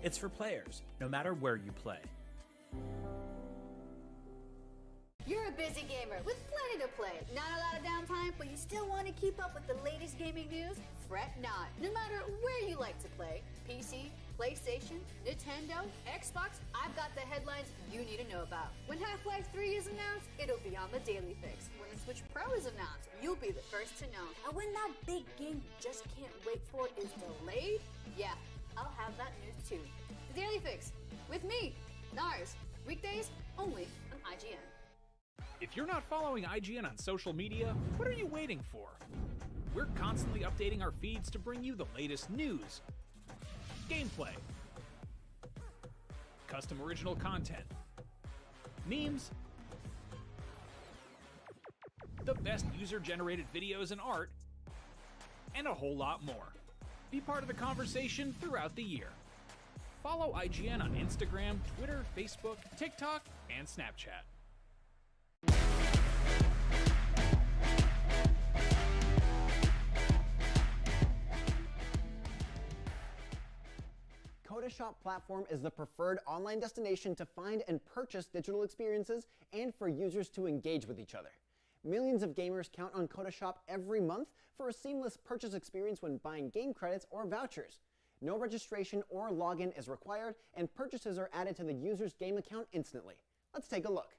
It's for players, no matter where you play. You're a busy gamer with plenty to play. Not a lot of downtime, but you still want to keep up with the latest gaming news? Fret not. No matter where you like to play, PC, PlayStation, Nintendo, Xbox, I've got the headlines you need to know about. When Half-Life 3 is announced, it'll be on the Daily Fix. When the Switch Pro is announced, you'll be the first to know. And when that big game you just can't wait for is delayed, yeah, I'll have that news too. The Daily Fix, with me, Nars, weekdays only on IGN. If you're not following IGN on social media, what are you waiting for? We're constantly updating our feeds to bring you the latest news, gameplay, custom original content, memes, the best user-generated videos and art, and a whole lot more. Be part of the conversation throughout the year. Follow IGN on Instagram, Twitter, Facebook, TikTok, and Snapchat. Shop platform is the preferred online destination to find and purchase digital experiences and for users to engage with each other. Millions of gamers count on Shop every month for a seamless purchase experience when buying game credits or vouchers. No registration or login is required, and purchases are added to the user's game account instantly. Let's take a look.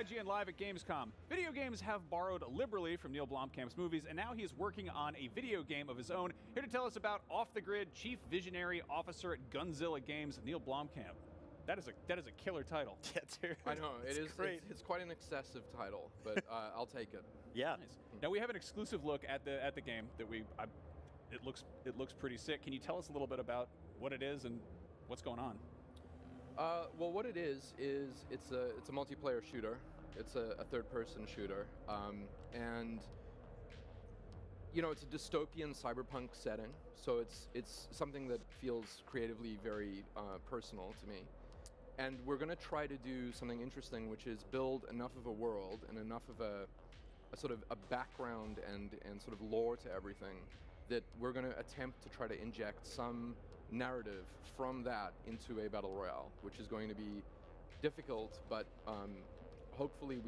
IGN Live at Gamescom. Video games have borrowed liberally from Neil Blomkamp's movies, and now he is working on a video game of his own. Here to tell us about Off the Grid Chief Visionary Officer at Gunzilla Games, Neil Blomkamp. That is a killer title. Yeah, dude. I know, it is great. It's quite an excessive title, but I'll take it. Yeah. Nice. Now we have an exclusive look at the game that it looks pretty sick. Can you tell us a little bit about what it is and what's going on? Well, what it is it's a multiplayer shooter. It's a third-person shooter, and you know, it's a dystopian cyberpunk setting. So it's something that feels creatively very personal to me. And we're going to try to do something interesting, which is build enough of a world and enough of a sort of a background and sort of lore to everything that we're going to attempt to try to inject some narrative from that into a battle royale, which is going to be difficult, but hopefully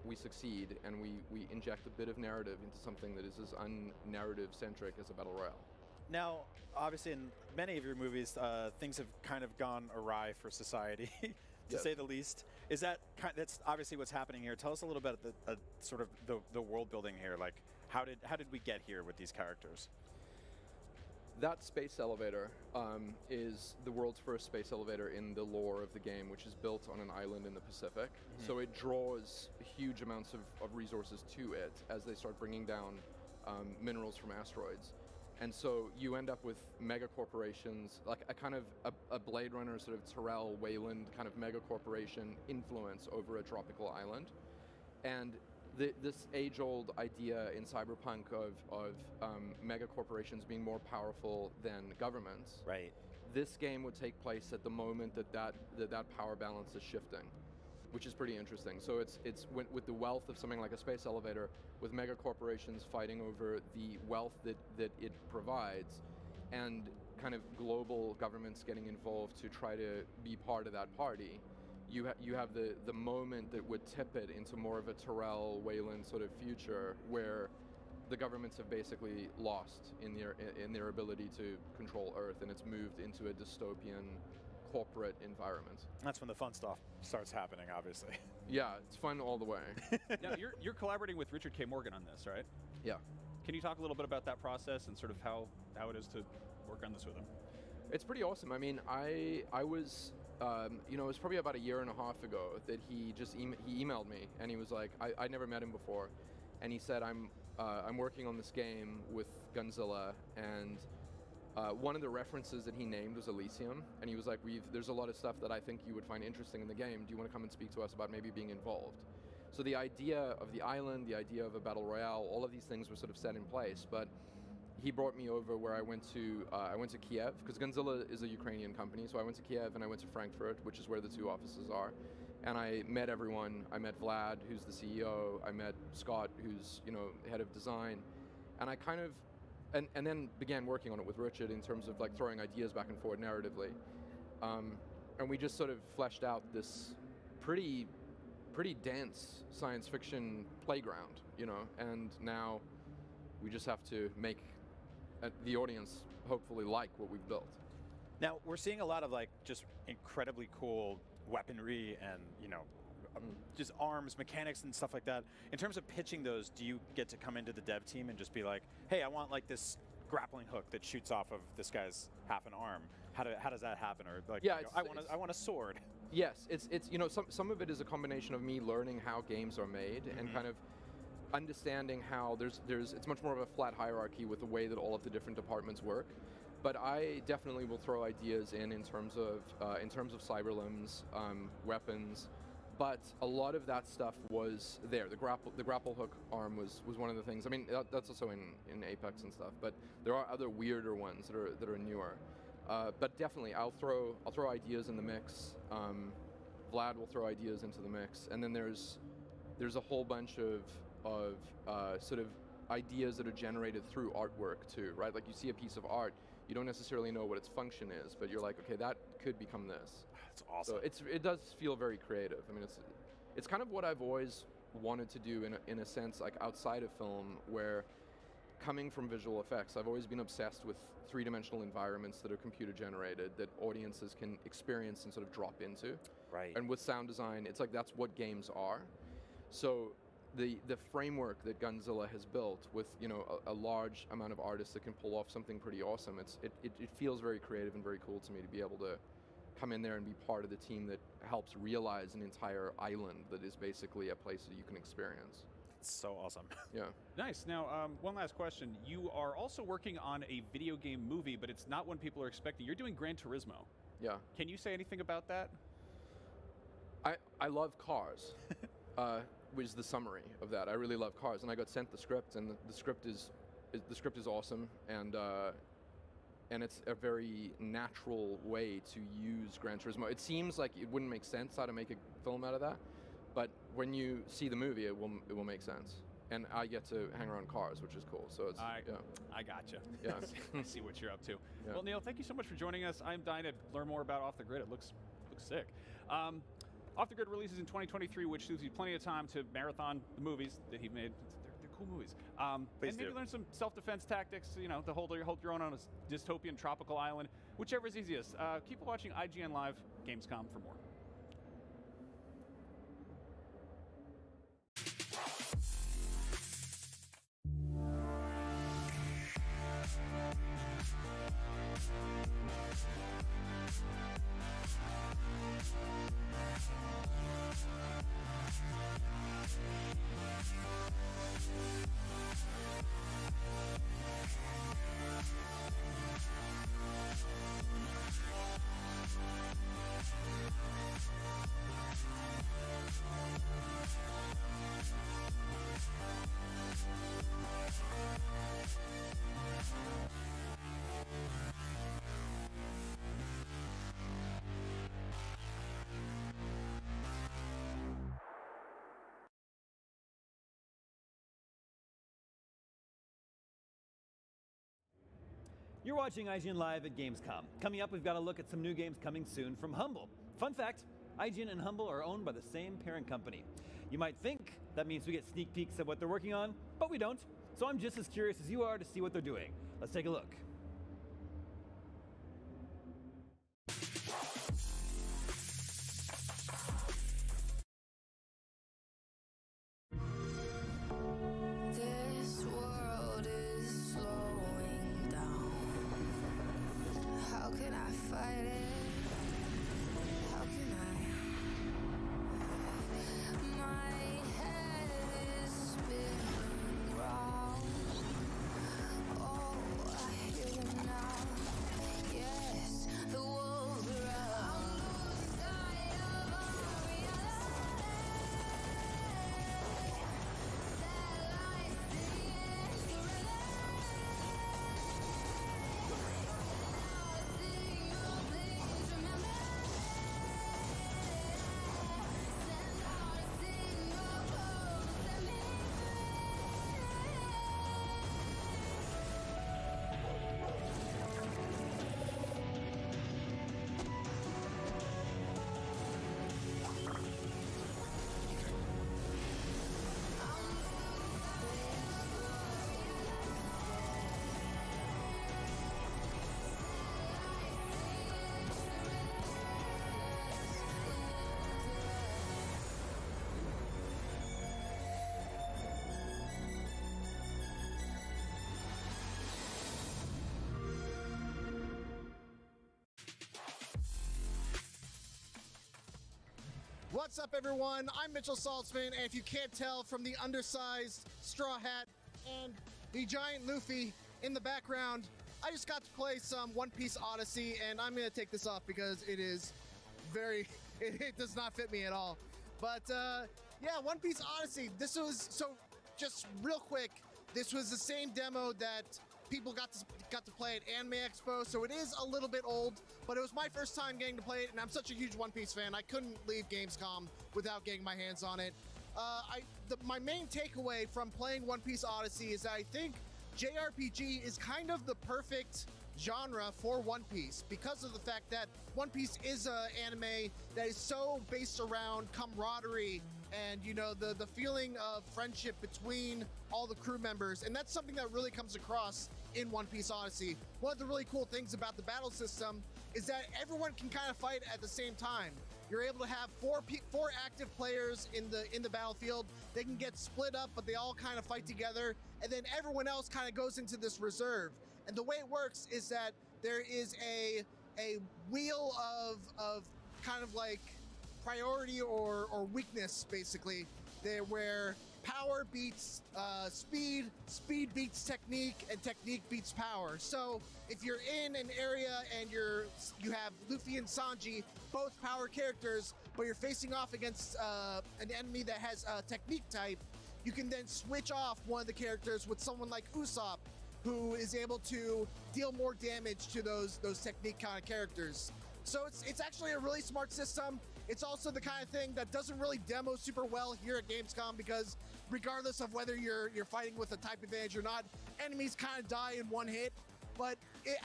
we succeed and we inject a bit of narrative into something that is as un-narrative centric as a battle royale. Now, obviously in many of your movies, things have kind of gone awry for society, to say the least. Is that's obviously what's happening here? Tell us a little bit of sort of the world building here. Like, how did we get here with these characters? That space elevator is the world's first space elevator in the lore of the game, which is built on an island in the Pacific. Mm-hmm. So it draws huge amounts of resources to it as they start bringing down minerals from asteroids. And so you end up with mega corporations, like a kind of a Blade Runner sort of Tyrell Wayland kind of mega corporation influence over a tropical island. And this age-old idea in cyberpunk of mega corporations being more powerful than governments. Right. This game would take place at the moment that power balance is shifting, which is pretty interesting. So it's with the wealth of something like a space elevator, with mega corporations fighting over the wealth that it provides, and kind of global governments getting involved to try to be part of that party. You have the moment that would tip it into more of a Tyrell Wayland sort of future, where the governments have basically lost in their ability to control Earth, and it's moved into a dystopian corporate environment. That's when the fun stuff starts happening, obviously. Yeah, it's fun all the way. Now, you're collaborating with Richard K. Morgan on this, right? Yeah. Can you talk a little bit about that process and sort of how it is to work on this with him? It's pretty awesome. I mean, I was, it was probably about a year and a half ago that he just he emailed me, and he was like, I never met him before, and he said, I'm working on this game with Gunzilla, and one of the references that he named was Elysium, and he was like, there's a lot of stuff that I think you would find interesting in the game. Do you want to come and speak to us about maybe being involved? So the idea of the island, the idea of a battle royale, all of these things were sort of set in place, but he brought me over where I went to Kiev, because Gunzilla is a Ukrainian company, so I went to Kiev and I went to Frankfurt, which is where the two offices are, and I met everyone. I met Vlad, who's the CEO, I met Scott, who's, head of design, and I kind of, and then began working on it with Richard in terms of like throwing ideas back and forth narratively, and we just sort of fleshed out this pretty dense science fiction playground, and now we just have to make the audience hopefully like what we've built. Now, we're seeing a lot of like just incredibly cool weaponry and, just arms, mechanics and stuff like that. In terms of pitching those, do you get to come into the dev team and just be like, hey, I want like this grappling hook that shoots off of this guy's half an arm? How does that happen? Or like, yeah, I want a sword. Yes, it's some of it is a combination of me learning how games are made and kind of understanding how it's much more of a flat hierarchy with the way that all of the different departments work. But I definitely will throw ideas in terms of cyber limbs, weapons. But a lot of that stuff was there. The grapple hook arm was one of the things. I mean, that's also in Apex and stuff. But there are other weirder ones that are newer. But definitely, I'll throw ideas in the mix. Vlad will throw ideas into the mix, and then there's a whole bunch of sort of ideas that are generated through artwork too, right? Like you see a piece of art, you don't necessarily know what its function is, but you're like, okay, that could become this. That's awesome. So it does feel very creative. I mean, it's kind of what I've always wanted to do in a sense, like outside of film, where coming from visual effects, I've always been obsessed with three-dimensional environments that are computer generated that audiences can experience and sort of drop into. Right. And with sound design, it's like that's what games are. So the framework that Gunzilla has built with a large amount of artists that can pull off something pretty awesome, it feels very creative and very cool to me to be able to come in there and be part of the team that helps realize an entire island that is basically a place that you can experience. It's so awesome. Yeah. Nice. Now, one last question. You are also working on a video game movie, but it's not one people are expecting. You're doing Gran Turismo. Yeah. Can you say anything about that? I love cars. Which is the summary of that. I really love cars, and I got sent the script, and the script is awesome, and it's a very natural way to use Gran Turismo. It seems like it wouldn't make sense how to make a film out of that, but when you see the movie, it will make sense. And I get to hang around cars, which is cool. So it's I gotcha. Yeah. I see what you're up to. Yeah. Well, Neil, thank you so much for joining us. I'm dying to learn more about Off the Grid. It looks sick. Off the Grid releases in 2023, which gives you plenty of time to marathon the movies that he made. They're cool movies. And maybe learn some self-defense tactics, to hold your own on a dystopian tropical island, whichever is easiest. Keep watching IGN Live Gamescom for more. You're watching IGN Live at Gamescom. Coming up, we've got a look at some new games coming soon from Humble. Fun fact, IGN and Humble are owned by the same parent company. You might think that means we get sneak peeks of what they're working on, but we don't. So I'm just as curious as you are to see what they're doing. Let's take a look. What's up, everyone? I'm Mitchell Saltzman, and if you can't tell from the undersized straw hat and the giant Luffy in the background, I just got to play some One Piece Odyssey, and I'm going to take this off because it is it does not fit me at all. But yeah, One Piece Odyssey, this was, so just real quick, this was the same demo that people got to play at Anime Expo, so it is a little bit old, but it was my first time getting to play it, and I'm such a huge One Piece fan, I couldn't leave Gamescom without getting my hands on it. My main takeaway from playing One Piece Odyssey is that I think JRPG is kind of the perfect genre for One Piece because of the fact that One Piece is an anime that is so based around camaraderie and, you know, the feeling of friendship between all the crew members, and that's something that really comes across in One Piece Odyssey. One of the really cool things about the battle system is that everyone can kind of fight at the same time. You're able to have four active players in the battlefield. They can get split up, but they all kind of fight together, and then everyone else kind of goes into this reserve. And the way it works is that there is a wheel of kind of like priority or weakness, basically, there where power beats speed, speed beats technique, and technique beats power. So if you're in an area and you have Luffy and Sanji, both power characters, but you're facing off against an enemy that has a technique type, you can then switch off one of the characters with someone like Usopp, who is able to deal more damage to those technique kind of characters. So it's actually a really smart system. It's also the kind of thing that doesn't really demo super well here at Gamescom because regardless of whether you're fighting with a type advantage or not, enemies kind of die in one hit. But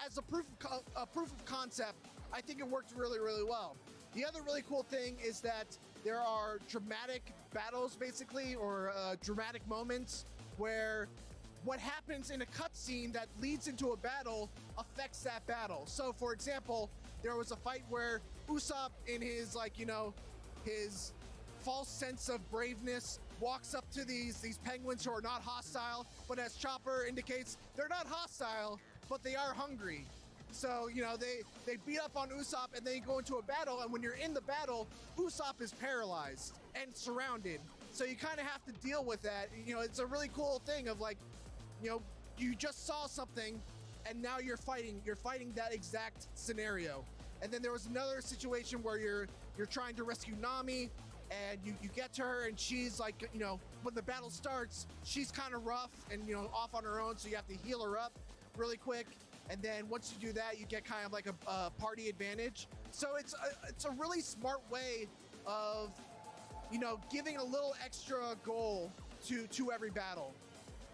as a proof of concept, I think it worked really, really well. The other really cool thing is that there are dramatic battles, basically, or dramatic moments where what happens in a cutscene that leads into a battle affects that battle. So, for example, there was a fight where Usopp, in his, like, you know, his false sense of braveness, walks up to these penguins who are not hostile, but as Chopper indicates, they're not hostile, but they are hungry. So, you know, they beat up on Usopp and they go into a battle, and when you're in the battle, Usopp is paralyzed and surrounded. So you kind of have to deal with that. You know, it's a really cool thing of, like, you know, you just saw something and now you're fighting that exact scenario. And then there was another situation where you're trying to rescue Nami, and you get to her, and she's like, you know, when the battle starts, she's kind of rough and, you know, off on her own, so you have to heal her up really quick. And then once you do that, you get kind of like a party advantage. So it's a really smart way of, you know, giving a little extra goal to every battle.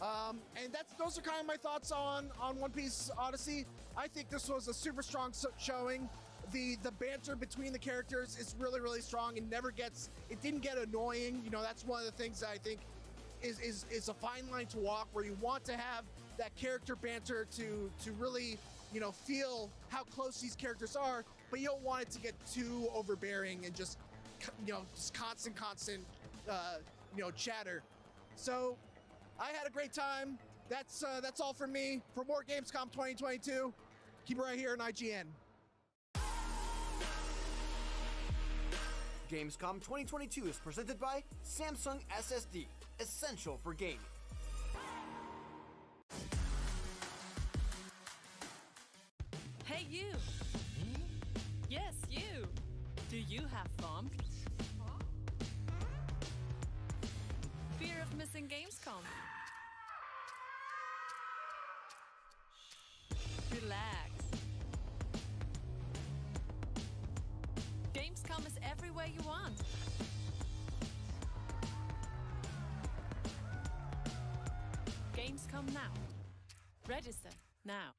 And those are kind of my thoughts on One Piece Odyssey. I think this was a super strong showing. The banter between the characters is really, really strong. It didn't get annoying. You know, that's one of the things that I think is a fine line to walk, where you want to have that character banter to really, you know, feel how close these characters are, but you don't want it to get too overbearing and just, you know, just constant, you know, chatter. So I had a great time. That's all for me. For more Gamescom 2022, keep it right here on IGN. Gamescom 2022 is presented by Samsung SSD, essential for gaming. Hey, you! Yes, you! Do you have fun? Fear of missing Gamescom? Relax. Gamescom is everywhere you want. Gamescom now. Register now.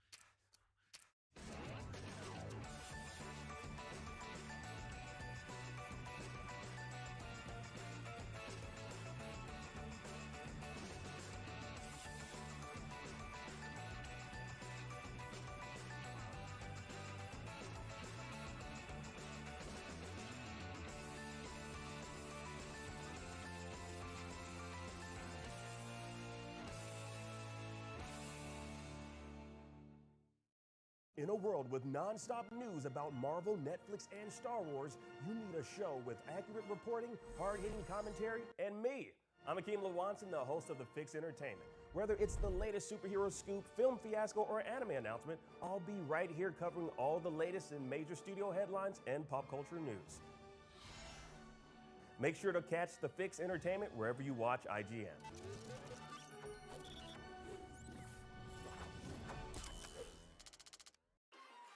In a world with non-stop news about Marvel, Netflix, and Star Wars, you need a show with accurate reporting, hard-hitting commentary, and me. I'm Akeem Lawanson, the host of The Fix Entertainment. Whether it's the latest superhero scoop, film fiasco, or anime announcement, I'll be right here covering all the latest in major studio headlines and pop culture news. Make sure to catch The Fix Entertainment wherever you watch IGN.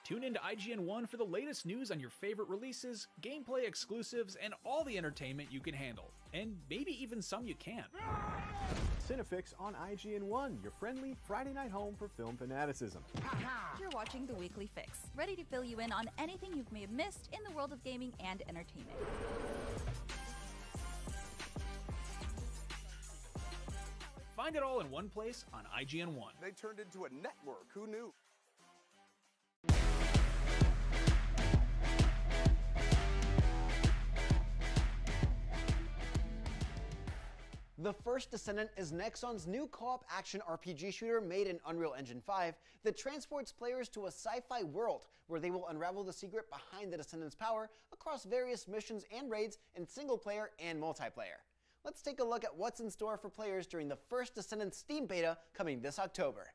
Tune into IGN1 for the latest news on your favorite releases, gameplay exclusives, and all the entertainment you can handle. And maybe even some you can't. Cinefix on IGN1, your friendly Friday night home for film fanaticism. You're watching The Weekly Fix, ready to fill you in on anything you may have missed in the world of gaming and entertainment. Find it all in one place on IGN1. They turned into a network. Who knew? The First Descendant is Nexon's new co-op action RPG shooter made in Unreal Engine 5 that transports players to a sci-fi world where they will unravel the secret behind the Descendant's power across various missions and raids in single-player and multiplayer. Let's take a look at what's in store for players during the First Descendant Steam Beta coming this October.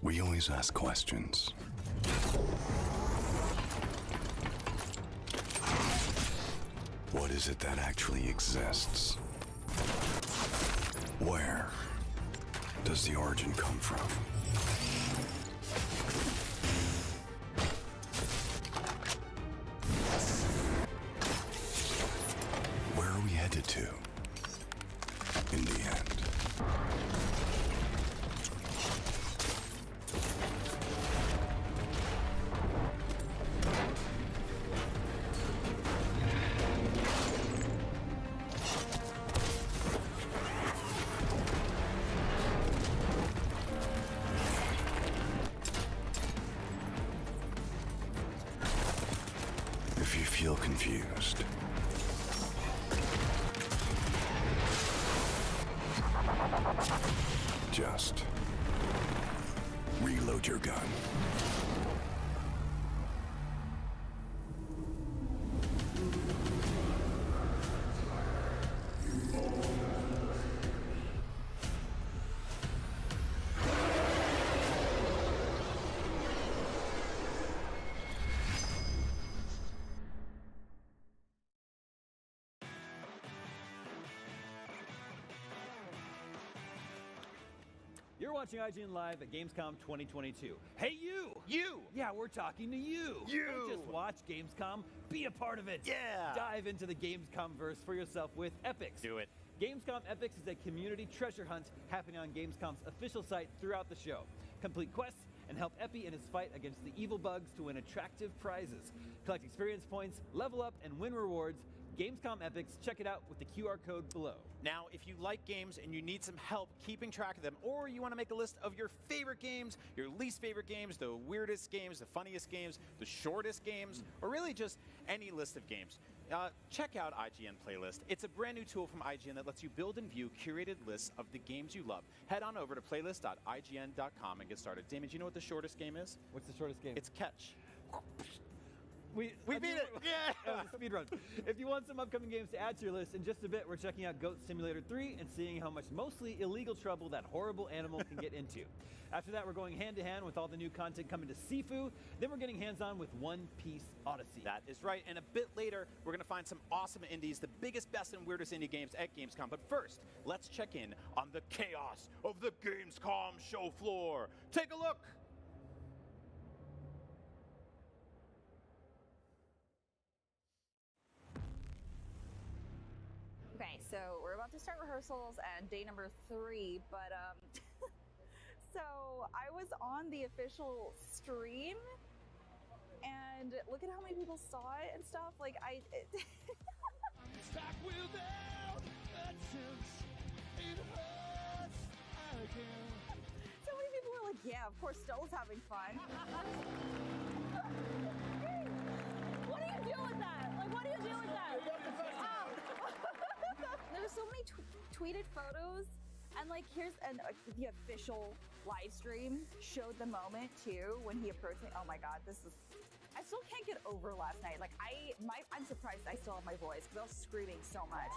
We always ask questions. What is it that actually exists? Where does the origin come from? Where are we headed to in the end? If you feel confused, just reload your gun. You're watching IGN Live at Gamescom 2022. Hey, you! You! Yeah, we're talking to you! You! Don't just watch Gamescom, be a part of it! Yeah! Dive into the Gamescom-verse for yourself with Epics. Do it. Gamescom Epics is a community treasure hunt happening on Gamescom's official site throughout the show. Complete quests and help Epi in his fight against the evil bugs to win attractive prizes. Collect experience points, level up, and win rewards. Gamescom Epics, check it out with the QR code below. Now, if you like games and you need some help keeping track of them, or you want to make a list of your favorite games, your least favorite games, the weirdest games, the funniest games, the shortest games, or really just any list of games, check out IGN Playlist. It's a brand new tool from IGN that lets you build and view curated lists of the games you love. Head on over to playlist.ign.com and get started. Damon, do you know what the shortest game is? What's the shortest game? It's Catch. We beat it! Yeah! Speed run. If you want some upcoming games to add to your list, in just a bit, we're checking out Goat Simulator 3 and seeing how much mostly illegal trouble that horrible animal can get into. After that, we're going hand to hand with all the new content coming to SIFU. Then we're getting hands-on with One Piece Odyssey. That is right. And a bit later, we're going to find some awesome indies, the biggest, best, and weirdest indie games at Gamescom. But first, let's check in on the chaos of the Gamescom show floor. Take a look. Okay, so we're about to start rehearsals and day number 3, but so I was on the official stream and look at how many people saw it and stuff. Like so many people were like, yeah, of course Stella's having fun. What do you do with that? Like, what do you do with that? There's so tweeted photos, and like the official live stream showed the moment too when he approached me. Oh my God, I still can't get over last night. Like I'm surprised I still have my voice because I was screaming so much.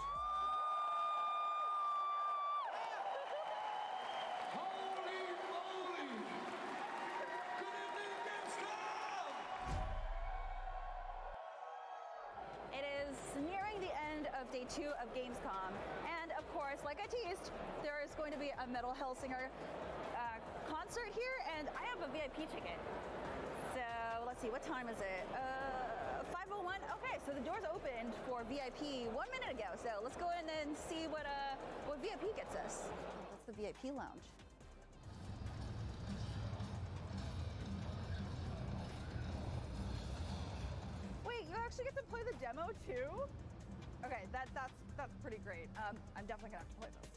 It is nearing the end of day 2 of Gamescom, and of course, like I teased, there is going to be a Metal Hellsinger concert here, and I have a VIP ticket. So let's see, what time is it? 5:01. Okay, so the doors opened for VIP 1 minute ago. So let's go in and see what VIP gets us. That's the VIP lounge. Wait, you actually get to play the demo too? Okay, that's pretty great. I'm definitely gonna have to play this.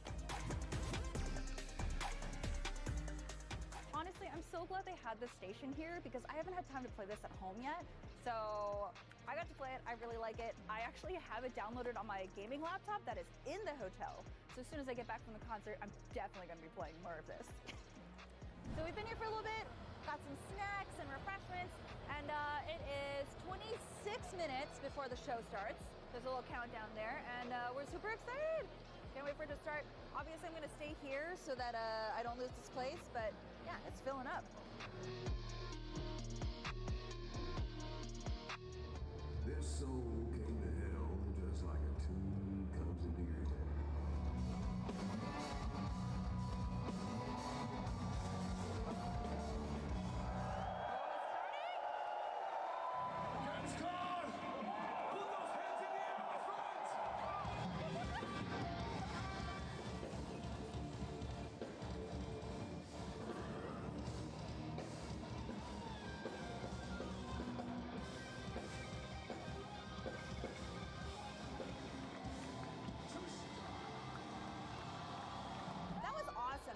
Honestly, I'm so glad they had this station here because I haven't had time to play this at home yet. So I got to play it. I really like it. I actually have it downloaded on my gaming laptop that is in the hotel. So as soon as I get back from the concert, I'm definitely going to be playing more of this. So we've been here for a little bit, got some snacks and refreshments, and it is 26 minutes before the show starts. There's a little countdown there, and we're super excited. Can't wait for it to start. Obviously, I'm going to stay here so that I don't lose this place, but yeah, it's filling up. This soul came to hell just like a tune comes into your head.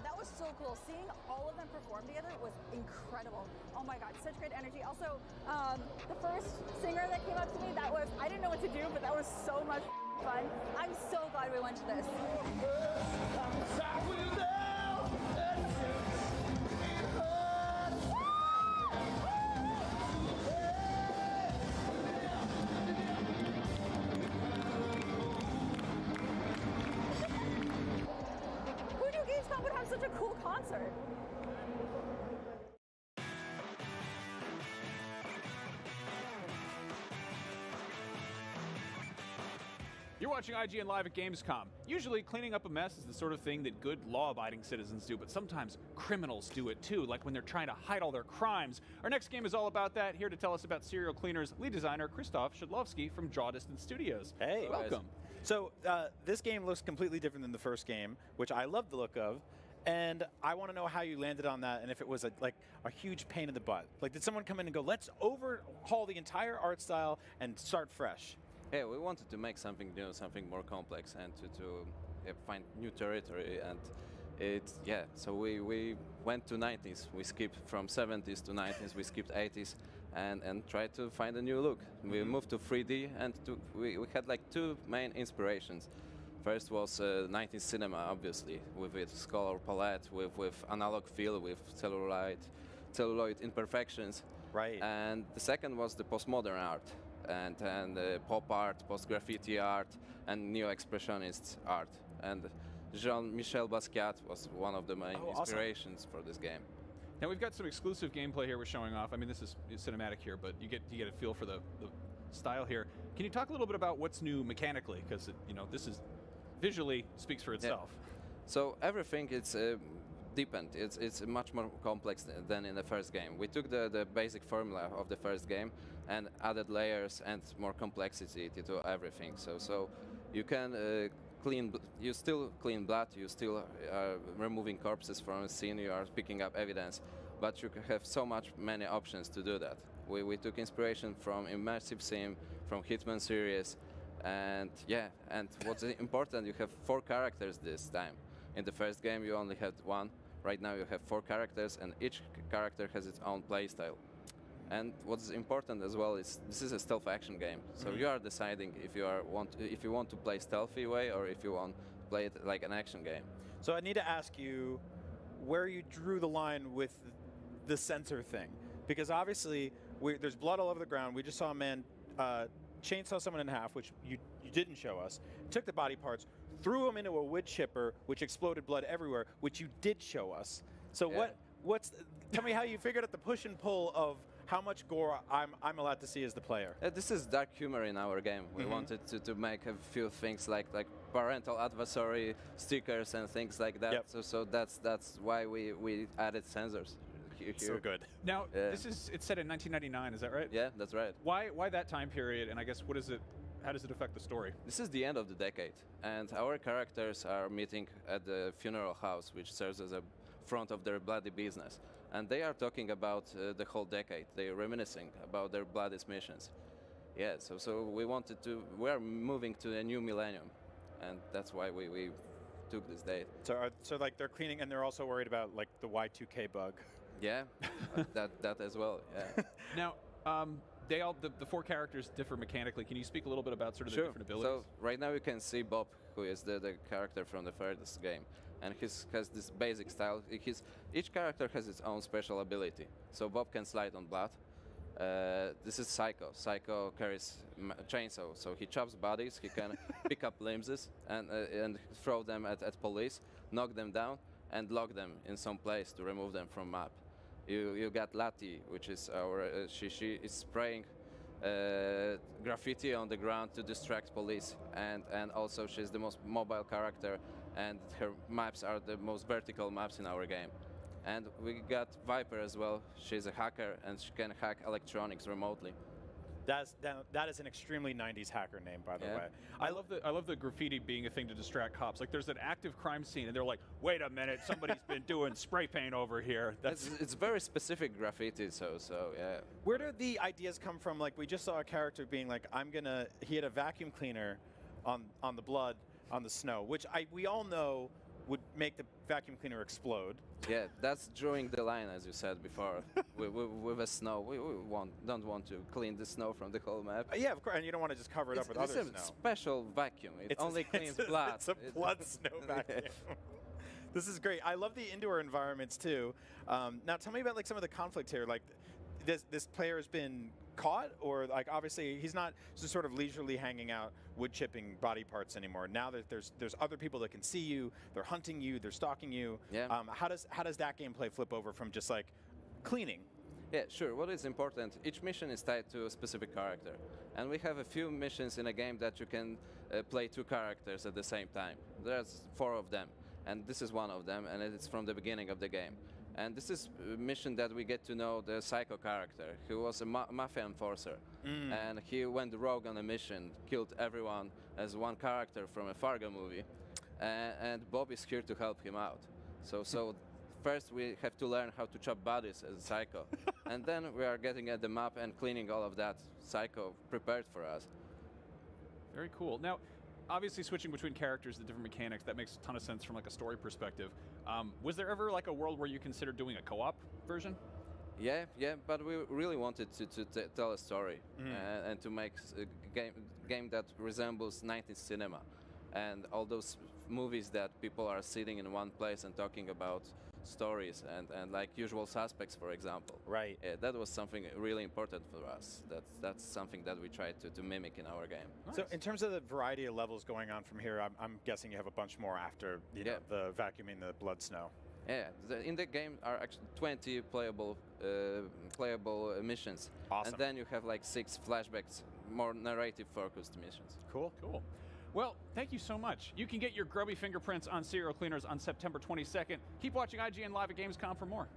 That was so cool. Seeing all of them perform together was incredible. Oh my God, such great energy. Also, the first singer that came up to me, I didn't know what to do, but that was so much fun. I'm so glad we went to this. Gamescom would have such a cool concert. You're watching IGN Live at Gamescom. Usually, cleaning up a mess is the sort of thing that good, law-abiding citizens do, but sometimes criminals do it too, like when they're trying to hide all their crimes. Our next game is all about that. Here to tell us about Serial Cleaner's lead designer, Krzysztof Szydlowski from Draw Distance Studios. Hey. Welcome. So, this game looks completely different than the first game, which I love the look of. And I want to know how you landed on that, and if it was a huge pain in the butt. Like, did someone come in and go, let's overhaul the entire art style and start fresh? Yeah, we wanted to make something new, something more complex, and to find new territory. And so we went to 90s. We skipped from 70s to 90s. We skipped 80s, and tried to find a new look. We moved to 3D, and we had like two main inspirations. First was 90s cinema, obviously, with its color palette, with analog feel, with celluloid imperfections. Right. And the second was the postmodern art, and pop art, post-graffiti art, and neo-expressionist art. And Jean-Michel Basquiat was one of the main inspirations for this game. Now we've got some exclusive gameplay here we're showing off. I mean, this is cinematic here, but you get a feel for the style here. Can you talk a little bit about what's new mechanically? Because this is visually speaks for itself. Yeah. So everything it's deepened. It's much more complex than in the first game. We took the basic formula of the first game and added layers and more complexity to everything. So you can you still clean blood, you still are removing corpses from a scene, you are picking up evidence, but you have many options to do that. We took inspiration from Immersive Sim, from Hitman series, and what's important, you have 4 characters this time. In the first game you only had 1. Right now you have 4 characters, and each character has its own playstyle. And what's important as well is this is a stealth action game, so you are deciding if you want to play stealthy way or if you want play it like an action game. So I need to ask you where you drew the line with the sensor thing, because obviously there's blood all over the ground. We just saw a man chainsaw someone in half, which you didn't show us. Took the body parts, threw them into a wood chipper, which exploded blood everywhere, which you did show us. So tell me how you figured out the push and pull of how much gore I'm allowed to see as the player. This is dark humor in our game. We wanted to make a few things like parental advisory stickers and things like that. So that's why we added sensors here. So good. Now, it's set in 1999, is that right? Yeah, that's right. Why that time period, and I guess how does it affect the story? This is the end of the decade, and our characters are meeting at the funeral house, which serves as a front of their bloody business. And they are talking about the whole decade. They are reminiscing about their bloodiest missions. Yeah, so we are moving to a new millennium, and that's why we took this date. So like they're cleaning, and they're also worried about like the Y2K bug. Yeah, that as well. Yeah. Now, the four characters differ mechanically. Can you speak a little bit about sort of the different abilities? So right now you can see Bob, who is the character from the first game, and he has this basic style. Each character has its own special ability. So Bob can slide on blood. This is Psycho. Psycho carries chainsaw, so he chops bodies. He can pick up limbs and throw them at police, knock them down, and lock them in some place to remove them from map. You got Lati, which is she is spraying graffiti on the ground to distract police, and also she's the most mobile character, and her maps are the most vertical maps in our game. And we got Viper as well. She's a hacker, and she can hack electronics remotely. That is an extremely 90s hacker name, by the way. I love the graffiti being a thing to distract cops. Like there's an active crime scene, and they're like, "Wait a minute, somebody's been doing spray paint over here." It's very specific graffiti, so yeah. Where do the ideas come from? Like we just saw a character being like, he had a vacuum cleaner on the blood on the snow, which we all know would make the vacuum cleaner explode. Yeah, that's drawing the line, as you said before. with the snow, we don't want to clean the snow from the whole map. Yeah, of course, and you don't want to just cover it up with other snow. It's a special vacuum. It only cleans blood. It's a blood snow vacuum. This is great. I love the indoor environments too. Now, tell me about like some of the conflict here. Like, this player has been caught, or like obviously he's not just sort of leisurely hanging out wood chipping body parts anymore. Now that there's other people that can see you, they're hunting you, they're stalking you. Yeah. How does that gameplay flip over from just like cleaning? Yeah, sure. What is important? Each mission is tied to a specific character, and we have a few missions in a game that you can play two characters at the same time. There's 4 of them, and this is one of them, and it's from the beginning of the game. And this is a mission that we get to know the Psycho character, who was a mafia enforcer. And he went rogue on a mission, killed everyone as one character from a Fargo movie. And Bob is here to help him out. So first we have to learn how to chop bodies as a Psycho. And then we are getting at the map and cleaning all of that Psycho prepared for us. Very cool. Now, obviously switching between characters, the different mechanics, that makes a ton of sense from like a story perspective. Was there ever like a world where you considered doing a co-op version? Yeah, but we really wanted to tell a story and to make a game that resembles 90s cinema. And all those movies that people are sitting in one place and talking about stories and like Usual Suspects, for example. Right. Yeah, that was something really important for us. That's something that we tried to mimic in our game. So in terms of the variety of levels going on from here, I'm guessing you have a bunch more after know, the vacuuming the blood snow. Yeah, in the game are actually 20 playable missions. Awesome. And then you have like 6 flashbacks, more narrative-focused missions. Cool. Well, thank you so much. You can get your grubby fingerprints on serial cleaners on September 22nd. Keep watching IGN Live at Gamescom for more.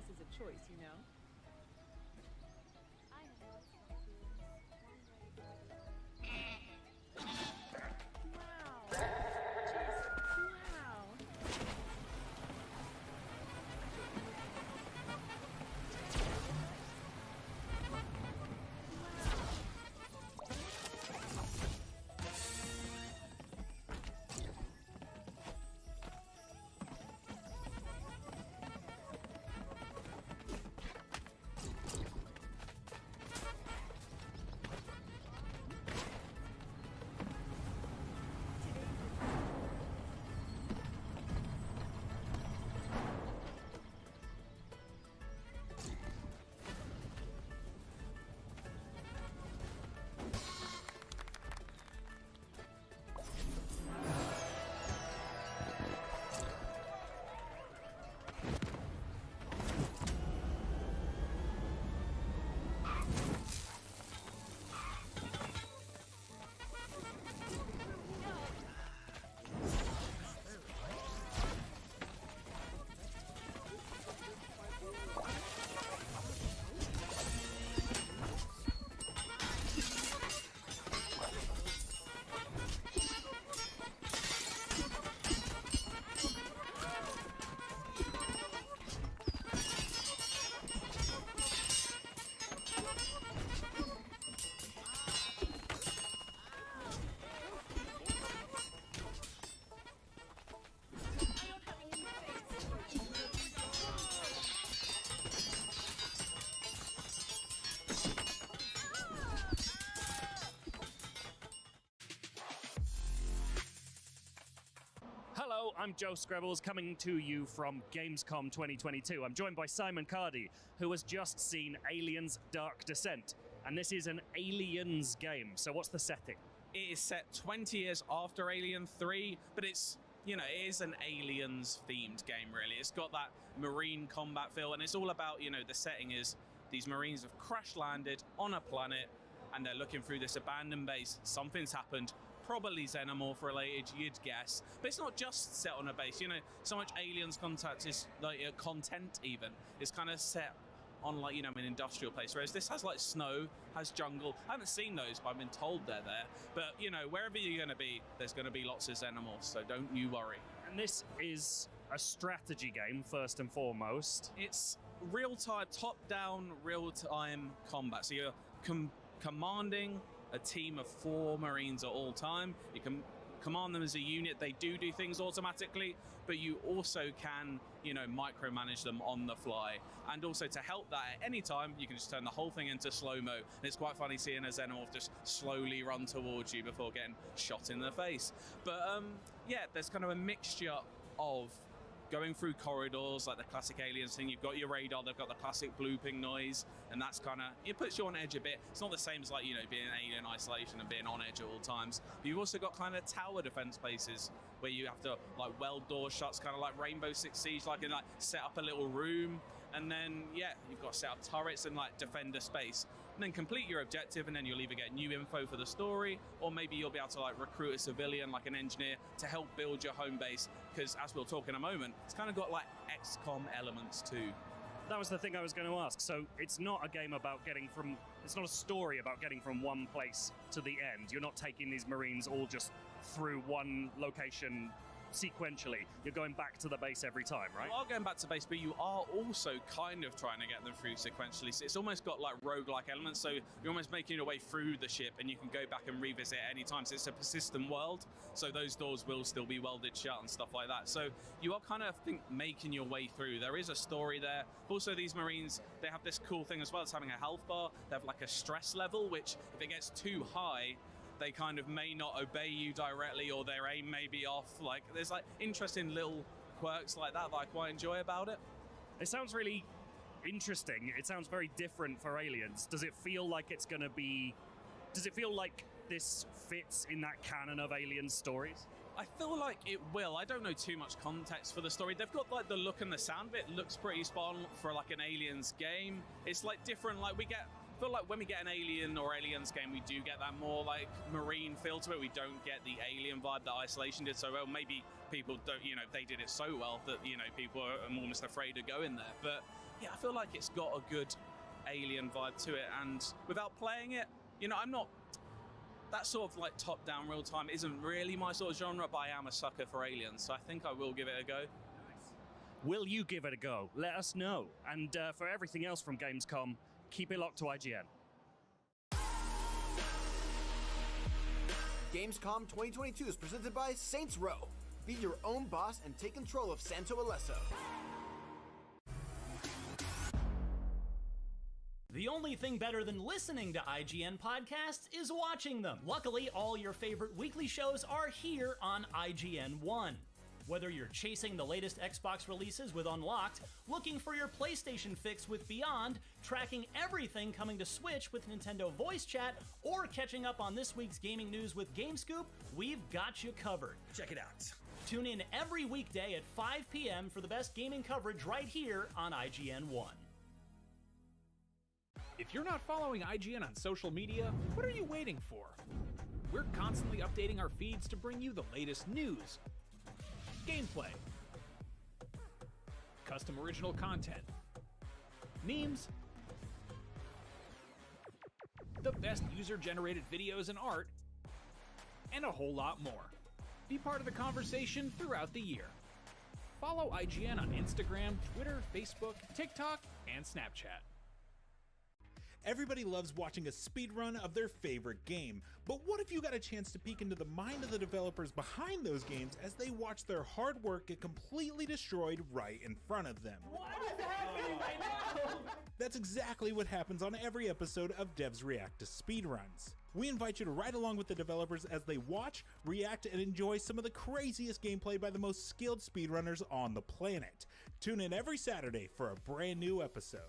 nice as a choice, you know? Hello, I'm Joe Screbbles coming to you from Gamescom 2022. I'm joined by Simon Cardy, who has just seen Aliens Dark Descent. And this is an Aliens game. So what's the setting? It is set 20 years after Alien 3, but it's, you know, it is an Aliens themed game, really. It's got that marine combat feel, and it's all about, you know, the setting is these Marines have crash landed on a planet and they're looking through this abandoned base. Something's happened. Probably xenomorph related, you'd guess. But it's not just set on a base. You know, so much Aliens content is like content even. It's kind of set on like, you know, an industrial place. Whereas this has like snow, has jungle. I haven't seen those, but I've been told they're there. But you know, wherever you're going to be, there's going to be lots of xenomorphs. So don't you worry. And this is a strategy game first and foremost. It's real-time, top-down, real-time combat. So you're commanding a team of 4 Marines at all time. You can command them as a unit. They do things automatically, but you also can, you know, micromanage them on the fly. And also to help that at any time, you can just turn the whole thing into slow-mo. And it's quite funny seeing a xenomorph just slowly run towards you before getting shot in the face. But yeah, there's kind of a mixture of going through corridors, like the classic Aliens thing. You've got your radar, they've got the classic blooping noise, and that's kind of, it puts you on edge a bit. It's not the same as like, you know, being in Alien Isolation and being on edge at all times. But you've also got kind of tower defense places where you have to like weld doors shut, kind of like Rainbow Six Siege, like, and like set up a little room. And then, yeah, you've got to set up turrets and like defend a space. And then complete your objective, and then you'll either get new info for the story, or maybe you'll be able to like recruit a civilian, like an engineer, to help build your home base. Because as we'll talk in a moment, it's kind of got like XCOM elements too. That was the thing I was going to ask. So it's not a game about getting from, it's not a story about getting from one place to the end. You're not taking these Marines all just through one location sequentially. You're going back to the base every time, right? You are going back to base, but you are also kind of trying to get them through sequentially. So it's almost got like roguelike elements. So you're almost making your way through the ship, and you can go back and revisit at any time. So it's a persistent world. So those doors will still be welded shut and stuff like that. So you are kind of, I think, making your way through. There is a story there. Also, these Marines, they have this cool thing as well as having a health bar. They have like a stress level, which if it gets too high, they kind of may not obey you directly, or their aim may be off. Like, there's like interesting little quirks like that I quite enjoy about it. It sounds really interesting. It sounds very different for Aliens. Does it feel like it's going to be... Does it feel like this fits in that canon of Alien stories? I feel like it will. I don't know too much context for the story. They've got like the look and the sound of it. Looks pretty spot on for like an Aliens game. It's like different, like we get... I feel like when we get an Alien or Aliens game, we do get that more like marine feel to it. We don't get the Alien vibe that Isolation did so well. Maybe people don't, you know, they did it so well that, you know, people are almost afraid to go in there. But yeah, I feel like it's got a good Alien vibe to it, and without playing it, you know, I'm not, that sort of like top-down real-time isn't really my sort of genre, but I am a sucker for Aliens, so I think I will give it a go. Will you give it a go? Let us know. And for everything else from Gamescom, keep it locked to IGN. Gamescom 2022 is presented by Saints Row. Be your own boss and take control of Santo Alesso. The only thing better than listening to IGN podcasts is watching them. Luckily, all your favorite weekly shows are here on IGN One. Whether you're chasing the latest Xbox releases with Unlocked, looking for your PlayStation fix with Beyond, tracking everything coming to Switch with Nintendo Voice Chat, or catching up on this week's gaming news with GameScoop, we've got you covered. Check it out. Tune in every weekday at 5 p.m. for the best gaming coverage right here on IGN One. If you're not following IGN on social media, what are you waiting for? We're constantly updating our feeds to bring you the latest news, gameplay, custom original content, memes, the best user-generated videos and art, and a whole lot more. Be part of the conversation throughout the year. Follow IGN on Instagram, Twitter, Facebook, TikTok, and Snapchat. Everybody loves watching a speedrun of their favorite game, but what if you got a chance to peek into the mind of the developers behind those games as they watch their hard work get completely destroyed right in front of them? What is happening right now? That's exactly what happens on every episode of Devs React to Speedruns. We invite you to ride along with the developers as they watch, react, and enjoy some of the craziest gameplay by the most skilled speedrunners on the planet. Tune in every Saturday for a brand new episode.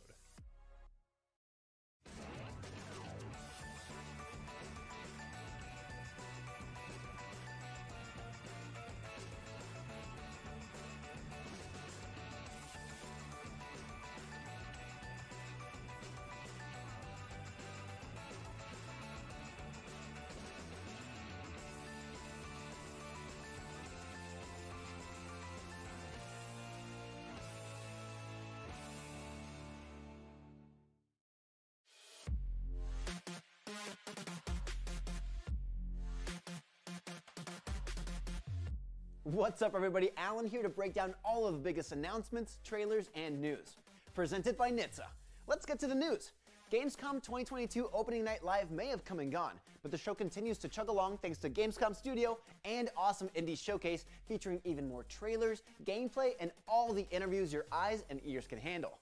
What's up, everybody? Alan here to break down all of the biggest announcements, trailers, and news. Presented by Nitsa. Let's get to the news. Gamescom 2022 opening night live may have come and gone, but the show continues to chug along thanks to Gamescom Studio and awesome indie showcase featuring even more trailers, gameplay, and all the interviews your eyes and ears can handle.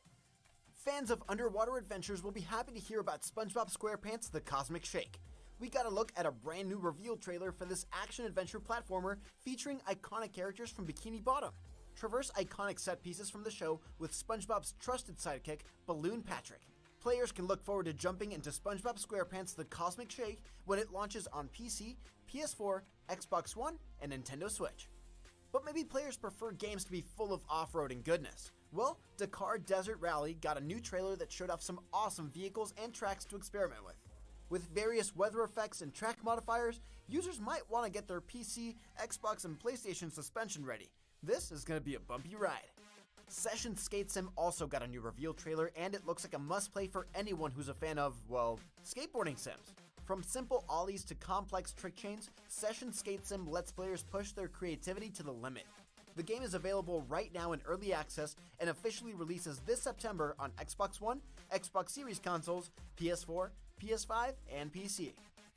Fans of underwater adventures will be happy to hear about SpongeBob SquarePants: The Cosmic Shake. We got a look at a brand new reveal trailer for this action-adventure platformer featuring iconic characters from Bikini Bottom. Traverse iconic set pieces from the show with SpongeBob's trusted sidekick, Balloon Patrick. Players can look forward to jumping into SpongeBob SquarePants: The Cosmic Shake when it launches on PC, PS4, Xbox One, and Nintendo Switch. But maybe players prefer games to be full of off-roading goodness. Well, Dakar Desert Rally got a new trailer that showed off some awesome vehicles and tracks to experiment with. With various weather effects and track modifiers, users might want to get their PC, Xbox, and PlayStation suspension ready. This is going to be a bumpy ride. Session Skate Sim also got a new reveal trailer, and it looks like a must-play for anyone who's a fan of, well, skateboarding sims. From simple ollies to complex trick chains, Session Skate Sim lets players push their creativity to the limit. The game is available right now in early access and officially releases this September on Xbox One, Xbox Series consoles, PS4, PS5, and PC.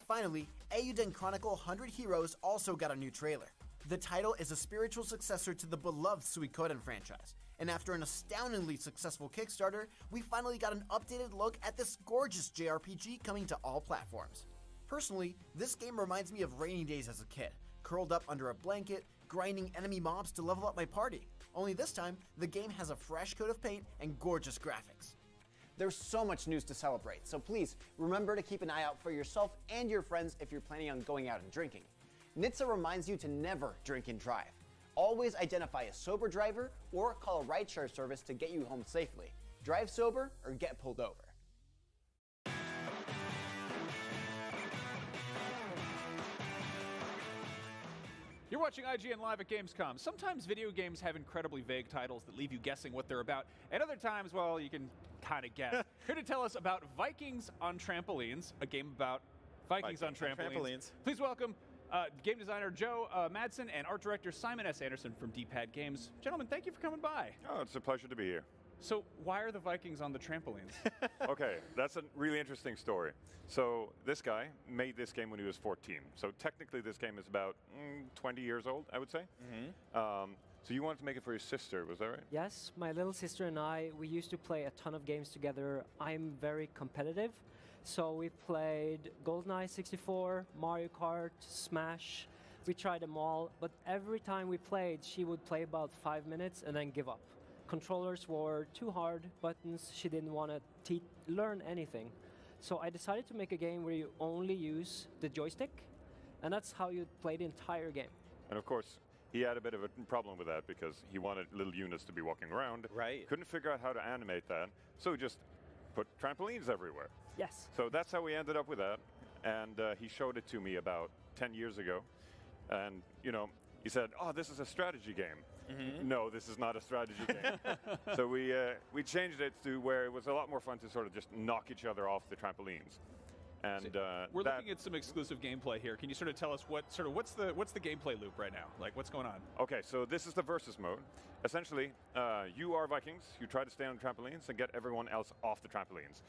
Finally, Eiyuden Chronicle 100 Heroes also got a new trailer. The title is a spiritual successor to the beloved Suikoden franchise, and after an astoundingly successful Kickstarter, we finally got an updated look at this gorgeous JRPG coming to all platforms. Personally, this game reminds me of rainy days as a kid, curled up under a blanket, grinding enemy mobs to level up my party. Only this time, the game has a fresh coat of paint and gorgeous graphics. There's so much news to celebrate, so please remember to keep an eye out for yourself and your friends if you're planning on going out and drinking. Nitsa reminds you to never drink and drive. Always identify a sober driver or call a rideshare service to get you home safely. Drive sober or get pulled over. You're watching IGN Live at Gamescom. Sometimes video games have incredibly vague titles that leave you guessing what they're about, and other times, well, you can kind of guess. Here to tell us about Vikings on Trampolines, a game about Vikings on trampolines. Please welcome game designer Joe Madsen and art director Simon S. Anderson from D-Pad Games. Gentlemen, thank you for coming by. Oh, it's a pleasure to be here. So why are the Vikings on the trampolines? Okay, that's a really interesting story. So this guy made this game when he was 14. So technically this game is about 20 years old, I would say. So you wanted to make it for your sister, was that right? Yes, my little sister and I, we used to play a ton of games together. I'm very competitive. So we played GoldenEye 64, Mario Kart, Smash. We tried them all, but every time we played, she would play about 5 minutes and then give up. Controllers were too hard, buttons, she didn't want to learn anything. So I decided to make a game where you only use the joystick, and that's how you play the entire game. And of course, he had a bit of a problem with that because he wanted little units to be walking around. Right. Couldn't figure out how to animate that, so he just put trampolines everywhere. Yes. So that's how we ended up with that, and he showed it to me about 10 years ago, and you know, he said, "Oh, this is a strategy game." No, this is not a strategy game. So we changed it to where it was a lot more fun to sort of just knock each other off the trampolines. And we're looking at some exclusive gameplay here. Can you sort of tell us what's the gameplay loop right now? Like, what's going on? Okay, so this is the versus mode. Essentially, you are Vikings. You try to stay on the trampolines and get everyone else off the trampolines.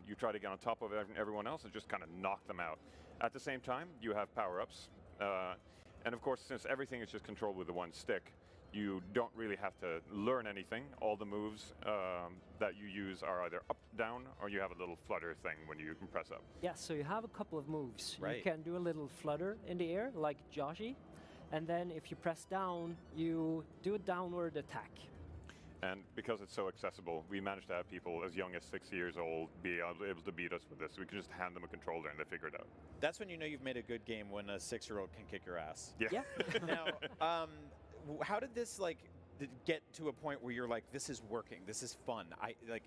You try to get on top of everyone else and just kind of knock them out. At the same time, you have power-ups. And of course, since everything is just controlled with the one stick, you don't really have to learn anything. All the moves that you use are either up, down, or you have a little flutter thing when you press up. Yeah, so you have a couple of moves. Right. You can do a little flutter in the air, like Joshi, and then if you press down, you do a downward attack. And because it's so accessible, we managed to have people as young as 6 years old be able to beat us with this. We can just hand them a controller and they figure it out. That's when you know you've made a good game, when a 6-year-old can kick your ass. Yeah. Now, how did this get to a point where you're like, this is working, this is fun,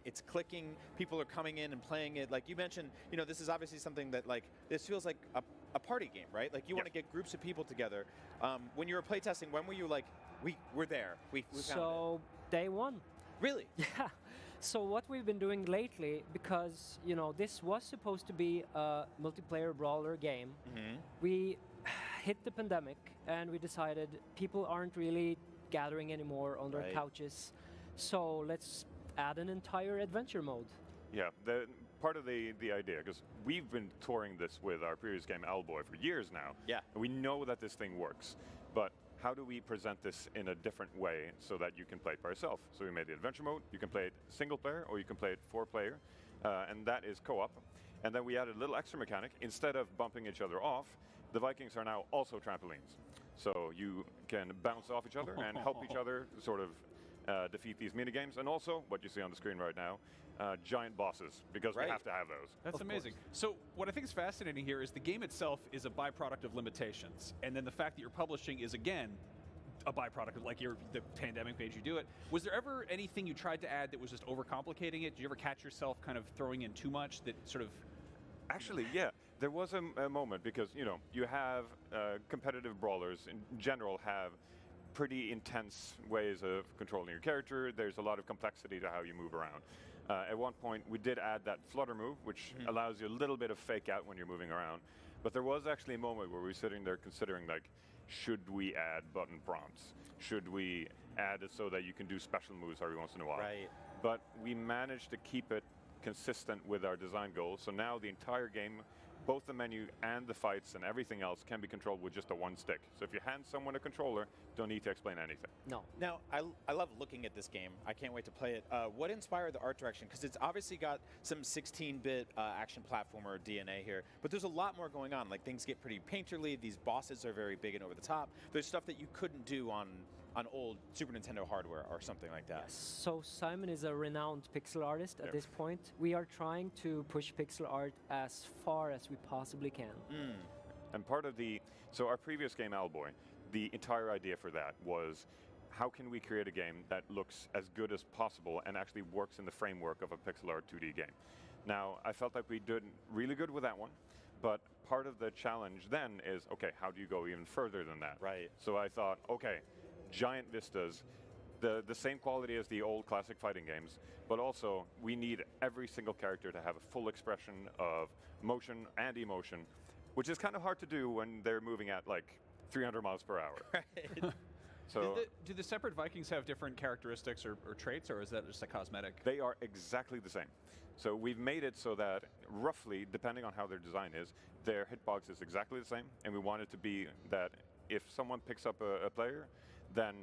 it's clicking, people are coming in and playing it? Like you mentioned, you know, this is obviously something that this feels like a party game, right? Like you want to get groups of people together. When you were playtesting, when were you like, we're there, we found So day one. Really? Yeah. So what we've been doing lately, because you know this was supposed to be a multiplayer brawler game, we hit the pandemic and we decided people aren't really gathering anymore on their couches, so let's add an entire adventure mode. Yeah, part of the idea, because we've been touring this with our previous game Owlboy for years now. Yeah. And we know that this thing works, but how do we present this in a different way so that you can play it by yourself? So we made the adventure mode. You can play it single player or you can play it 4-player, and that is co-op. And then we added a little extra mechanic. Instead of bumping each other off, the Vikings are now also trampolines. So you can bounce off each other and help each other sort of defeat these minigames. And also, what you see on the screen right now, giant bosses, because we have to have those. That's amazing. So what I think is fascinating here is the game itself is a byproduct of limitations. And then the fact that you're publishing is, again, a byproduct of the pandemic made you do it. Was there ever anything you tried to add that was just overcomplicating it? Did you ever catch yourself kind of throwing in too much that sort of... Actually, yeah. There was a moment because, you know, you have competitive brawlers in general have pretty intense ways of controlling your character. There's a lot of complexity to how you move around. At one point, we did add that flutter move, which allows you a little bit of fake out when you're moving around. But there was actually a moment where we were sitting there considering, like, should we add button prompts? Should we add it so that you can do special moves every once in a while? Right. But we managed to keep it consistent with our design goals. So now the entire game, both the menu and the fights and everything else, can be controlled with just a one stick. So if you hand someone a controller, don't need to explain anything. No. Now, I love looking at this game. I can't wait to play it. What inspired the art direction? Because it's obviously got some 16-bit action platformer DNA here, but there's a lot more going on. Like, things get pretty painterly. These bosses are very big and over the top. There's stuff that you couldn't do on old Super Nintendo hardware or something like that. Yes. So Simon is a renowned pixel artist at this point. We are trying to push pixel art as far as we possibly can. And part of so our previous game, Owlboy, the entire idea for that was, how can we create a game that looks as good as possible and actually works in the framework of a pixel art 2D game? Now, I felt like we did really good with that one, But part of the challenge then is, okay, how do you go even further than that? Right. So I thought, okay, giant vistas, the same quality as the old classic fighting games, but also we need every single character to have a full expression of motion and emotion, which is kind of hard to do when they're moving at like 300 miles per hour. Right. So do the separate Vikings have different characteristics or traits, or is that just a cosmetic? they are exactly the same. So we've made it so that roughly, depending on how their design is, their hitbox is exactly the same, and we want it to be that if someone picks up a player, then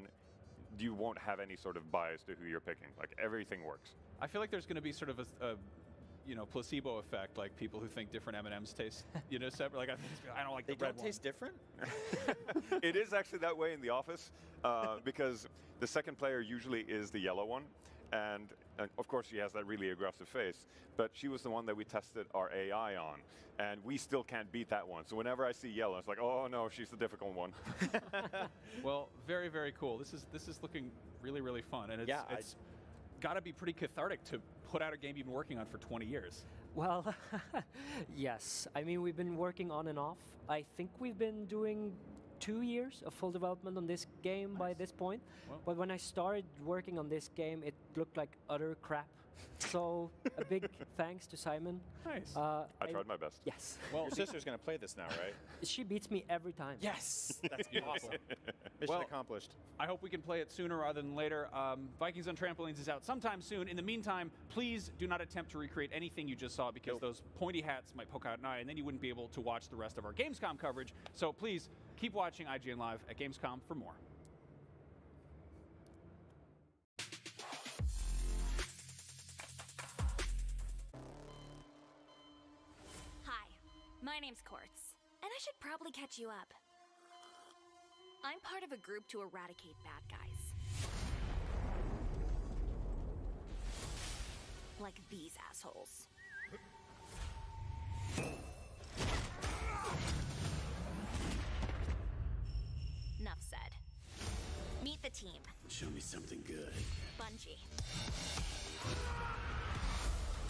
you won't have any sort of bias to who you're picking. Like, everything works. I feel like there's going to be sort of a placebo effect, like people who think different M&Ms taste, separate. Like I don't like They the red don't taste different? It is actually that way in the office, because the second player usually is the yellow one, and of course she has that really aggressive face, but she was the one that we tested our AI on, and we still can't beat that one. So whenever I see yellow, it's like, oh no, she's the difficult one. Well, very, very cool. This is looking really, really fun, and it's got to be pretty cathartic to put out a game you've been working on for 20 years. Well, yes. I mean, we've been working on and off. I think we've been doing 2 years of full development on this game by this point. Well. But when I started working on this game, it looked like utter crap. So a big thanks to Simon. Nice. I tried my best. Yes. Well, your sister's going to play this now, right? She beats me every time. Yes! That's awesome. Mission accomplished. I hope we can play it sooner rather than later. Vikings on Trampolines is out sometime soon. In the meantime, please do not attempt to recreate anything you just saw, because those pointy hats might poke out an eye, and then you wouldn't be able to watch the rest of our Gamescom coverage. So please keep watching IGN Live at Gamescom for more. My name's Quartz, and I should probably catch you up. I'm part of a group to eradicate bad guys. Like these assholes. Enough said. Meet the team. Show me something good. Bungie.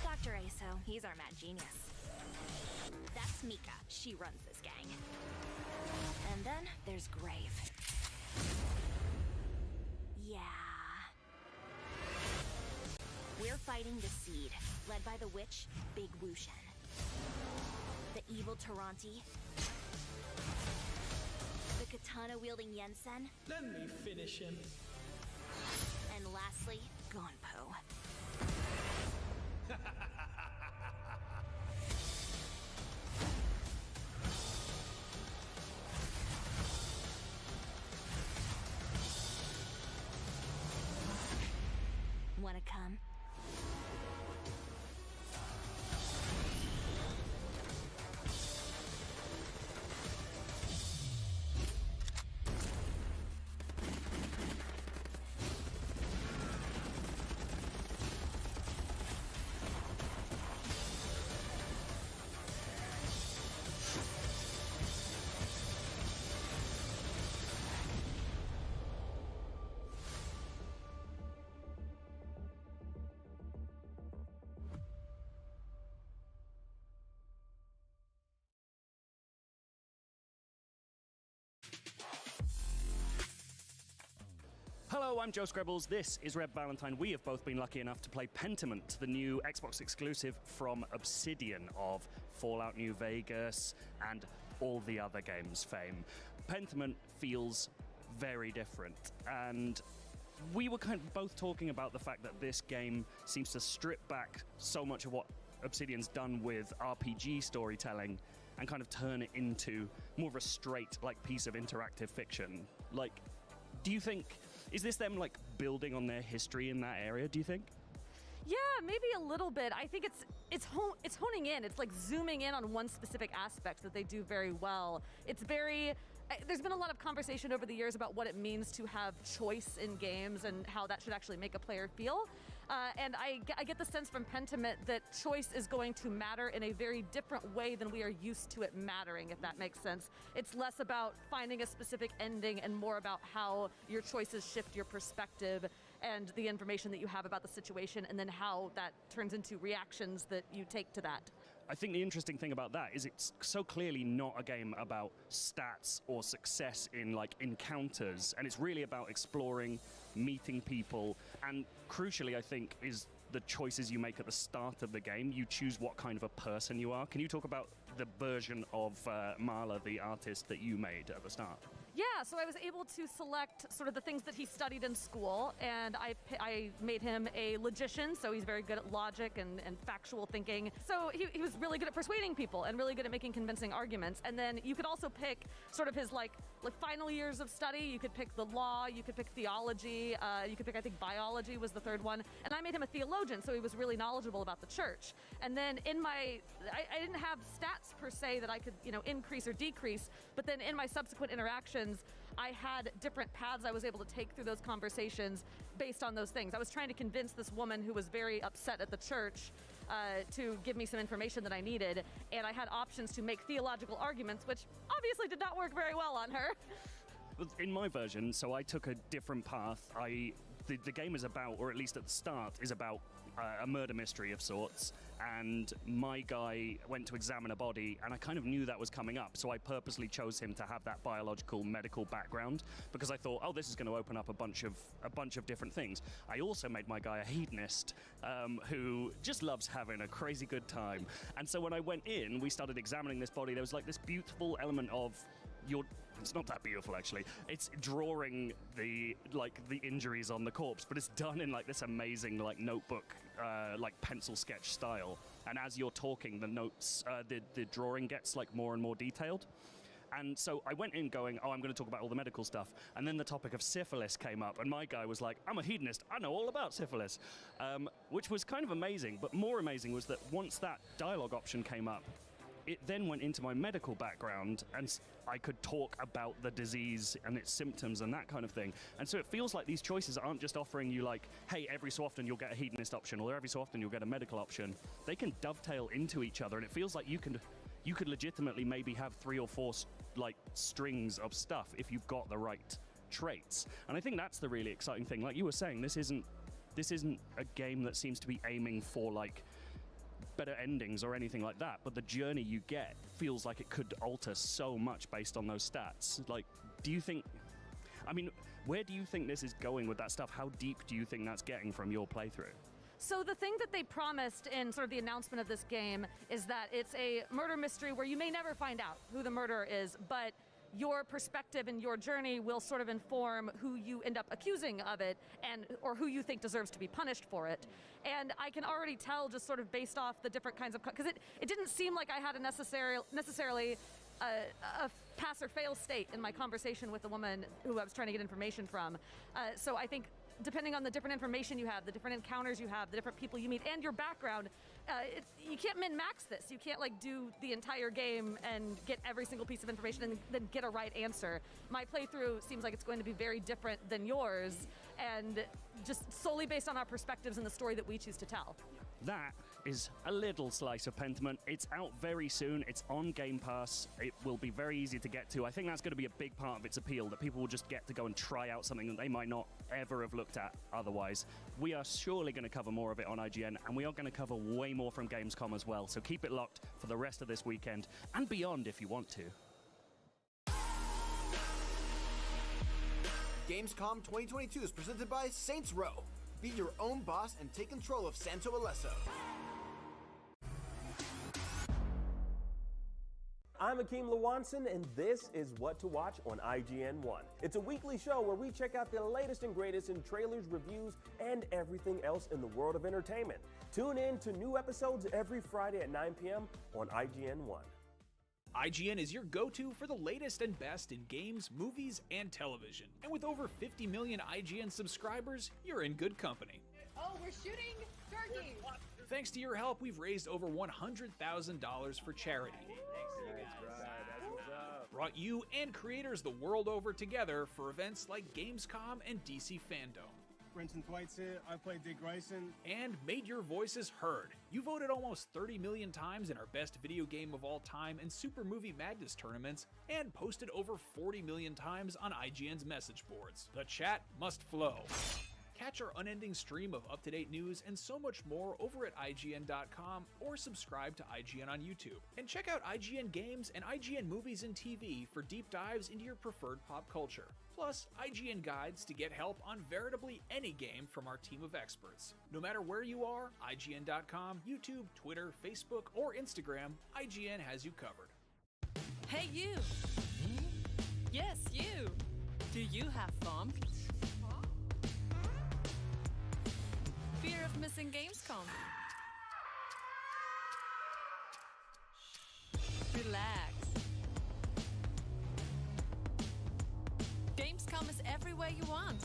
Dr. Aso, he's our mad genius. That's Mika. She runs this gang. And then there's Grave. Yeah. We're fighting the Seed, led by the witch, Big Wushen. The evil Taranti. The katana-wielding Yensen. Let me finish him. And lastly, Gonpo. Wanna come? Hello, I'm Joe Screbbles. This is Red Valentine. We have both been lucky enough to play Pentiment, the new Xbox exclusive from Obsidian of Fallout New Vegas and all the other games fame. Pentiment feels very different, and we were kind of both talking about the fact that this game seems to strip back so much of what Obsidian's done with RPG storytelling and kind of turn it into more of a straight, piece of interactive fiction. Do you think... Is this them, building on their history in that area, do you think? Yeah, maybe a little bit. I think it's honing in. It's zooming in on one specific aspect that they do very well. It's very... There's been a lot of conversation over the years about what it means to have choice in games and how that should actually make a player feel. And I get the sense from Pentiment that choice is going to matter in a very different way than we are used to it mattering, if that makes sense. It's less about finding a specific ending and more about how your choices shift your perspective and the information that you have about the situation, and then how that turns into reactions that you take to that. I think the interesting thing about that is it's so clearly not a game about stats or success in like encounters, and it's really about exploring, meeting people, and crucially I think is the choices you make at the start of the game. You choose what kind of a person you are. Can you talk about the version of Marla, the artist, that you made at the start? Yeah, so I was able to select sort of the things that he studied in school, and I made him a logician, so he's very good at logic and factual thinking. So he was really good at persuading people and really good at making convincing arguments. And then you could also pick sort of his like final years of study. You could pick the law, you could pick theology, you could pick, I think, biology was the third one. And I made him a theologian, so he was really knowledgeable about the church. And then in my, I didn't have stats per se that I could, increase or decrease, but then in my subsequent interactions, I had different paths I was able to take through those conversations based on those things. I was trying to convince this woman who was very upset at the church to give me some information that I needed, and I had options to make theological arguments, which obviously did not work very well on her. In my version, so I took a different path. The game is about, or at least at the start, is about a murder mystery of sorts, and my guy went to examine a body, and I kind of knew that was coming up, so I purposely chose him to have that biological medical background because I thought, oh, this is going to open up a bunch of different things. I also made my guy a hedonist who just loves having a crazy good time, and so when I went in, we started examining this body. There was like this beautiful element of it's not that beautiful actually. It's drawing the injuries on the corpse, but it's done in like this amazing like notebook like pencil sketch style. And as you're talking, the notes, the drawing gets like more and more detailed. And so I went in going, oh, I'm going to talk about all the medical stuff. And then the topic of syphilis came up, and my guy was like, I'm a hedonist, I know all about syphilis, which was kind of amazing. But more amazing was that once that dialogue option came up, it then went into my medical background, and I could talk about the disease and its symptoms and that kind of thing. And so it feels like these choices aren't just offering you like, hey, every so often you'll get a hedonist option, or every so often you'll get a medical option. They can dovetail into each other, and it feels like you could legitimately maybe have 3 or 4 like strings of stuff if you've got the right traits. And I think that's the really exciting thing. Like you were saying, this isn't a game that seems to be aiming for like better endings or anything like that, but the journey you get feels like it could alter so much based on those stats. Like, where do you think this is going with that stuff? How deep do you think that's getting from your playthrough? So the thing that they promised in sort of the announcement of this game is that it's a murder mystery where you may never find out who the murderer is, but your perspective and your journey will sort of inform who you end up accusing of it or who you think deserves to be punished for it. And I can already tell just sort of based off the different kinds of, because it didn't seem like I had a necessarily a pass or fail state in my conversation with the woman who I was trying to get information from. So I think depending on the different information you have, the different encounters you have, the different people you meet, and your background, you can't min-max this. You can't like do the entire game and get every single piece of information and then get a right answer. My playthrough seems like it's going to be very different than yours, and just solely based on our perspectives and the story that we choose to tell. That is a little slice of Pentiment. It's out very soon. It's on Game Pass. It will be very easy to get to. I think that's going to be a big part of its appeal, that people will just get to go and try out something that they might not ever have looked at otherwise. We are surely going to cover more of it on IGN, and we are going to cover way more from Gamescom as well, so keep it locked for the rest of this weekend and beyond if you want to. Gamescom 2022 is presented by Saints Row. Be your own boss and take control of Santo Alesso. I'm Akeem Lawanson, and this is What to Watch on IGN1. It's a weekly show where we check out the latest and greatest in trailers, reviews, and everything else in the world of entertainment. Tune in to new episodes every Friday at 9 p.m. on IGN1. IGN is your go-to for the latest and best in games, movies, and television. And with over 50 million IGN subscribers, you're in good company. Oh, we're shooting turkeys! Thanks to your help, we've raised over $100,000 for charity. Brought you and creators the world over together for events like Gamescom and DC Fandom. Brenton Thwaites here, I play Dick Grayson. And made your voices heard. You voted almost 30 million times in our best video game of all time and Super Movie Madness tournaments, and posted over 40 million times on IGN's message boards. The chat must flow. Catch our unending stream of up-to-date news and so much more over at IGN.com or subscribe to IGN on YouTube. And check out IGN Games and IGN Movies and TV for deep dives into your preferred pop culture. Plus, IGN guides to get help on veritably any game from our team of experts. No matter where you are, IGN.com, YouTube, Twitter, Facebook, or Instagram, IGN has you covered. Hey you! Yes, you! Do you have FOMC? Fear of missing Gamescom? Relax. Gamescom is everywhere you want.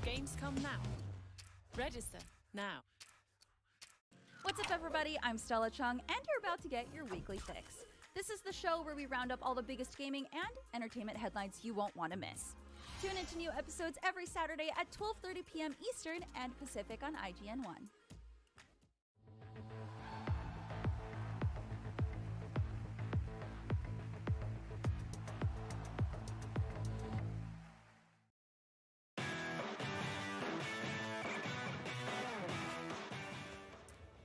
Gamescom now. Register now. What's up, everybody? I'm Stella Chung, and you're about to get your weekly fix. This is the show where we round up all the biggest gaming and entertainment headlines you won't want to miss. Tune into new episodes every Saturday at 12:30 p.m. Eastern and Pacific on IGN1.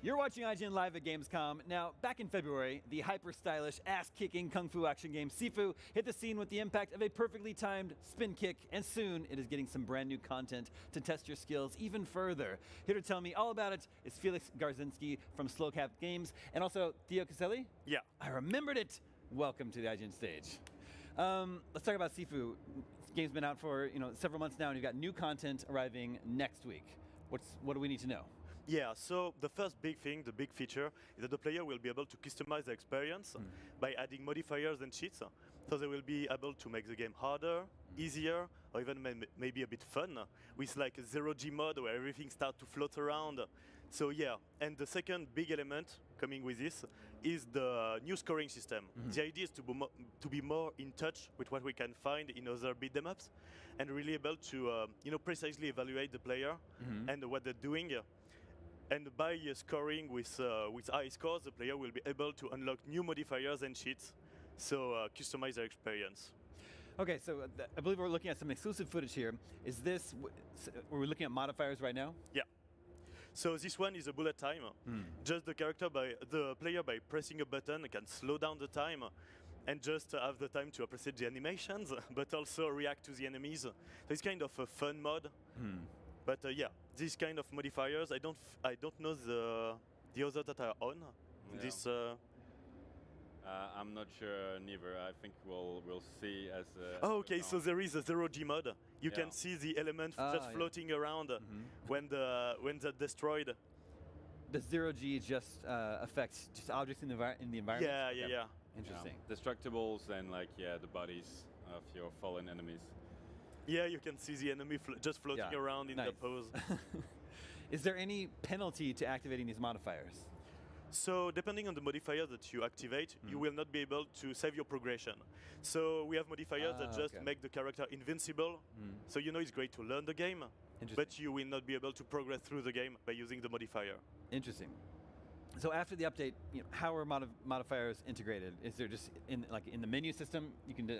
You're watching IGN Live at Gamescom. Now, back in February, the hyper-stylish, ass-kicking kung fu action game SIFU hit the scene with the impact of a perfectly timed spin kick, and soon it is getting some brand new content to test your skills even further. Here to tell me all about it is Felix Garzinski from Slowcap Games, and also Theo Caselli? Yeah. I remembered it! Welcome to the IGN stage. Let's talk about SIFU. This game's been out for several months now, and you've got new content arriving next week. What do we need to know? Yeah, so the first big thing, the big feature, is that the player will be able to customize the experience by adding modifiers and cheats. So they will be able to make the game harder, easier, or even maybe a bit fun, with like a 0G mode where everything starts to float around. So yeah, and the second big element coming with this is the new scoring system. The idea is to be more in touch with what we can find in other beat 'em ups, and really able to precisely evaluate the player and what they're doing. And by scoring with high scores, the player will be able to unlock new modifiers and cheats, so customize their experience. Okay, so I believe we're looking at some exclusive footage here. Is this, are we looking at modifiers right now? Yeah. So this one is a bullet time. Just the player by pressing a button can slow down the time and just have the time to appreciate the animations, but also react to the enemies. So it's kind of a fun mode. But yeah, these kind of modifiers, I don't know the others that are on this. I'm not sure neither. I think we'll see as. Oh, okay. So there is a 0G mode. You can see the elements just floating around when they're destroyed. The 0G just affects just objects in the environment. Yeah. Interesting. Destructibles and the bodies of your fallen enemies. Yeah, you can see the enemy just floating around in the pose. Is there any penalty to activating these modifiers? So depending on the modifier that you activate, you will not be able to save your progression. So we have modifiers that just make the character invincible. So it's great to learn the game, but you will not be able to progress through the game by using the modifier. Interesting. So after the update, how are modifiers integrated? Is there just in the menu system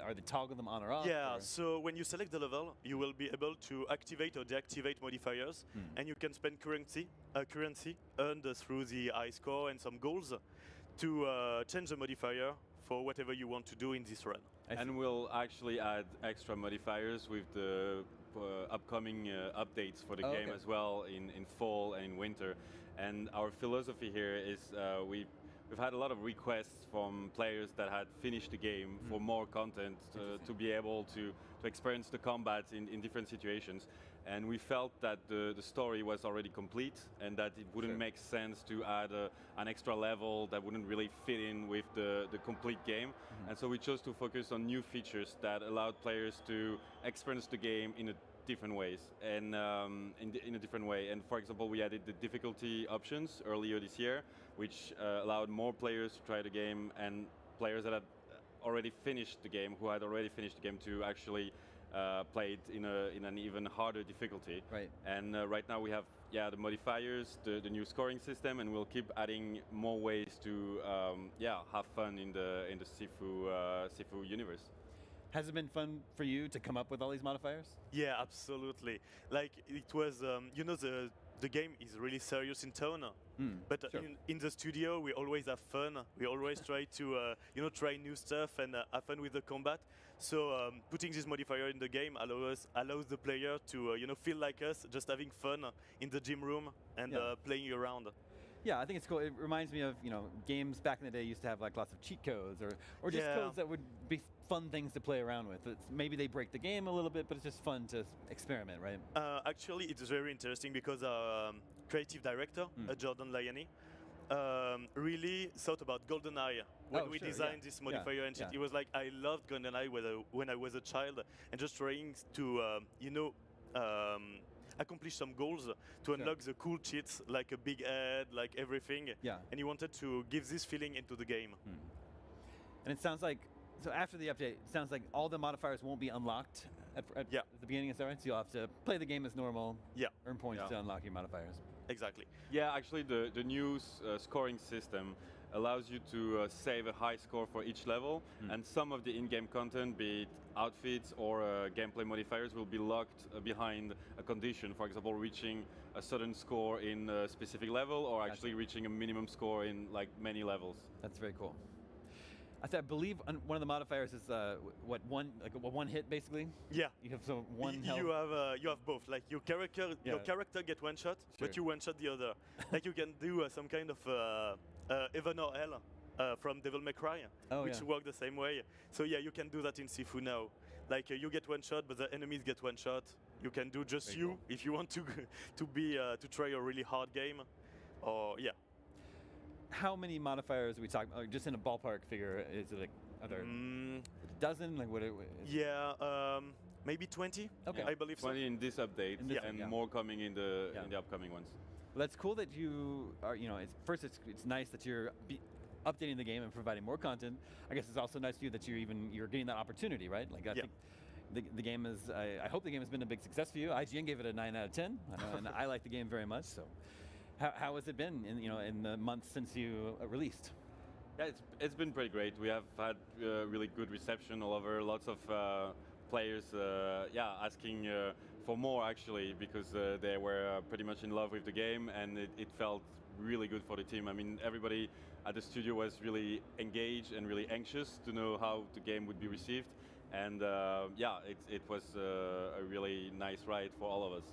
are they toggle them on or off? Yeah. So when you select the level, you will be able to activate or deactivate modifiers, and you can spend currency earned through the high score and some goals to change the modifier for whatever you want to do in this run. And we'll actually add extra modifiers with the upcoming updates for the game as well in fall and in winter. And our philosophy here is we've had a lot of requests from players that had finished the game for more content to be able to experience the combat in different situations. And we felt that the story was already complete and that it wouldn't make sense to add an extra level that wouldn't really fit in with the complete game. And so we chose to focus on new features that allowed players to experience the game in a different ways and in a different way. And for example, we added the difficulty options earlier this year, which allowed more players to try the game and players that had already finished the game, to actually play it in an even harder difficulty. Right. And right now we have the modifiers, the new scoring system, and we'll keep adding more ways to have fun in the SIFU universe. Has it been fun for you to come up with all these modifiers? Yeah, absolutely. Like it was, you know, the game is really serious in tone, but sure. in the studio we always have fun. We always try to, you know, try new stuff and have fun with the combat. So putting this modifier in the game allows the player to, you know, feel like us, just having fun in the gym room and playing around. Yeah, I think it's cool. It reminds me of, you know, games back in the day used to have like lots of cheat codes or just codes that would be fun things to play around with. Maybe they break the game a little bit, but it's just fun to experiment, right? Actually, it's very interesting because our creative director, Jordan Lyani, really thought about GoldenEye when we designed this modifier and shit. He was like, I loved GoldenEye when I was a child, and just trying to, you know, accomplish some goals to unlock the cool cheats, like a big head, like everything. Yeah. And he wanted to give this feeling into the game. And it sounds like, so after the update, it sounds like all the modifiers won't be unlocked at the beginning, is that right? So you'll have to play the game as normal, earn points to unlock your modifiers. Exactly. Yeah, actually the new scoring system allows you to save a high score for each level, and some of the in-game content, be it outfits or gameplay modifiers, will be locked behind a condition. For example, reaching a certain score in a specific level, or actually reaching a minimum score in like many levels. That's very cool. I believe one of the modifiers is one hit basically. Yeah. You have one health. You have both. Like your character get one shot, but you one shot the other. Like you can do some kind of Heaven or Hell from Devil May Cry, which work the same way. So yeah, you can do that in SIFU now. Like you get one shot, but the enemies get one shot. You can do just very cool. If you want to try a really hard game, or How many modifiers are we talking about? Just in a ballpark figure, is it like, are there a dozen? Like maybe 20. Okay, I believe 20 in this update, and more coming in the upcoming ones. Well, that's cool that you are. You know, it's nice that you're updating the game and providing more content. I guess it's also nice to you that you're getting that opportunity, right? Like I think the game is. I hope the game has been a big success for you. IGN gave it a 9 out of 10, and I like the game very much. So. How has it been in the months since you released? Yeah, it's been pretty great. We have had really good reception all over. Lots of players, asking for more actually, because they were pretty much in love with the game, and it felt really good for the team. I mean, everybody at the studio was really engaged and really anxious to know how the game would be received, and it was a really nice ride for all of us.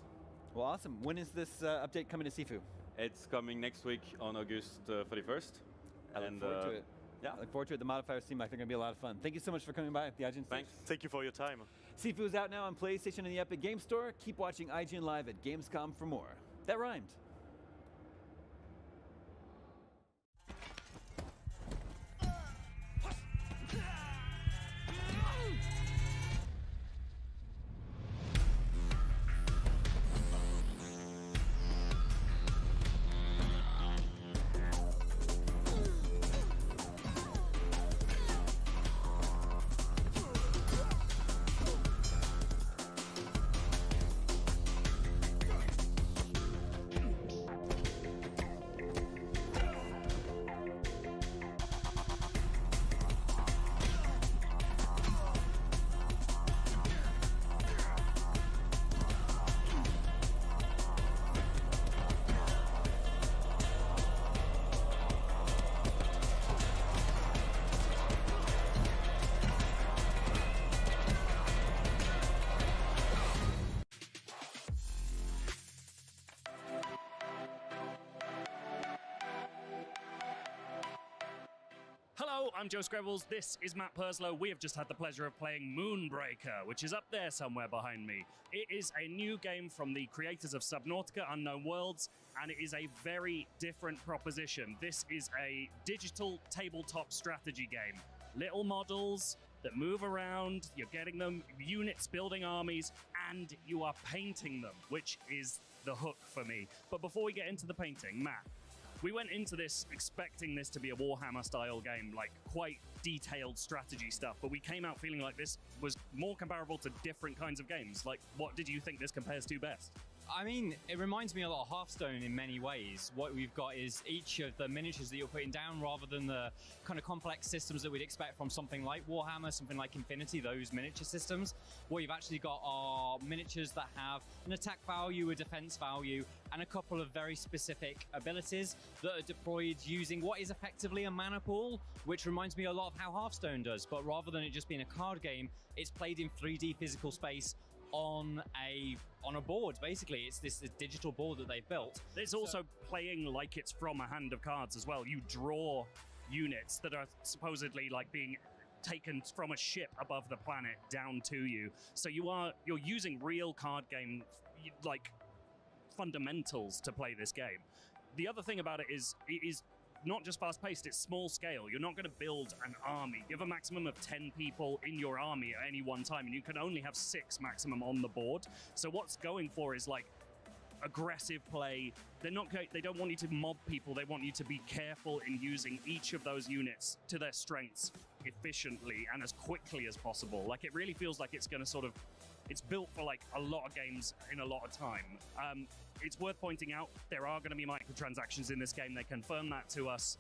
Well, awesome. When is this update coming to SIFU? It's coming next week on August 31st. I look forward to it. Yeah, I look forward to it. The modifiers seem like they're going to be a lot of fun. Thank you so much for coming by the IGN stage. Thanks. Thank you for your time. SIFU is out now on PlayStation and the Epic Game Store. Keep watching IGN Live at Gamescom for more. That rhymed. Hello, I'm Joe Screbbles. This is Matt Purslow. We have just had the pleasure of playing Moonbreaker, which is up there somewhere behind me. It is a new game from the creators of Subnautica Unknown Worlds, and it is a very different proposition. This is a digital tabletop strategy game. Little models that move around, you're getting them, units building armies, and you are painting them, which is the hook for me. But before we get into the painting, Matt, we went into this expecting this to be a Warhammer-style game, like quite detailed strategy stuff, but we came out feeling like this was more comparable to different kinds of games. Like, what did you think this compares to best? I mean, it reminds me a lot of Hearthstone in many ways. What we've got is each of the miniatures that you're putting down, rather than the kind of complex systems that we'd expect from something like Warhammer, something like Infinity, those miniature systems. What you've actually got are miniatures that have an attack value, a defense value, and a couple of very specific abilities that are deployed using what is effectively a mana pool, which reminds me a lot of how Hearthstone does. But rather than it just being a card game, it's played in 3D physical space on a board. Basically, it's this digital board that they've built. It's also playing like it's from a hand of cards as well. You draw units that are supposedly like being taken from a ship above the planet down to you. So you're using real card game like fundamentals to play this game. The other thing about it is not just fast-paced, it's small scale. You're not going to build an army. You have a maximum of 10 people in your army at any one time, and you can only have 6 maximum on the board. So what's going for is like aggressive play. They don't want you to mob people. They want you to be careful in using each of those units to their strengths efficiently and as quickly as possible. Like, it really feels like it's going to sort of, it's built for like a lot of games in a lot of time. It's worth pointing out there are going to be microtransactions in this game. They confirm that to us.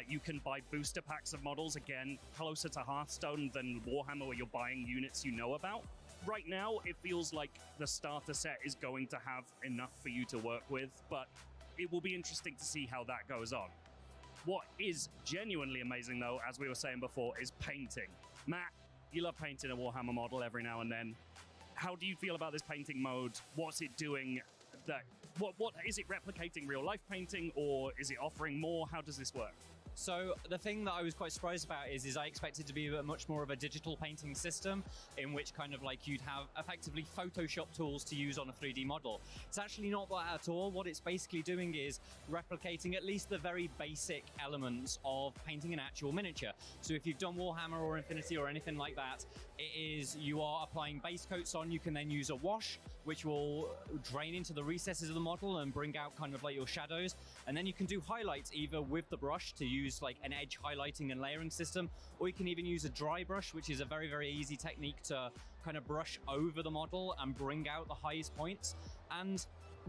You can buy booster packs of models, again, closer to Hearthstone than Warhammer, where you're buying units you know about. Right now, it feels like the starter set is going to have enough for you to work with, but it will be interesting to see how that goes on. What is genuinely amazing, though, as we were saying before, is painting. Matt, you love painting a Warhammer model every now and then. How do you feel about this painting mode? What's it doing? What is it replicating real life painting, or is it offering more? How does this work? So the thing that I was quite surprised about is I expected to be much more of a digital painting system, in which kind of like you'd have effectively Photoshop tools to use on a 3D model. It's actually not that at all. What it's basically doing is replicating at least the very basic elements of painting an actual miniature. So if you've done Warhammer or Infinity or anything like that, it is you are applying base coats on. You can then use a wash, which will drain into the recesses of the model and bring out kind of like your shadows. And then you can do highlights either with the brush to use like an edge highlighting and layering system, or you can even use a dry brush, which is a very, very easy technique to kind of brush over the model and bring out the highest points. And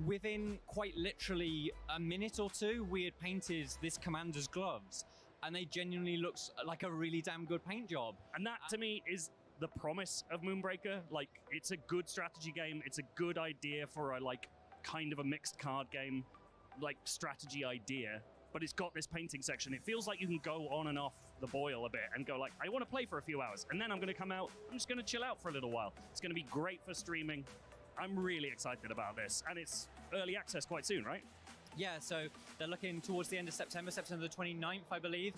within quite literally a minute or two, we had painted this commander's gloves, and they genuinely looked like a really damn good paint job. And that, to me, is the promise of Moonbreaker. Like, it's a good strategy game. It's a good idea for a like kind of a mixed card game, like strategy idea. But it's got this painting section. It feels like you can go on and off the boil a bit and go like, I want to play for a few hours, and then I'm going to come out, I'm just going to chill out for a little while. It's going to be great for streaming. I'm really excited about this, and it's early access quite soon, right? Yeah, so they're looking towards the end of September the 29th, I believe,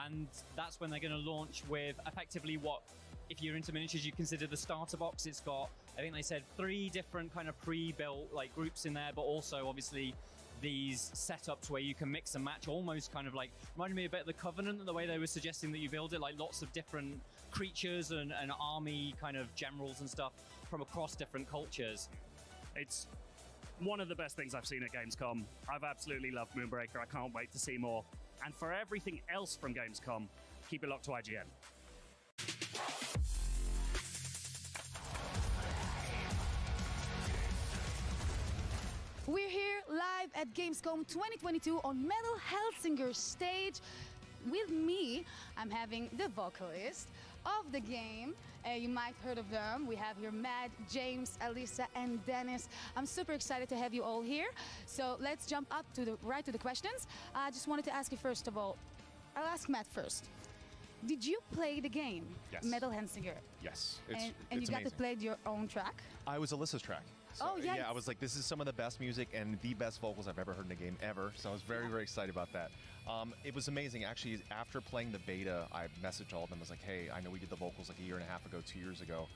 and that's when they're going to launch with effectively what, if you're into miniatures, you consider the starter box. It's got, I think they said 3 different kind of pre-built like groups in there, but also obviously these setups where you can mix and match, almost kind of like reminded me a bit of the Covenant, the way they were suggesting that you build it, like lots of different creatures and army kind of generals and stuff from across different cultures. It's one of the best things I've seen at Gamescom. I've absolutely loved Moonbreaker. I can't wait to see more. And for everything else from Gamescom, keep it locked to IGN. We're here live at Gamescom 2022 on Metal Hellsinger's stage. With me, I'm having the vocalist of the game. You might have heard of them. We have here Matt, James, Alyssa, and Dennis. I'm super excited to have you all here. So let's jump up to right to the questions. I just wanted to ask you first of all, I'll ask Matt first. Did you play the game, Yes. Metal Hellsinger? Yes, And it's you got amazing. to play your own track? I was Alyssa's track. So, Oh, yes. Yeah, I was like, this is some of the best music and the best vocals I've ever heard in a game ever. So I was very, very excited about that. It was amazing. Actually, after playing the beta, I messaged all of them. I was like, hey, I know we did the vocals like a year and a half ago, 2 years ago.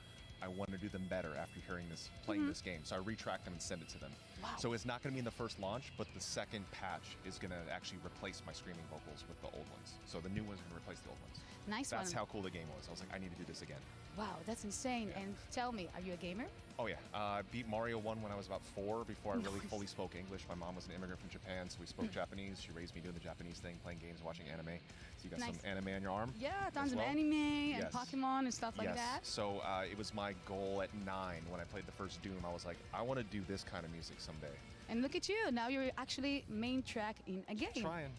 I want to do them better after hearing this, playing this game. So I retracked them and sent it to them. Wow. So it's not going to be in the first launch, but the second patch is going to actually replace my screaming vocals with the old ones. So the new ones are going to replace the old ones. Nice That's one. how cool the game was. I was like, I need to do this again. Wow, that's insane. And tell me, are you a gamer? Oh yeah, I beat Mario 1 when I was about 4 before I really fully spoke English. My mom was an immigrant from Japan, so we spoke Japanese. She raised me doing the Japanese thing, playing games, watching anime. So you got Nice. some anime on your arm? Yeah, tons as of well? anime and Yes. Pokemon and stuff like Yes. that. So it was my goal at 9 when I played the first Doom. I was like, I want to do this kind of music someday. And look at you, now you're actually main track in a game. Trying.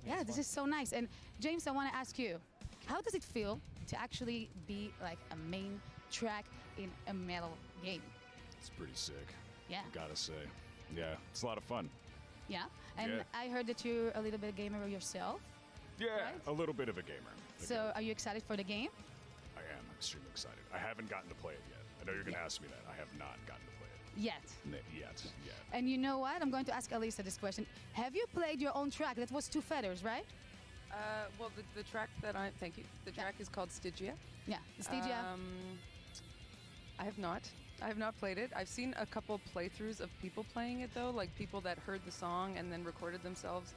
Yeah, this is so nice. And James, I want to ask you, how does it feel to actually be like a main track in a metal game? It's pretty sick. Yeah. I gotta say. Yeah, it's a lot of fun. Yeah, and Yeah. I heard that you're a little bit of gamer yourself. Yeah, Right? a little bit of a gamer. So are you excited for the game? I am extremely excited. I haven't gotten to play it yet. I know you're going to ask me that. I have not gotten to play it. Yet. Yet. And you know what? I'm going to ask Elisa this question. Have you played your own track? That was Two Feathers, right? Well, the track that thank you. The track is called Stygia. Yeah, Stygia. I have not. I have not played it. I've seen a couple playthroughs of people playing it though, like people that heard the song and then recorded themselves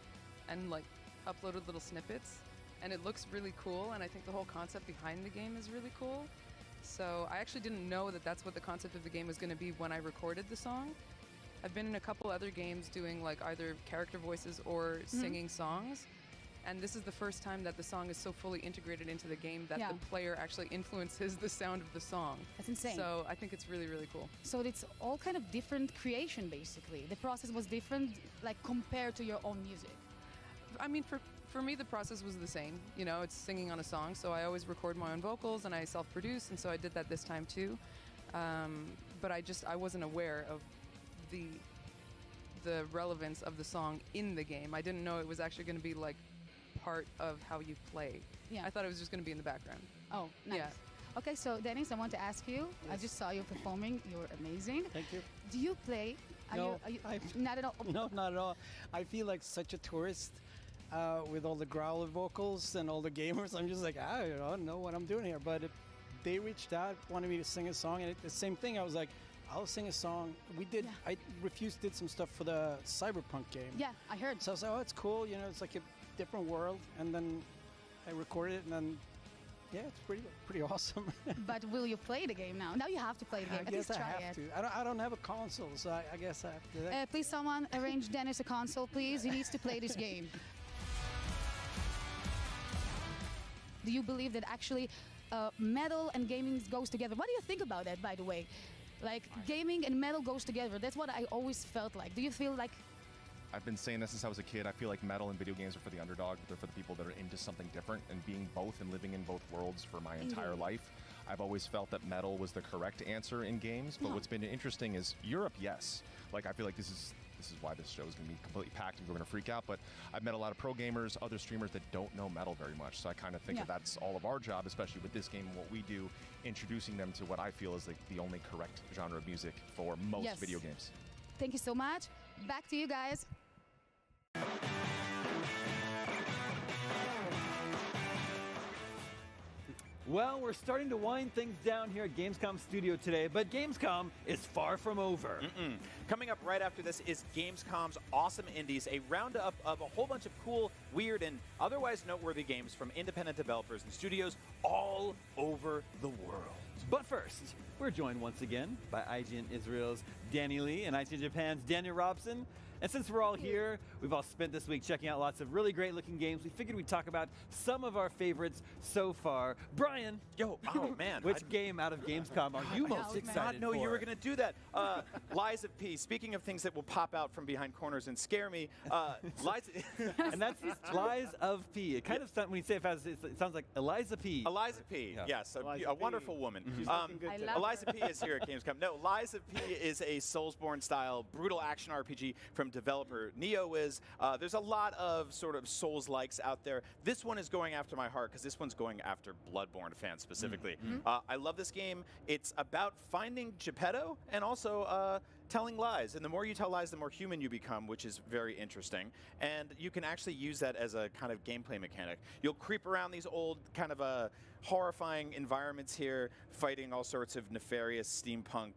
and like uploaded little snippets. And it looks really cool, and I think the whole concept behind the game is really cool. So I actually didn't know that that's what the concept of the game was going to be when I recorded the song. I've been in a couple other games doing like either character voices or singing songs. And this is the first time that the song is so fully integrated into the game that the player actually influences the sound of the song. That's insane. So I think it's really, really cool. So it's all kind of different creation, basically. The process was different, like compared to your own music. I mean, for me, the process was the same. You know, it's singing on a song, so I always record my own vocals and I self-produce, and so I did that this time too. But I wasn't aware of the relevance of the song in the game. I didn't know it was actually going to be like part of how you play. Yeah. I thought it was just going to be in the background. Oh, nice. Yeah. Okay, so Dennis, I want to ask you. I just saw you performing. You're amazing. Thank you. Do you play? No, not at all. No, not at all. I feel like such a tourist with all the growler vocals and all the gamers. I'm just like, I don't know what I'm doing here. But they reached out, wanted me to sing a song, and the same thing. I was like, I'll sing a song. I Refused did some stuff for the Cyberpunk game. Yeah, I heard. So I was like, oh, it's cool. You know, it's like a different world. And then I recorded it, and then yeah, it's pretty awesome. But will you play the game now? Now you have to play the game. I At guess least I try have it. to. I don't have a console, so I guess I have to do that. Please, someone arrange Dennis a console, please. He needs to play this game. Do you believe that actually metal and gaming goes together? What do you think about that, by the way? Like, gaming and metal goes together. That's what I always felt like. Do you feel like... I've been saying this since I was a kid. I feel like metal and video games are for the underdog. They're for the people that are into something different, and being both and living in both worlds for my entire life. I've always felt that metal was the correct answer in games, but what's been interesting is Europe, yes. Like, I feel like this is why this show is going to be completely packed and we're going to freak out, but I've met a lot of pro gamers, other streamers that don't know metal very much, so I kind of think that that's all of our job, especially with this game and what we do, introducing them to what I feel is like the only correct genre of music for most video games. Thank you so much. Back to you guys. Well, we're starting to wind things down here at Gamescom Studio today, but Gamescom is far from over. Coming up right after this is Gamescom's Awesome Indies, a roundup of a whole bunch of cool, weird, and otherwise noteworthy games from independent developers and studios all over the world. But first, we're joined once again by IGN Israel's Danny Lee and IGN Japan's Daniel Robson. And since we're all here, we've all spent this week checking out lots of really great looking games. We figured we'd talk about some of our favorites so far. Brian! Oh man. Which game out of Gamescom are you most excited for? I did not know you were going to do that. Lies of P. Speaking of things that will pop out from behind corners and scare me, Lies... And that's Lies of P. It kind of sounds, when you say it fast, it sounds like Eliza P. Eliza P. Yes, a wonderful woman. Eliza P. is here at Gamescom. No, Lies of P. is a Soulsborne style brutal action RPG from developer NeoWiz. There's a lot of sort of Souls-likes out there. This one is going after my heart because this one's going after Bloodborne fans specifically. I love this game. It's about finding Geppetto and also telling lies. And the more you tell lies, the more human you become, which is very interesting. And you can actually use that as a kind of gameplay mechanic. You'll creep around these old kind of horrifying environments here, fighting all sorts of nefarious steampunk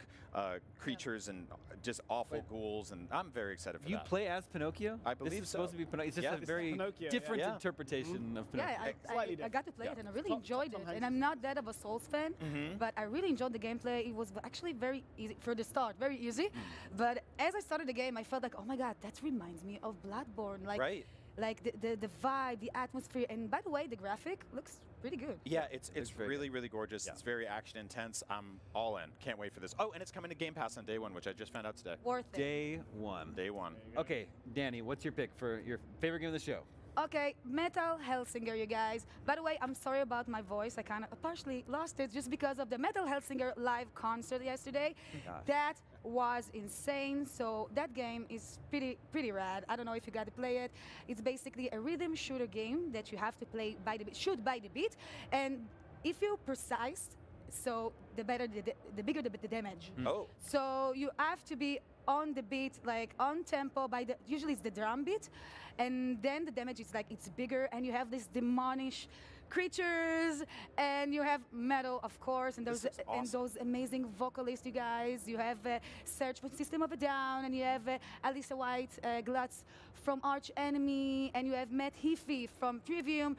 creatures and just awful ghouls, and I'm very excited for You that. play as Pinocchio? I believe this is supposed to be Pinocchio. It's just a very different interpretation of Pinocchio. Yeah, I got to play it and I really enjoyed it. And I'm not that of a Souls fan, but I really enjoyed the gameplay. It was actually very easy for the start, very easy. But as I started the game, I felt like, oh my god, that reminds me of Bloodborne. Like, like the vibe, the atmosphere, and by the way, the graphic looks pretty good. Yeah, it's really, really gorgeous. It's very action intense. I'm all in. Can't wait for this. Oh, and it's coming to Game Pass on day one, which I just found out today. Worth it. Day one. Day one. Okay, Danny, what's your pick for your favorite game of the show? Okay, Metal Hellsinger, you guys. By the way, I'm sorry about my voice. I kind of partially lost it just because of the Metal Hellsinger live concert yesterday. Gosh. That was insane. So that game is pretty rad. I don't know if you got to play it. It's basically a rhythm shooter game that you have to play by the shoot by the beat, and if you're precise, so the better the bigger the damage. Oh. So you have to be on the beat, like on tempo by the usually it's the drum beat, and then the damage is like it's bigger, and you have these demonish creatures, and you have metal, of course, and those and those amazing vocalists, you guys. You have Search for System of a Down, and you have Alisa White Glutz from Arch Enemy, and you have Matt Heafy from Trivium.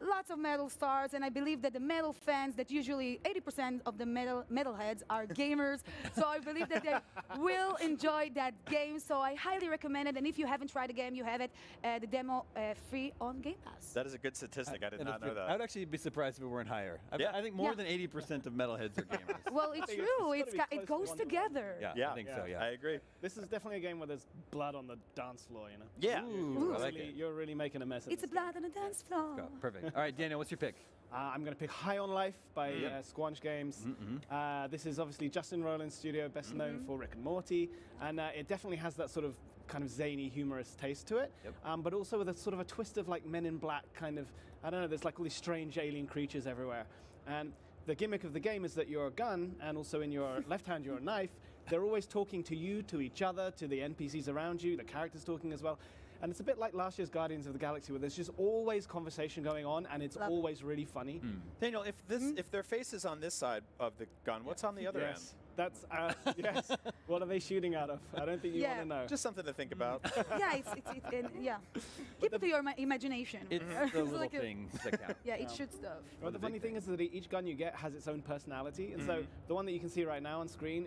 Lots of metal stars, and I believe that the metal fans, that usually 80% of the metalheads are gamers, so I believe that they will enjoy that game, so I highly recommend it, and if you haven't tried the game, you have it, the demo free on Game Pass. That is a good statistic. I did not know that. I would actually be surprised if it weren't higher. I think more than 80% of metalheads are gamers. Well, it's true. It goes together. Yeah, I think so, yeah. I agree. This is definitely a game where there's blood on the dance floor, you know? Yeah. Ooh, I like it. You're really making a mess of It's a blood on the dance floor. Perfect. All right, Daniel, what's your pick? I'm going to pick High on Life by Squanch Games. This is obviously Justin Roiland's studio, best known for Rick and Morty, and it definitely has that sort of kind of zany, humorous taste to it, but also with a sort of a twist of like Men in Black kind of, I don't know, there's like all these strange alien creatures everywhere. And the gimmick of the game is that you're a gun, and also in your left hand you're a knife. They're always talking to you, to each other, to the NPCs around you, the characters talking as well. And it's a bit like last year's Guardians of the Galaxy, where there's just always conversation going on, and it's always really funny. Daniel, if their face is on this side of the gun, what's on the other end? That's yes. What are they shooting out of? I don't think you want to know. Just something to think about. Yeah, keep it to your imagination. It's the little like things that count. Yeah, it shoots stuff. Well, the funny thing is that each gun you get has its own personality, and so the one that you can see right now on screen,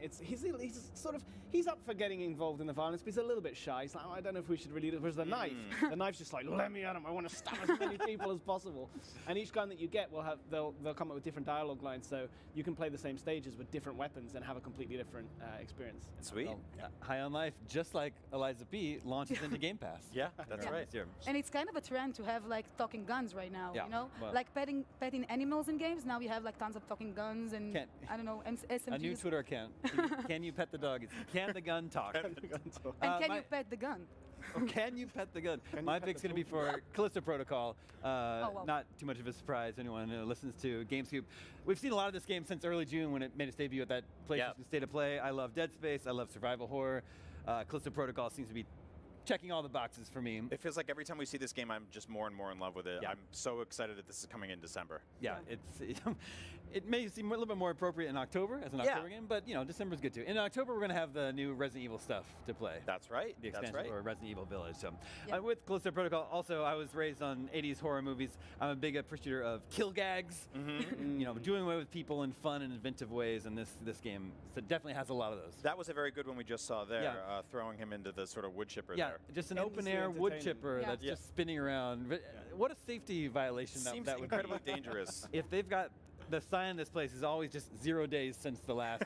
he's up for getting involved in the violence, but he's a little bit shy. He's like, I don't know if we should really do it. Whereas the knife, the knife's just like, let me at him. I want to stab as many people as possible. And each gun that you get will have they'll come up with different dialogue lines, so you can play the same stages with different weapons and have a completely different experience. Sweet. Well, High on Life, just like Eliza P, launches into Game Pass. Yeah, that's right. And it's kind of a trend to have like talking guns right now, Yeah, you know? well- Like petting animals in games. Now we have like tons of talking guns and, I don't know, SMGs. A new Twitter account. Can you pet the dog? It's can the gun talk? And can you pet the gun? Can you pet the gun? My pick's going to be for Callisto Protocol. wow. Not too much of a surprise to anyone who listens to GameScoop. We've seen a lot of this game since early June when it made its debut at that PlayStation State of Play. I love Dead Space. I love survival horror. Callisto Protocol seems to be checking all the boxes for me. It feels like every time we see this game, I'm just more and more in love with it. Yeah. I'm so excited that this is coming in December. Yeah, it may seem a little bit more appropriate in October as an October game, but December's good too. In October, we're going to have the new Resident Evil stuff to play. That's right. The expansion That's right. for Resident Evil Village. So, with Callisto Protocol, also I was raised on 80s horror movies. I'm a big appreciator of kill gags, doing away with people in fun and inventive ways, and this game definitely has a lot of those. That was a very good one we just saw there, throwing him into the sort of wood chipper there. Just an open-air wood chipper that's just spinning around. What a safety violation Seems that would be. incredibly dangerous. If they've got the sign in this place is always just 0 days since the last.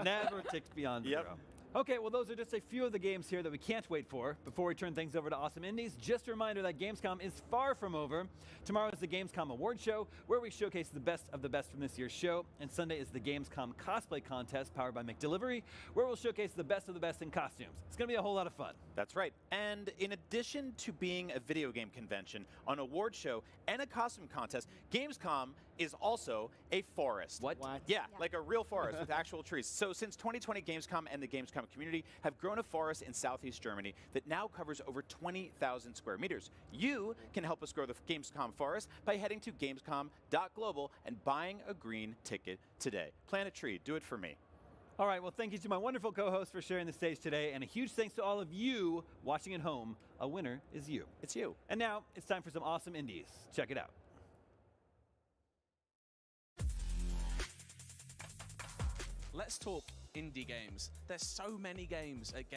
Never ticked beyond 0. Okay, well, those are just a few of the games here that we can't wait for. Before we turn things over to Awesome Indies, just a reminder that Gamescom is far from over. Tomorrow is the Gamescom Award Show, where we showcase the best of the best from this year's show. And Sunday is the Gamescom Cosplay Contest, powered by McDelivery, where we'll showcase the best of the best in costumes. It's going to be a whole lot of fun. That's right. And in addition to being a video game convention, an award show, and a costume contest, Gamescom is also a forest. What? Yeah, like a real forest with actual trees. So since 2020, Gamescom and the Gamescom community have grown a forest in southeast Germany that now covers over 20,000 square meters. You can help us grow the Gamescom forest by heading to gamescom.global and buying a green ticket today. Plant a tree. Do it for me. All right, well, thank you to my wonderful co-host for sharing the stage today, and a huge thanks to all of you watching at home. A winner is you. It's you. And now, it's time for some awesome indies. Check it out. Let's talk indie games. There's so many games at